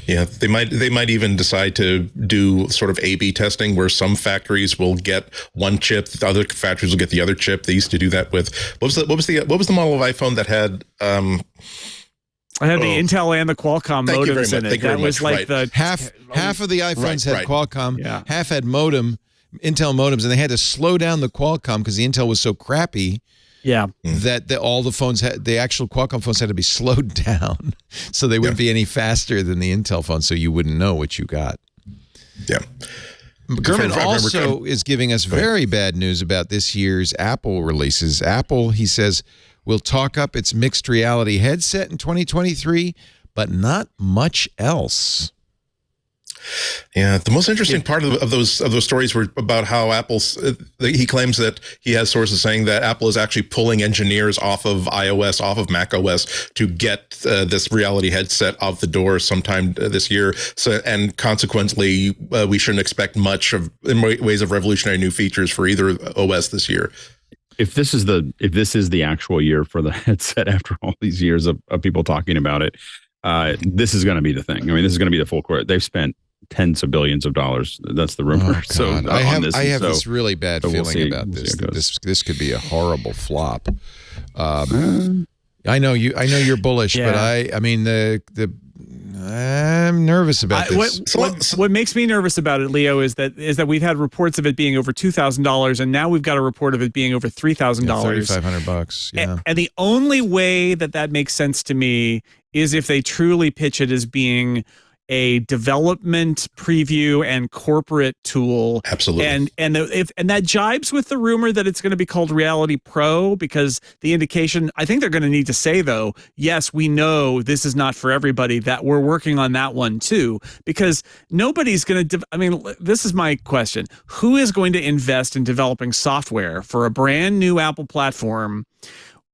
Yeah, they might even decide to do sort of A/B testing where some factories will get one chip, the other factories will get the other chip. They used to do that with what was the model of iPhone that had I had the Intel and the Qualcomm modems in it. That was like the half of the iPhones had Qualcomm, half had Intel modems, and they had to slow down the Qualcomm because the Intel was so crappy. Yeah, that all the phones the actual Qualcomm phones had to be slowed down so they wouldn't be any faster than the Intel phones, so you wouldn't know what you got. Yeah. Gurman also is giving us very bad news about this year's Apple releases. Apple, he says, will talk up its mixed reality headset in 2023, but not much else. Yeah, the most interesting part of those stories were about how he claims that he has sources saying that Apple is actually pulling engineers off of iOS, off of Mac OS to get this reality headset out the door sometime this year. So, and consequently, we shouldn't expect much in ways of revolutionary new features for either OS this year. If this is the actual year for the headset after all these years of people talking about it, this is going to be the thing. I mean, this is going to be the full court. They've spent tens of billions of dollars. That's the rumor. So I have this really bad feeling about this. This could be a horrible flop. I know you're bullish, but I mean I'm nervous about this. What makes me nervous about it, Leo, is that we've had reports of it being over $2,000, and now we've got a report of it being over $3,000. $3,500. Yeah. And the only way that makes sense to me is if they truly pitch it as being a development preview and corporate tool. Absolutely. And that jibes with the rumor that it's going to be called Reality Pro, because the indication, I think they're going to need to say, though, yes, we know this is not for everybody, that we're working on that one too, because nobody's going to, this is my question. Who is going to invest in developing software for a brand new Apple platform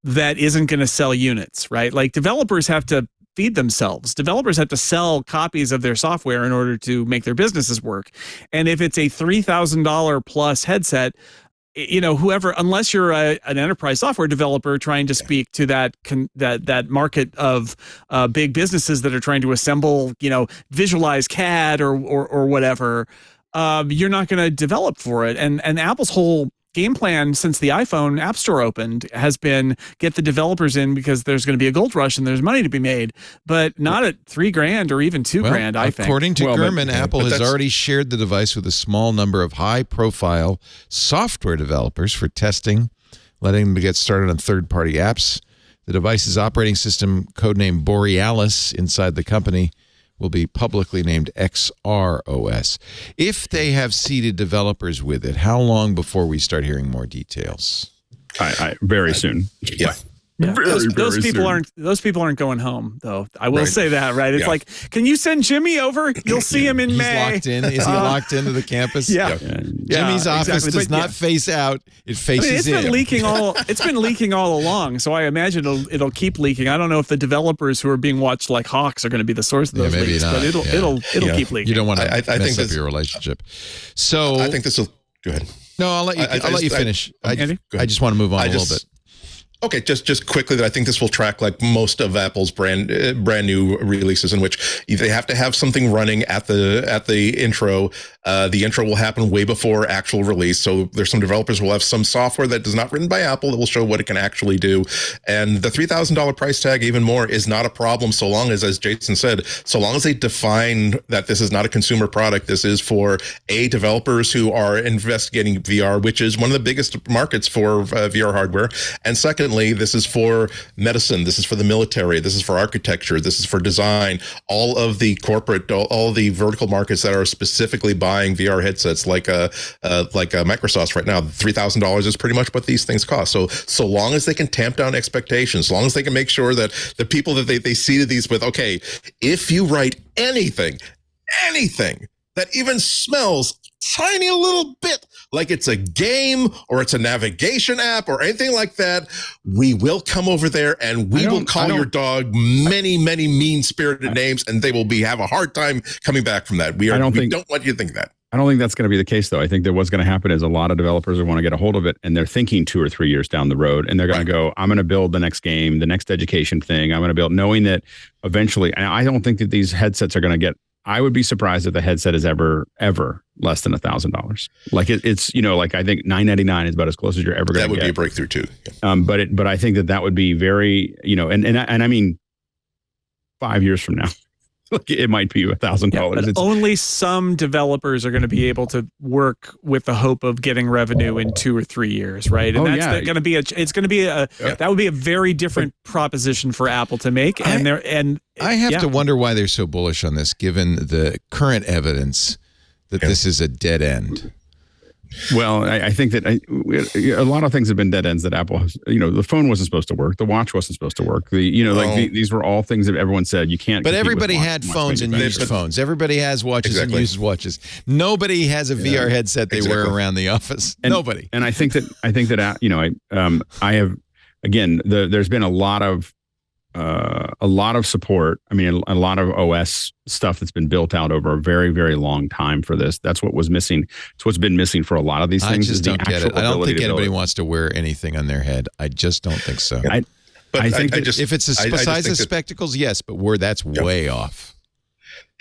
that isn't going to sell units, right? Like, developers have to feed themselves. Developers have to sell copies of their software in order to make their businesses work. And if it's a $3,000 plus headset, whoever, unless you're an enterprise software developer trying to speak to that market of big businesses that are trying to assemble, visualize CAD or whatever, you're not going to develop for it. And Apple's whole game plan since the iPhone App Store opened has been get the developers in because there's going to be a gold rush and there's money to be made, but not at $3,000 or even $2,000. I think. According to Gurman, Apple has already shared the device with a small number of high-profile software developers for testing, letting them get started on third-party apps. The device's operating system, codenamed Borealis inside the company, will be publicly named XROS. If they have seeded developers with it, how long before we start hearing more details? Very soon. Yeah. Yeah. Those people aren't going home, though. I will say that, right? It's like, can you send Jimmy over? You'll see him in May. Locked in. Is he locked into the campus? Yeah. Jimmy's office does not face out; it faces in. It's been leaking all. It's been leaking all along. So I imagine it'll keep leaking. I don't know if the developers who are being watched like hawks are going to be the source of those leaks, but it'll keep leaking. You don't want to mess up your relationship. So I think this will. Go ahead. No, I'll let you finish. I just want to move on a little bit. Okay, just quickly, that I think this will track like most of Apple's brand new releases, in which they have to have something running at the intro. The intro will happen way before actual release. So there's some developers who will have some software that is not written by Apple that will show what it can actually do. And the $3,000 price tag, even more, is not a problem so long as Jason said, so long as they define that this is not a consumer product. This is for developers who are investigating VR, which is one of the biggest markets for VR hardware. And secondly, this is for medicine. This is for the military. This is for architecture. This is for design. All of the corporate, all the vertical markets that are specifically buying VR headsets, like Microsoft's right now, $3,000 is pretty much what these things cost. So long as they can tamp down expectations, so long as they can make sure that the people that they seeded these with, okay, if you write anything that even smells tiny little bit like it's a game or it's a navigation app or anything like that, we will come over there and we will call your dog many, many mean-spirited names, and they will have a hard time coming back from that. We don't want you to think that. I don't think that's going to be the case, though. I think that what's going to happen is a lot of developers will want to get a hold of it, and they're thinking 2 or 3 years down the road, and they're going to go, I'm going to build the next game, the next education thing. I'm going to build, knowing that eventually, and I don't think that these headsets are going to get, I would be surprised if the headset is ever less than $1,000. Like it's like I think $999 is about as close as you're ever going to get. That would be a breakthrough too. But I think that would be very, and I mean, 5 years from now, it might be $1,000. But only some developers are going to be able to work with the hope of getting revenue in 2 or 3 years, right? And going to be that would be a very different proposition for Apple to make. I have to wonder why they're so bullish on this, given the current evidence that this is a dead end. Well, I think that a lot of things have been dead ends that Apple has. The phone wasn't supposed to work. The watch wasn't supposed to work. These were all things that everyone said you can't. But everybody had phones and used phones. Everybody has watches and used watches. Nobody has a VR headset they wear around the office. Nobody. And I think that I have, again, there's been a lot of support. I mean, a lot of OS stuff that's been built out over a very, very long time for this. That's what was missing. It's what's been missing for a lot of these things. I just don't get it. I don't think anybody wants to wear anything on their head. I just don't think so. I think if it's the size of spectacles, yes, but that's way off.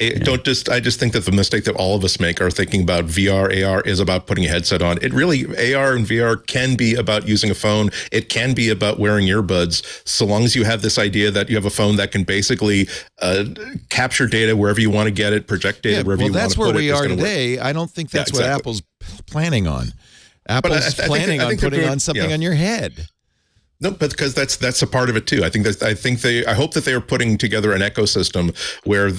I just think that the mistake that all of us make are thinking about VR, AR is about putting a headset on. It really, AR and VR can be about using a phone. It can be about wearing earbuds, so long as you have this idea that you have a phone that can basically capture data wherever you want to get it, project data wherever you want to put it. Well, that's where we are today. I don't think that's what Apple's planning on. Apple's planning on putting on something on your head. No, but because that's a part of it too. I hope that they are putting together an ecosystem where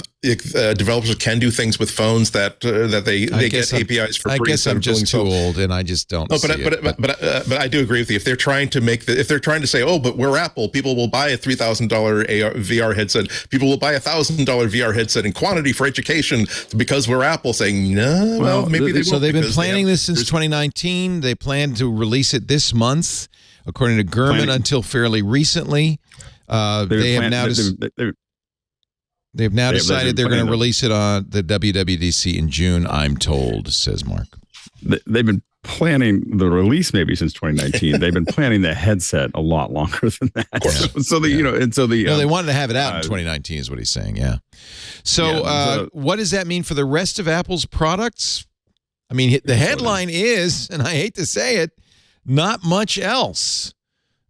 developers can do things with phones that they get APIs for free. I guess I'm just too old, and I just don't. But I do agree with you. If they're trying to say, oh, but we're Apple, people will buy a $3,000 VR headset. People will buy $1,000 VR headset in quantity for education because we're Apple. Saying no, well maybe they won't. So they've been planning this since 2019. They plan to release it this month. According to Gurman, until fairly recently, they've now decided they're going to release it on the WWDC in June, I'm told, says Mark. They've been planning the release maybe since 2019. They've been planning the headset a lot longer than that. Yeah. They wanted to have it out in 2019 is what he's saying, yeah. So what does that mean for the rest of Apple's products? I mean, the headline is, and I hate to say it, not much else.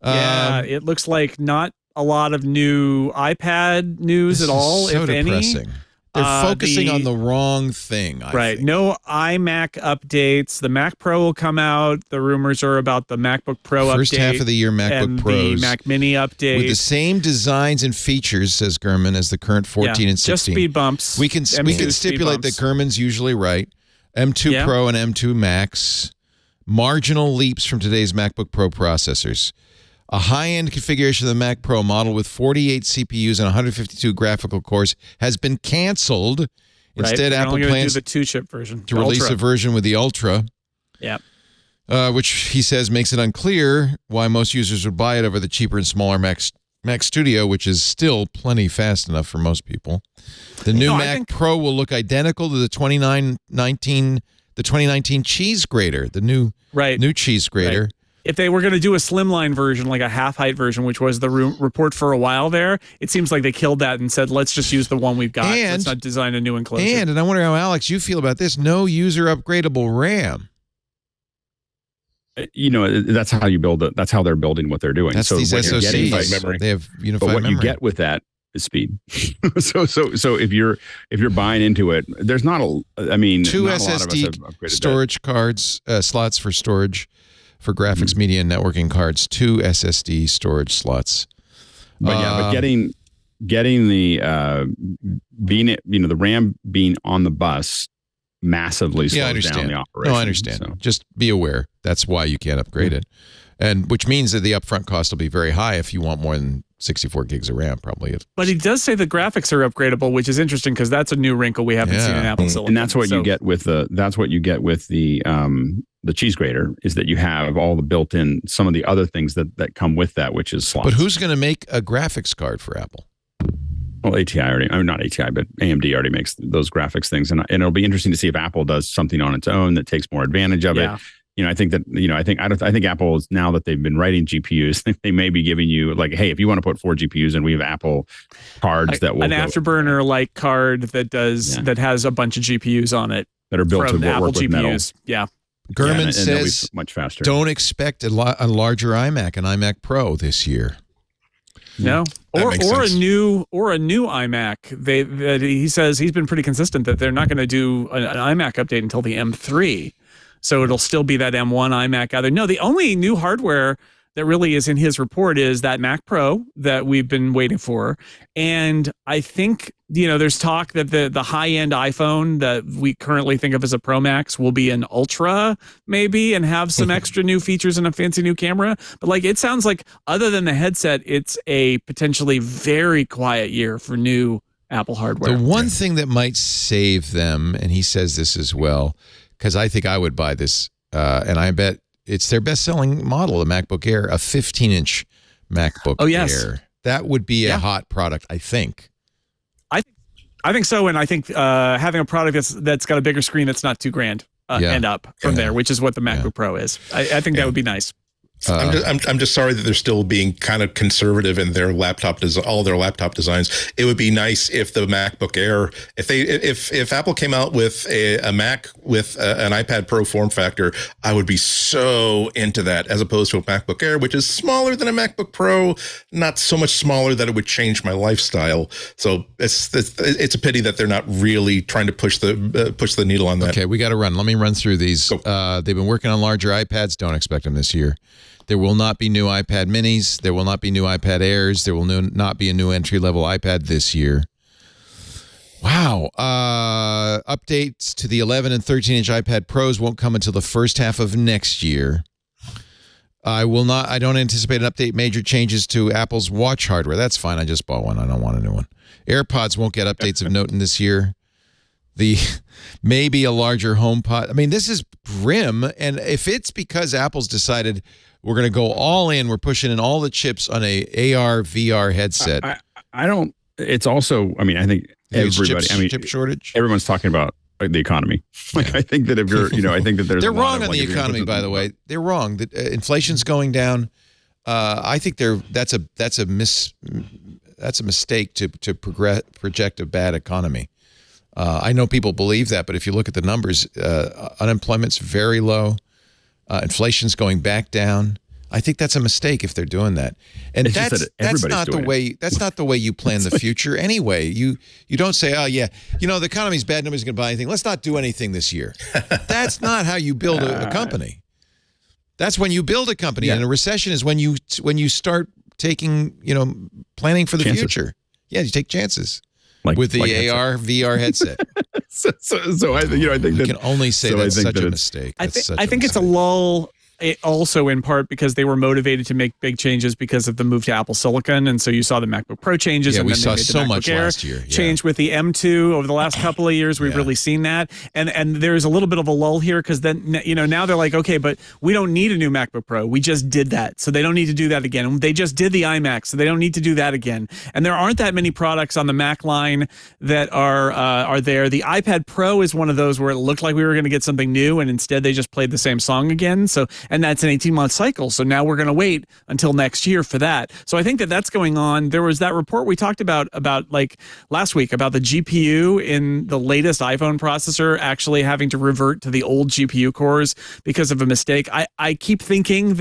Yeah, it looks like not a lot of new iPad news at all, so if depressing. any. They're focusing on the wrong thing, I think. No iMac updates. The Mac Pro will come out. The rumors are about the MacBook Pro update. First half of the year, MacBook and Pros. the Mac Mini update. With the same designs and features, says Gurman, as the current 14 and 16. Just speed bumps. We can stipulate that Gurman's usually right. M2 Pro and M2 Max. Marginal leaps from today's MacBook Pro processors. A high-end configuration of the Mac Pro model with 48 CPUs and 152 graphical cores has been canceled. Instead, Apple plans do the 2-chip version to release a version with the Ultra. Yeah. Which he says makes it unclear why most users would buy it over the cheaper and smaller Mac Studio, which is still plenty fast enough for most people. The new Mac Pro will look identical to the 2019 cheese grater, the new cheese grater. Right. If they were going to do a slimline version, like a half-height version, which was the report for a while there, it seems like they killed that and said, let's just use the one we've got. Let's not design a new enclosure. And I wonder how, Alex, you feel about this. No user upgradable RAM. That's how you build it. That's how they're building what they're doing. That's so these what SoCs. You're getting, they have unified but what memory. you get with that is speed. so if you're buying into it, there's not a. I mean, two not SSD a lot of us have upgraded storage cards, slots for storage. For graphics, media, and networking cards, 2 SSD storage slots. But getting the the RAM being on the bus massively slows down the operation. No, I understand. So. Just be aware. That's why you can't upgrade it, and which means that the upfront cost will be very high if you want more than 64 gigs of RAM, probably. But he does say the graphics are upgradable, which is interesting because that's a new wrinkle we haven't seen in Apple Silicon. And that's what you get with the cheese grater, is that you have all the built-in, some of the other things that come with that, which is slots. But who's going to make a graphics card for Apple? Well, not ATI, but AMD already makes those graphics things. And it'll be interesting to see if Apple does something on its own that takes more advantage of it. I think Apple is, now that they've been writing GPUs, they may be giving you like, hey, if you want to put 4 GPUs in, we have Apple cards that will an afterburner like card that has a bunch of GPUs on it that are built to Apple work with GPUs. Metal. Yeah. Gurman says much faster. Don't expect a larger iMac, an iMac Pro this year. No, or a new iMac. He says he's been pretty consistent that they're not going to do an iMac update until the M3, so it'll still be that M1 iMac out there. No, the only new hardware that really is in his report is that Mac Pro that we've been waiting for, and I think there's talk that the high-end iPhone that we currently think of as a Pro Max will be an Ultra maybe and have some extra new features and a fancy new camera. But it sounds like other than the headset, it's a potentially very quiet year for new Apple hardware. The one thing that might save them, and he says this as well, because I think I would buy this, and I bet it's their best-selling model, the MacBook Air, a 15-inch MacBook Air. That would be a hot product, I think. I think so, and I think having a product that's got a bigger screen that's not too grand and up from there, which is what the MacBook Pro is. I think that would be nice. I'm just sorry that they're still being kind of conservative in their all their laptop designs. It would be nice if the MacBook Air, if Apple came out with a Mac with an iPad Pro form factor, I would be so into that, as opposed to a MacBook Air, which is smaller than a MacBook Pro, not so much smaller that it would change my lifestyle. So it's a pity that they're not really trying to push the needle on that. Okay, we got to run. Let me run through these. They've been working on larger iPads. Don't expect them this year. There will not be new iPad minis. There will not be new iPad Airs. There will not be a new entry-level iPad this year. Wow. Updates to the 11 and 13-inch iPad Pros won't come until the first half of next year. I don't anticipate an update major changes to Apple's watch hardware. That's fine. I just bought one. I don't want a new one. AirPods won't get updates of note in this year. Maybe a larger HomePod. I mean, this is grim. And if it's because Apple's decided we're going to go all in, we're pushing in all the chips on a AR, VR headset. I don't, it's also, I mean, I think everybody, chip shortage. Everyone's talking about the economy. I think that if you're, I think that there's they're wrong on the economy, by the way. They're wrong. Inflation's going down. I think that's a mistake to project a bad economy. I know people believe that, but if you look at the numbers, unemployment's very low. Inflation's going back down. I think that's a mistake if they're doing that. And that's not the way. That's not the way you plan the future anyway. You don't say, oh yeah, the economy's bad, nobody's going to buy anything. Let's not do anything this year. That's not how you build a company. That's when you build a company, and a recession is when you start taking, planning for the future. Yeah, you take chances with the AR VR headset. so I think I think you can only say that's such a mistake. I think it's a lull. Also, in part because they were motivated to make big changes because of the move to Apple Silicon, and so you saw the MacBook Pro changes. Yeah, and we then saw they made so the much Air last year. Change with the M2 over the last couple of years. We've really seen that, and there's a little bit of a lull here because then now they're like, okay, but we don't need a new MacBook Pro. We just did that, so they don't need to do that again. And they just did the iMac, so they don't need to do that again. And there aren't that many products on the Mac line that are there. The iPad Pro is one of those where it looked like we were going to get something new, and instead they just played the same song again. So, and that's an 18-month cycle. So now we're going to wait until next year for that. So I think that's going on. There was that report we talked about like last week about the GPU in the latest iPhone processor actually having to revert to the old GPU cores because of a mistake. I keep thinking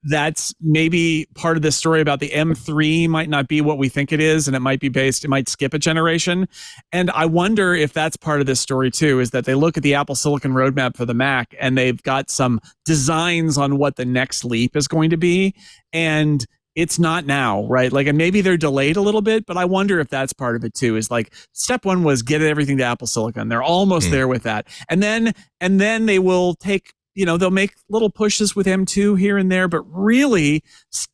that's maybe part of the story about the M3 might not be what we think it is, and it might skip a generation. And I wonder if that's part of this story too, is that they look at the Apple Silicon roadmap for the Mac and they've got some designs on what the next leap is going to be. And it's not now, right? Like, and maybe they're delayed a little bit, but I wonder if that's part of it too, is like step one was get everything to Apple Silicon. They're almost there with that. And then they will take, they'll make little pushes with M2 here and there, but really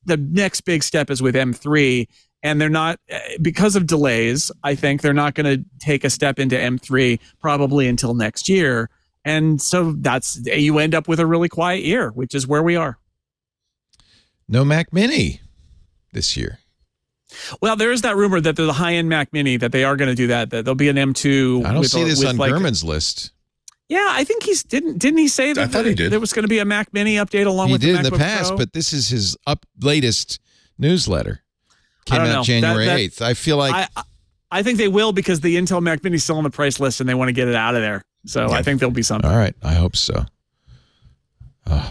the next big step is with M3. And they're not, because of delays, I think they're not going to take a step into M3 probably until next year. And so you end up with a really quiet year, which is where we are. No Mac Mini this year. Well, there is that rumor that the high-end Mac Mini, that they are going to do that there'll be an M2. I don't see this on Gurman's list. Yeah, I think didn't he say that there was going to be a Mac Mini update along with the MacBook Pro? He did in the past, but this is his latest newsletter. Came out January 8th. I feel like I think they will, because the Intel Mac Mini is still on the price list and they want to get it out of there. So I think there'll be something. All right, I hope so.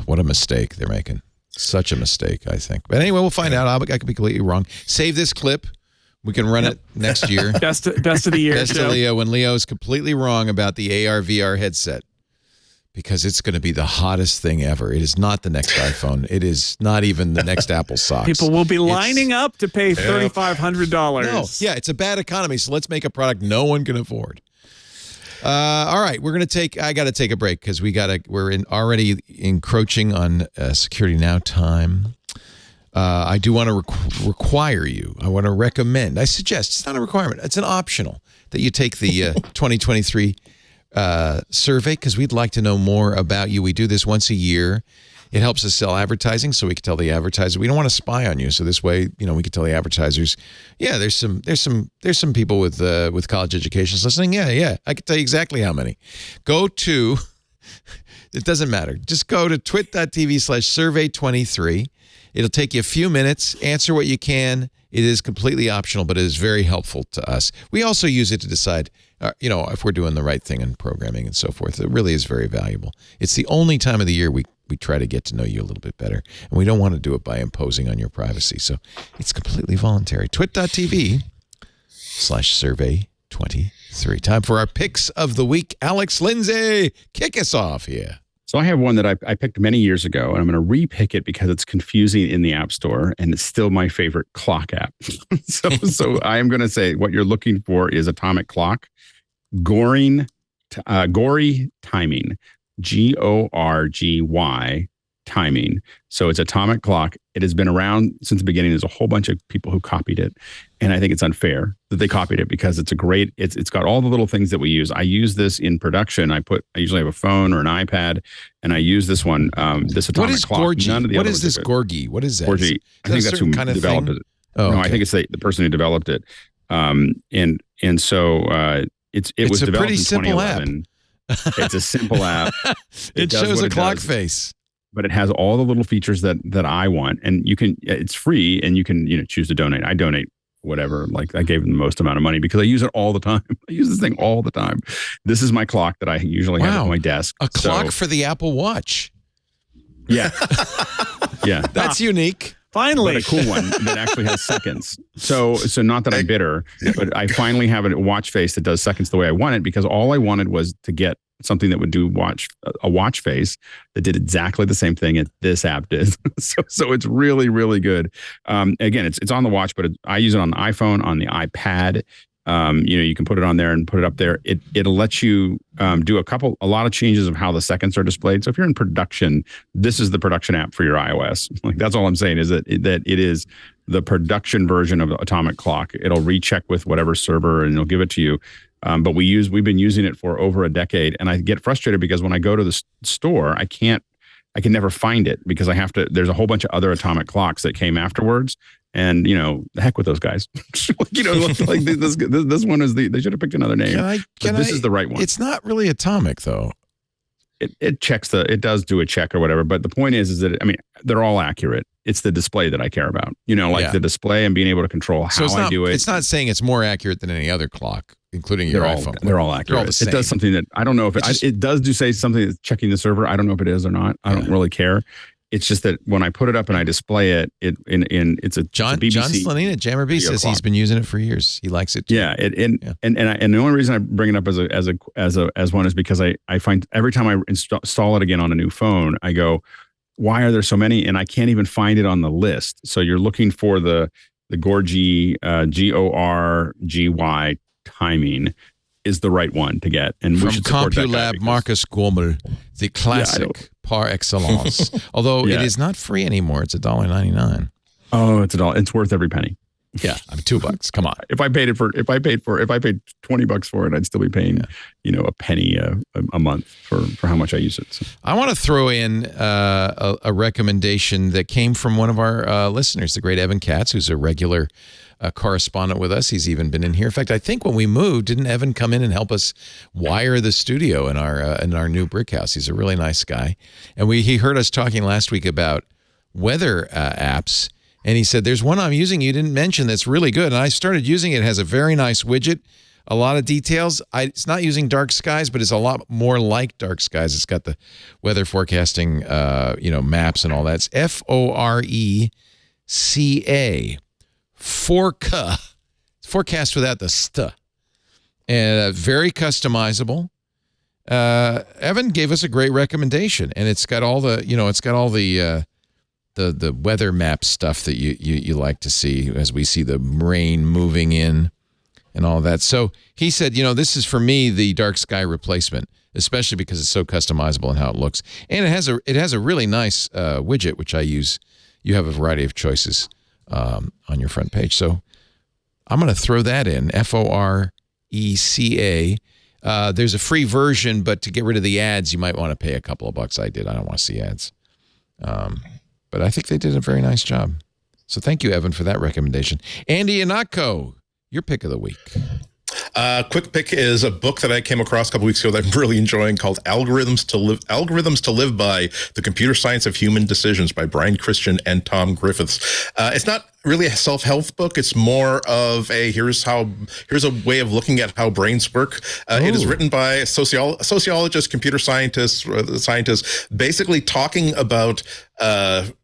What a mistake they're making. Such a mistake, I think. But anyway, we'll find out. I could be completely wrong. Save this clip. We can run it next year. Best of the year. Best of Leo, when Leo is completely wrong about the AR VR headset, because it's going to be the hottest thing ever. It is not the next iPhone. It is not even the next Apple socks. People will be lining up to pay $3,500. No, yeah, it's a bad economy, so let's make a product no one can afford. All right, I got to take a break because we're already encroaching on Security Now time. I do want to require you. I want to recommend. I suggest, it's not a requirement. It's an optional that you take the 2023 survey, because we'd like to know more about you. We do this once a year. It helps us sell advertising, so we can tell the advertiser we don't want to spy on you. So this way, we can tell the advertisers, yeah, there's some people with college educations listening. Yeah, I can tell you exactly how many. Go to, it doesn't matter. Just go to twit.tv/survey23. It'll take you a few minutes. Answer what you can. It is completely optional, but it is very helpful to us. We also use it to decide, if we're doing the right thing in programming and so forth. It really is very valuable. It's the only time of the year we try to get to know you a little bit better, and we don't want to do it by imposing on your privacy. So it's completely voluntary. twit.tv/survey23. Time for our picks of the week. Alex, Lindsay, kick us off here. So I have one that I picked many years ago, and I'm going to re-pick it because it's confusing in the App Store, and it's still my favorite clock app. so I am going to say what you're looking for is Atomic Clock, Gory Timing, GORGY timing. So it's Atomic Clock. It has been around since the beginning. There's a whole bunch of people who copied it, and I think it's unfair that they copied it because it's got all the little things that we use. I use this in production. I usually have a phone or an iPad, and I use this one, this Atomic Clock. What is Gorgy? What is this Gorgy? What is that? Gorgy. I think that's who developed it. Oh, no, okay. I think it's the person who developed it. So it was developed pretty in simple 2011. It's a simple app. It shows a clock face, but it has all the little features that I want, and it's free, and you can choose to donate. I donate whatever, like I gave them the most amount of money because I use it all the time. I use this thing all the time. This is my clock that I usually have at my desk. A clock for the Apple Watch. Yeah. Yeah. That's unique. Finally. But a cool one that actually has seconds. So not that I'm bitter, but I finally have a watch face that does seconds the way I want it, because all I wanted was to get something that would do a watch face that did exactly the same thing that this app did. So it's really, really good. Again, it's on the watch, but I use it on the iPhone, on the iPad. You can put it on there and put it up there. It'll let you do a lot of changes of how the seconds are displayed. So if you're in production, this is the production app for your iOS. Like, that's all I'm saying, is that it is the production version of Atomic Clock. It'll recheck with whatever server and it'll give it to you. But we've been using it for over a decade, and I get frustrated because when I go to the store, I can never find it because there's a whole bunch of other Atomic Clocks that came afterwards. And, the heck with those guys. Like this one is they should have picked another name. This is the right one. It's not really Atomic, though. It checks it does do a check or whatever. But the point is that, they're all accurate. It's the display that I care about, the display and being able to control how I do it. It's not saying it's more accurate than any other clock, including your iPhone. They're all accurate. They're all the same. It does something that I don't know if it does say something that's checking the server. I don't know if it is or not. I don't really care. It's just that when I put it up and I display it, it's a John BBC Slanine at Jammer B says he's been using it for years. He likes it too. Yeah, and the only reason I bring it up as one is because I find every time I install it again on a new phone, I go, why are there so many? And I can't even find it on the list. So you're looking for the Gorgy GORGY timing is the right one to get. And from we should support CompuLab, Marcus Gormel, the classic par excellence. Although it is not free anymore. It's $1.99. Oh, it's worth every penny. Yeah, $2. Come on. If I paid $20 for it, I'd still be paying, a penny a month for how much I use it. So. I want to throw in a recommendation that came from one of our listeners, the great Evan Katz, who's a regular correspondent with us. He's even been in here. In fact, I think when we moved, didn't Evan come in and help us wire the studio in our new brick house? He's a really nice guy, and he heard us talking last week about weather apps. And he said, there's one I'm using you didn't mention that's really good. And I started using it. It has a very nice widget, a lot of details. It's not using dark skies, but it's a lot more like dark skies. It's got the weather forecasting, maps and all that. It's Foreca. Foreca. Forecast without the st. And very customizable. Evan gave us a great recommendation. And it's got all the, the weather map stuff that you like to see as we see the rain moving in and all that. So he said, this is for me the dark sky replacement, especially because it's so customizable and how it looks. And it has a really nice widget, which I use. You have a variety of choices on your front page. So I'm going to throw that in, Foreca. There's a free version, but to get rid of the ads, you might want to pay a couple of bucks. I don't want to see ads. But I think they did a very nice job. So thank you, Evan, for that recommendation. Andy Ihnatko, your pick of the week. Quick pick is a book that I came across a couple weeks ago that I'm really enjoying called Algorithms to Live By: The Computer Science of Human Decisions by Brian Christian and Tom Griffiths. It's not really a self-help book. It's more of here's a way of looking at how brains work. It is written by sociologists, computer scientists, basically talking about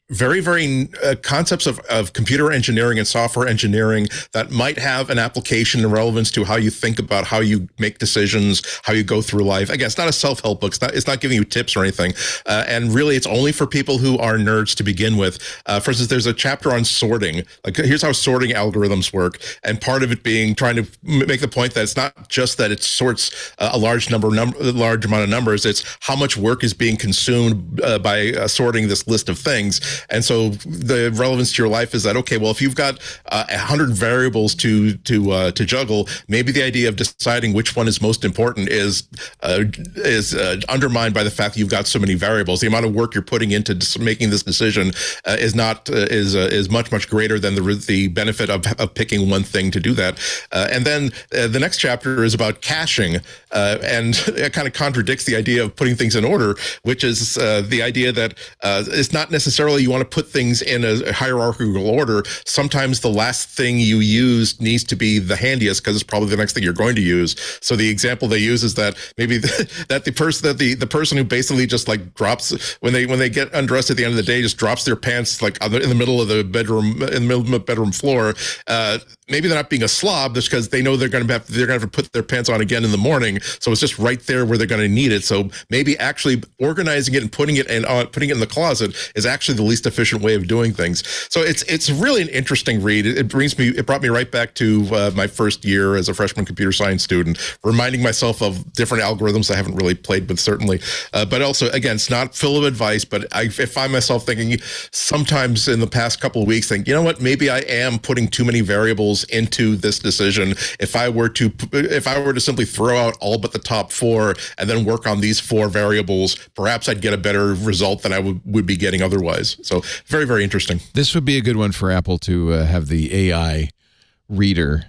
very, very concepts of computer engineering and software engineering that might have an application and relevance to how you think about how you make decisions, how you go through life. Again, it's not a self-help book. It's not giving you tips or anything. And really, it's only for people who are nerds to begin with. For instance, there's a chapter on sorting. Like, here's how sorting algorithms work. And part of it being trying to make the point that it's not just that it sorts a large amount of numbers. It's how much work is being consumed by sorting this list of things. And so the relevance to your life is that, okay, well, if you've got 100 variables to juggle, maybe the idea of deciding which one is most important is undermined by the fact that you've got so many variables. The amount of work you're putting into making this decision is much greater than the benefit of picking one thing to do that. And then the next chapter is about caching, and it kind of contradicts the idea of putting things in order, which is the idea that it's not necessarily you want to put things in a hierarchical order, sometimes the last thing you use needs to be the handiest because it's probably the next thing you're going to use. So the example they use is that maybe the person who basically just like drops when they get undressed at the end of the day, just drops their pants like in the middle of the bedroom floor. Maybe they're not being a slob just because they know they're going to have to put their pants on again in the morning. So it's just right there where they're going to need it. So maybe actually organizing it and putting it in the closet is actually the least efficient way of doing things. So it's really an interesting read. It brought me right back to my first year as a freshman computer science student, reminding myself of different algorithms I haven't really played with, certainly. But also, again, it's not full of advice, but I find myself thinking sometimes in the past couple of weeks, you know what, maybe I am putting too many variables into this decision. If I were to simply throw out all but the top 4 and then work on these 4 variables, perhaps I'd get a better result than I would be getting otherwise. So very, very interesting. This would be a good one for Apple to have the AI reader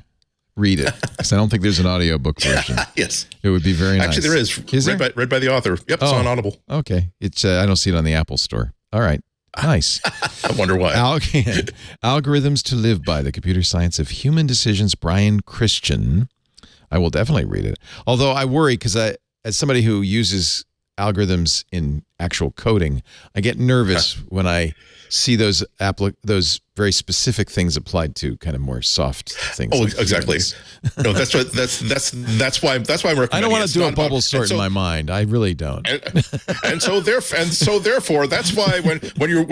read it, because I don't think there's an audiobook version. Yes. It would be very nice. Actually, there is. Read by the author. Yep, it's on Audible. Okay. It's I don't see it on the Apple Store. All right. Nice. I wonder why. Algorithms to Live By, The Computer Science of Human Decisions, Brian Christian. I will definitely read it. Although I worry because as somebody who uses algorithms in actual coding, I get nervous when I see those very specific things applied to kind of more soft things. Oh, like exactly. No, that's why I'm recommending. I don't want to do a bubble sort in my mind. I really don't. And so therefore, that's why when you're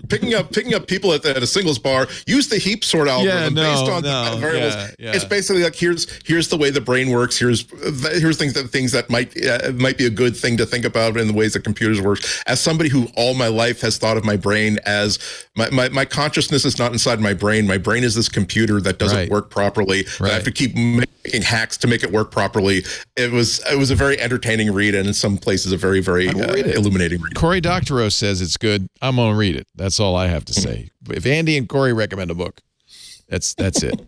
picking up people at a singles bar, use the heap sort algorithm based on the variables. Yeah. It's basically like here's the way the brain works. Here's things that might be a good thing to think about in the ways that computers work. As somebody who all my life has thought of my brain as my consciousness is not inside my brain. My brain is this computer that doesn't work properly. Right. I have to keep making hacks to make it work properly. It was a very entertaining read, and in some places a very, very illuminating read. Cory Doctorow says it's good. I'm going to read it. That's all I have to say. If Andy and Cory recommend a book, that's it.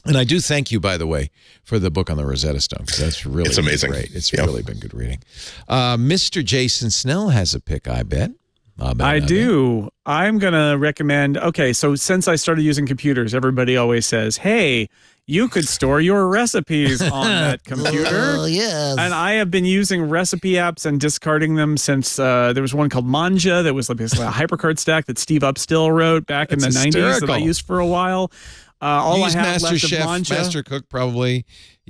And I do thank you, by the way, for the book on the Rosetta Stone, because that's really it's amazing. Great. It's really been good reading. Mr. Jason Snell has a pick, I bet. I do. I'm going to recommend, so since I started using computers, everybody always says, hey, you could store your recipes on that computer. Oh, yes. And I have been using recipe apps and discarding them since there was one called Manja that was basically a hypercard stack that Steve Upstill wrote back in the 90s that I used for a while. All I have Master left Chef, of Manja Master Cook probably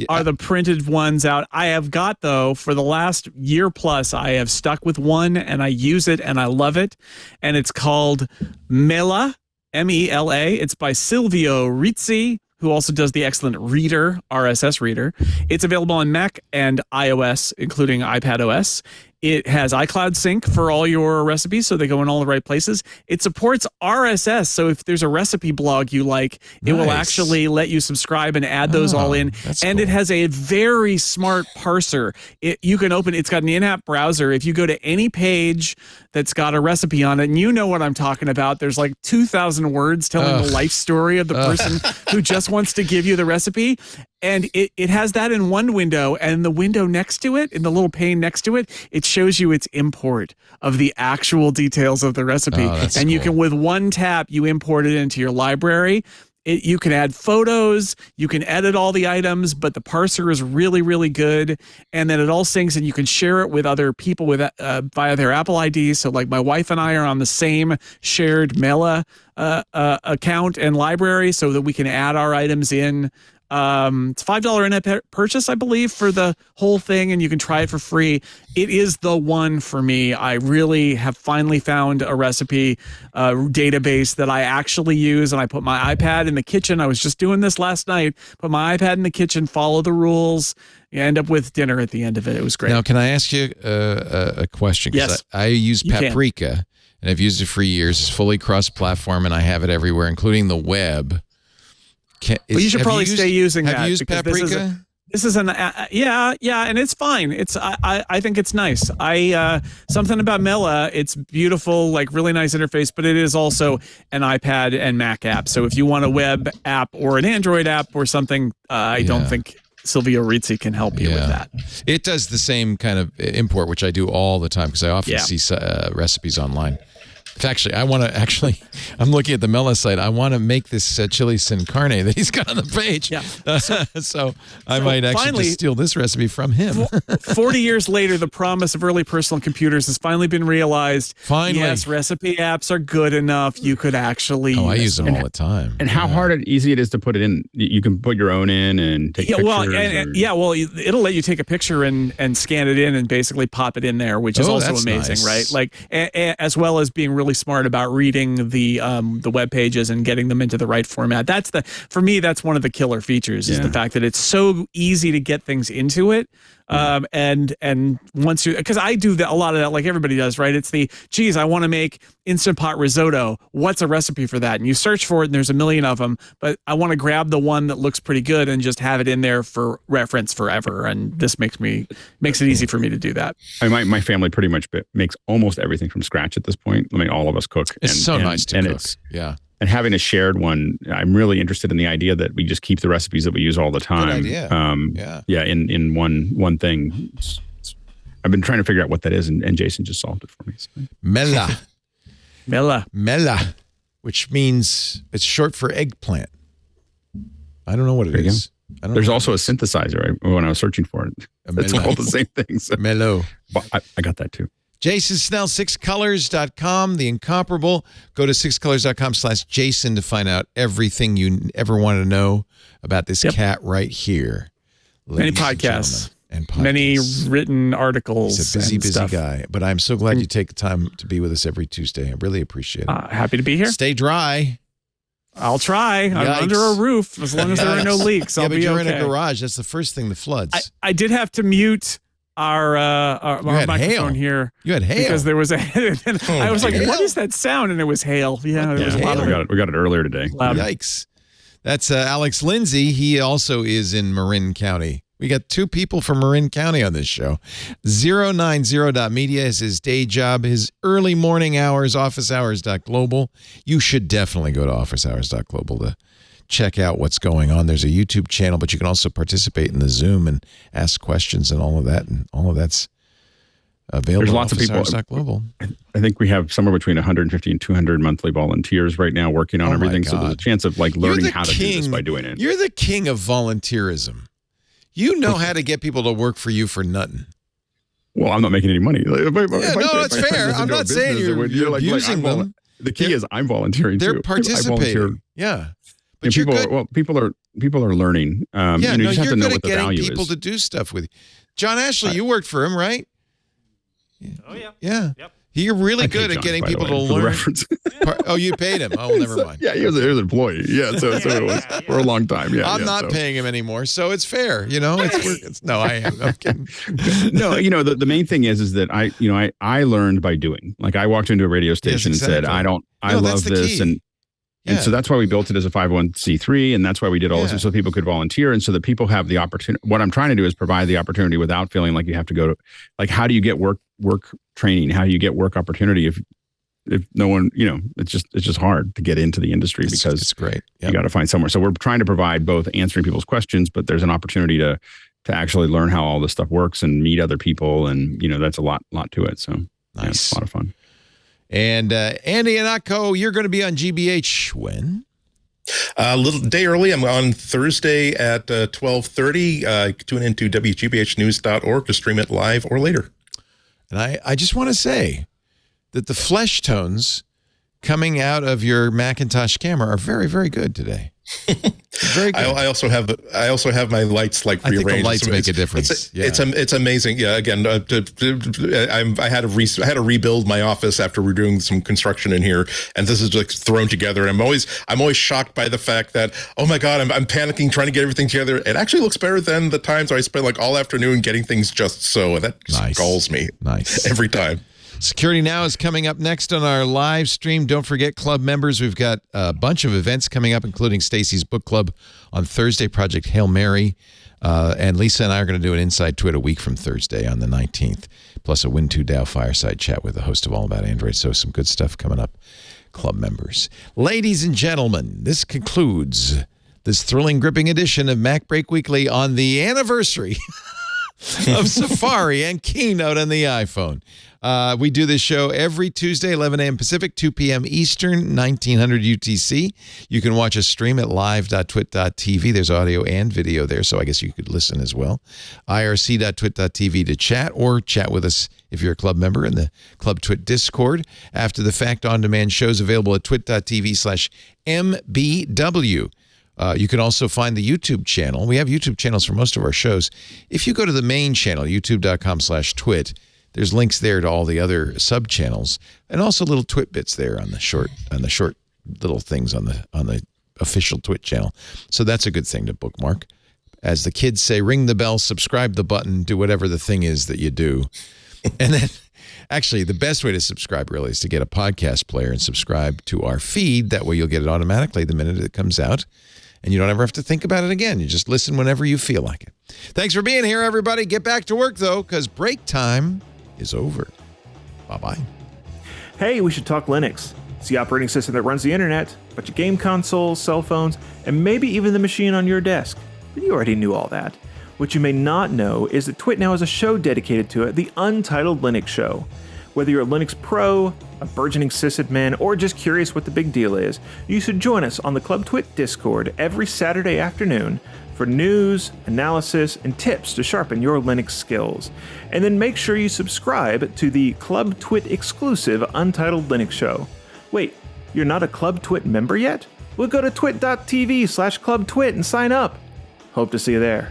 are the printed ones out. I have got, though, for the last year plus, I have stuck with one, and I use it, and I love it. And it's called Mela, M-E-L-A. It's by Silvio Rizzi, who also does the excellent Reader, RSS Reader. It's available on Mac and iOS, including iPad OS. It has iCloud sync for all your recipes, so they go in all the right places. It supports RSS, so if there's a recipe blog you like, it will actually let you subscribe and add those all in. And It has a very smart parser. You can open, it's got an in-app browser. If you go to any page that's got a recipe on it, and you know what I'm talking about, there's like 2,000 words telling the life story of the person who just wants to give you the recipe. And it has that in one window, and the window next to it, in the little pane next to it, it shows you its import of the actual details of the recipe. And you can, with one tap, you import it into your library. You can add photos, you can edit all the items, but the parser is really, really good. And then it all syncs, and you can share it with other people with via their Apple ID. So like my wife and I are on the same shared Mela account and library so that we can add our items in. It's $5 in-app purchase, I believe, for the whole thing, and you can try it for free. It is the one for me. I really have finally found a recipe database that I actually use, and I put my iPad in the kitchen. I was just doing this last night. Put my iPad in the kitchen, follow the rules. You end up with dinner at the end of it. It was great. Now, can I ask you a question? Yes. I use Paprika, and I've used it for years. It's fully cross-platform, and I have it everywhere, including the web. Well, you should probably stay using that. Have you used Paprika? This is an and it's fine. I think it's nice. Something about Mela, it's beautiful, like really nice interface, but it is also an iPad and Mac app. So if you want a web app or an Android app or something, I don't think Silvio Rizzi can help you with that. It does the same kind of import, which I do all the time because I often see recipes online. Actually, I'm looking at the Mela site. I want to make this chili sin carne that he's got on the page. Yeah. So I might actually just steal this recipe from him. 40 years later, the promise of early personal computers has finally been realized. Finally. Yes, recipe apps are good enough. You could actually I use them all the time. And how hard and easy it is to put it in. You can put your own in and take pictures. Well, it'll let you take a picture and scan it in and basically pop it in there, which is also amazing, right? Like, as well as being really smart about reading the web pages and getting them into the right format. For me, that's one of the killer features is the fact that it's so easy to get things into it. And once because I do a lot of that, like everybody does, right? It's I want to make Instant Pot risotto. What's a recipe for that? And you search for it and there's a million of them, but I want to grab the one that looks pretty good and just have it in there for reference forever. And this makes it easy for me to do that. My family pretty much makes almost everything from scratch at this point. I mean, all of us cook. It's nice to cook. And having a shared one, I'm really interested in the idea that we just keep the recipes that we use all the time. Good idea. In one thing. I've been trying to figure out what that is, and Jason just solved it for me. So. Mela, which means it's short for eggplant. I don't know what it is. There's also a synthesizer when I was searching for it. It's all the same thing. So. Melo. I got that too. Jason Snell, 6colors.com, the incomparable. Go to 6colors.com/Jason to find out everything you ever wanted to know about this cat right here. Many podcasts. Many written articles. He's a busy guy. But I'm so glad you take the time to be with us every Tuesday. I really appreciate it. Happy to be here. Stay dry. I'll try. Yikes. I'm under a roof. As long as there are no leaks, I'll be okay. You're in a garage. That's the first thing that floods. I did have to mute our microphone here. You had hail because there was I was like, "What is that sound?" And it was hail. Yeah, there was a lot of it. We got it earlier today. Yikes! That's Alex Lindsay. He also is in Marin County. We got two people from Marin County on this show. 090.media is his day job. His early morning hours, officehours.global. You should definitely go to officehours.global to check out what's going on. There's a YouTube channel, but you can also participate in the Zoom and ask questions and all of that. And all of that's available. There's lots of people. Global. I think we have somewhere between 150 and 200 monthly volunteers right now working on everything. So there's a chance of learning how to do this by doing it. You're the king of volunteerism. You know how to get people to work for you for nothing. Well, I'm not making any money. That's fair. I'm not saying you're abusing them. The key is I'm volunteering. They're participating. Yeah. But people are learning. You just have to know what the value is. People to do stuff with you. John Ashley, you worked for him, right? Oh yeah. Yeah. Yep. You're really good at getting people to learn. You paid him. Oh, well, never mind. Yeah, he was an employee. Yeah, so it was for a long time. Yeah, I'm not paying him anymore, so it's fair. You know, I am. I'm kidding. No, the main thing is that I learned by doing. Like I walked into a radio station and said, I love this, and so that's why we built it as a 501c3, and that's why we did all this so people could volunteer, and so that people have the opportunity. What I'm trying to do is provide the opportunity without feeling like you have to go to, how do you get work training? How do you get work opportunity if no one, it's just hard to get into the industry because it's great. You got to find somewhere. So we're trying to provide both answering people's questions, but there's an opportunity to actually learn how all this stuff works and meet other people, and that's a lot to it. So nice, it's a lot of fun. And Andy Ihnatko, you're going to be on GBH when? A little day early. I'm on Thursday at 12:30. Tune into WGBHnews.org to stream it live or later. And I just want to say that the flesh tones coming out of your Macintosh camera are very, very good today. Very good. I also have my lights rearranged. I think the lights make a difference. It's amazing. Yeah. Again, I had to rebuild my office after we're doing some construction in here, and this is thrown together. And I'm always shocked by the fact that, oh my God, I'm panicking trying to get everything together. It actually looks better than the times I spent all afternoon getting things just so. And that just galls me. Nice every time. Security Now is coming up next on our live stream. Don't forget, club members, we've got a bunch of events coming up, including Stacy's Book Club on Thursday, Project Hail Mary. And Lisa and I are going to do an Inside Twit a week from Thursday on the 19th, plus a Win2DAO fireside chat with the host of All About Android. So some good stuff coming up, club members. Ladies and gentlemen, this concludes this thrilling, gripping edition of MacBreak Weekly on the anniversary of Safari and Keynote on the iPhone. We do this show every Tuesday, 11 a.m. Pacific, 2 p.m. Eastern, 1900 UTC. You can watch us stream at live.twit.tv. There's audio and video there, so I guess you could listen as well. irc.twit.tv to chat, or chat with us if you're a club member in the Club Twit Discord. After the fact, on-demand shows available at twit.tv/mbw. You can also find the YouTube channel. We have YouTube channels for most of our shows. If you go to the main channel, youtube.com/twit, there's links there to all the other sub-channels, and also little Twit bits there on the short little things on the official Twit channel. So that's a good thing to bookmark. As the kids say, ring the bell, subscribe the button, do whatever the thing is that you do. And then actually the best way to subscribe really is to get a podcast player and subscribe to our feed. That way you'll get it automatically the minute it comes out. And you don't ever have to think about it again. You just listen whenever you feel like it. Thanks for being here, everybody. Get back to work, though, because break time is over. Bye-bye. Hey, we should talk Linux. It's the operating system that runs the internet, but your game consoles, cell phones, and maybe even the machine on your desk. But you already knew all that. What you may not know is that TWiT now has a show dedicated to it, the Untitled Linux Show. Whether you're a Linux pro, a burgeoning sysadmin, or just curious what the big deal is, you should join us on the Club TWiT Discord every Saturday afternoon for news, analysis, and tips to sharpen your Linux skills. And then make sure you subscribe to the Club TWiT exclusive Untitled Linux Show. Wait, you're not a Club TWiT member yet? Well, go to twit.tv/clubtwit and sign up. Hope to see you there.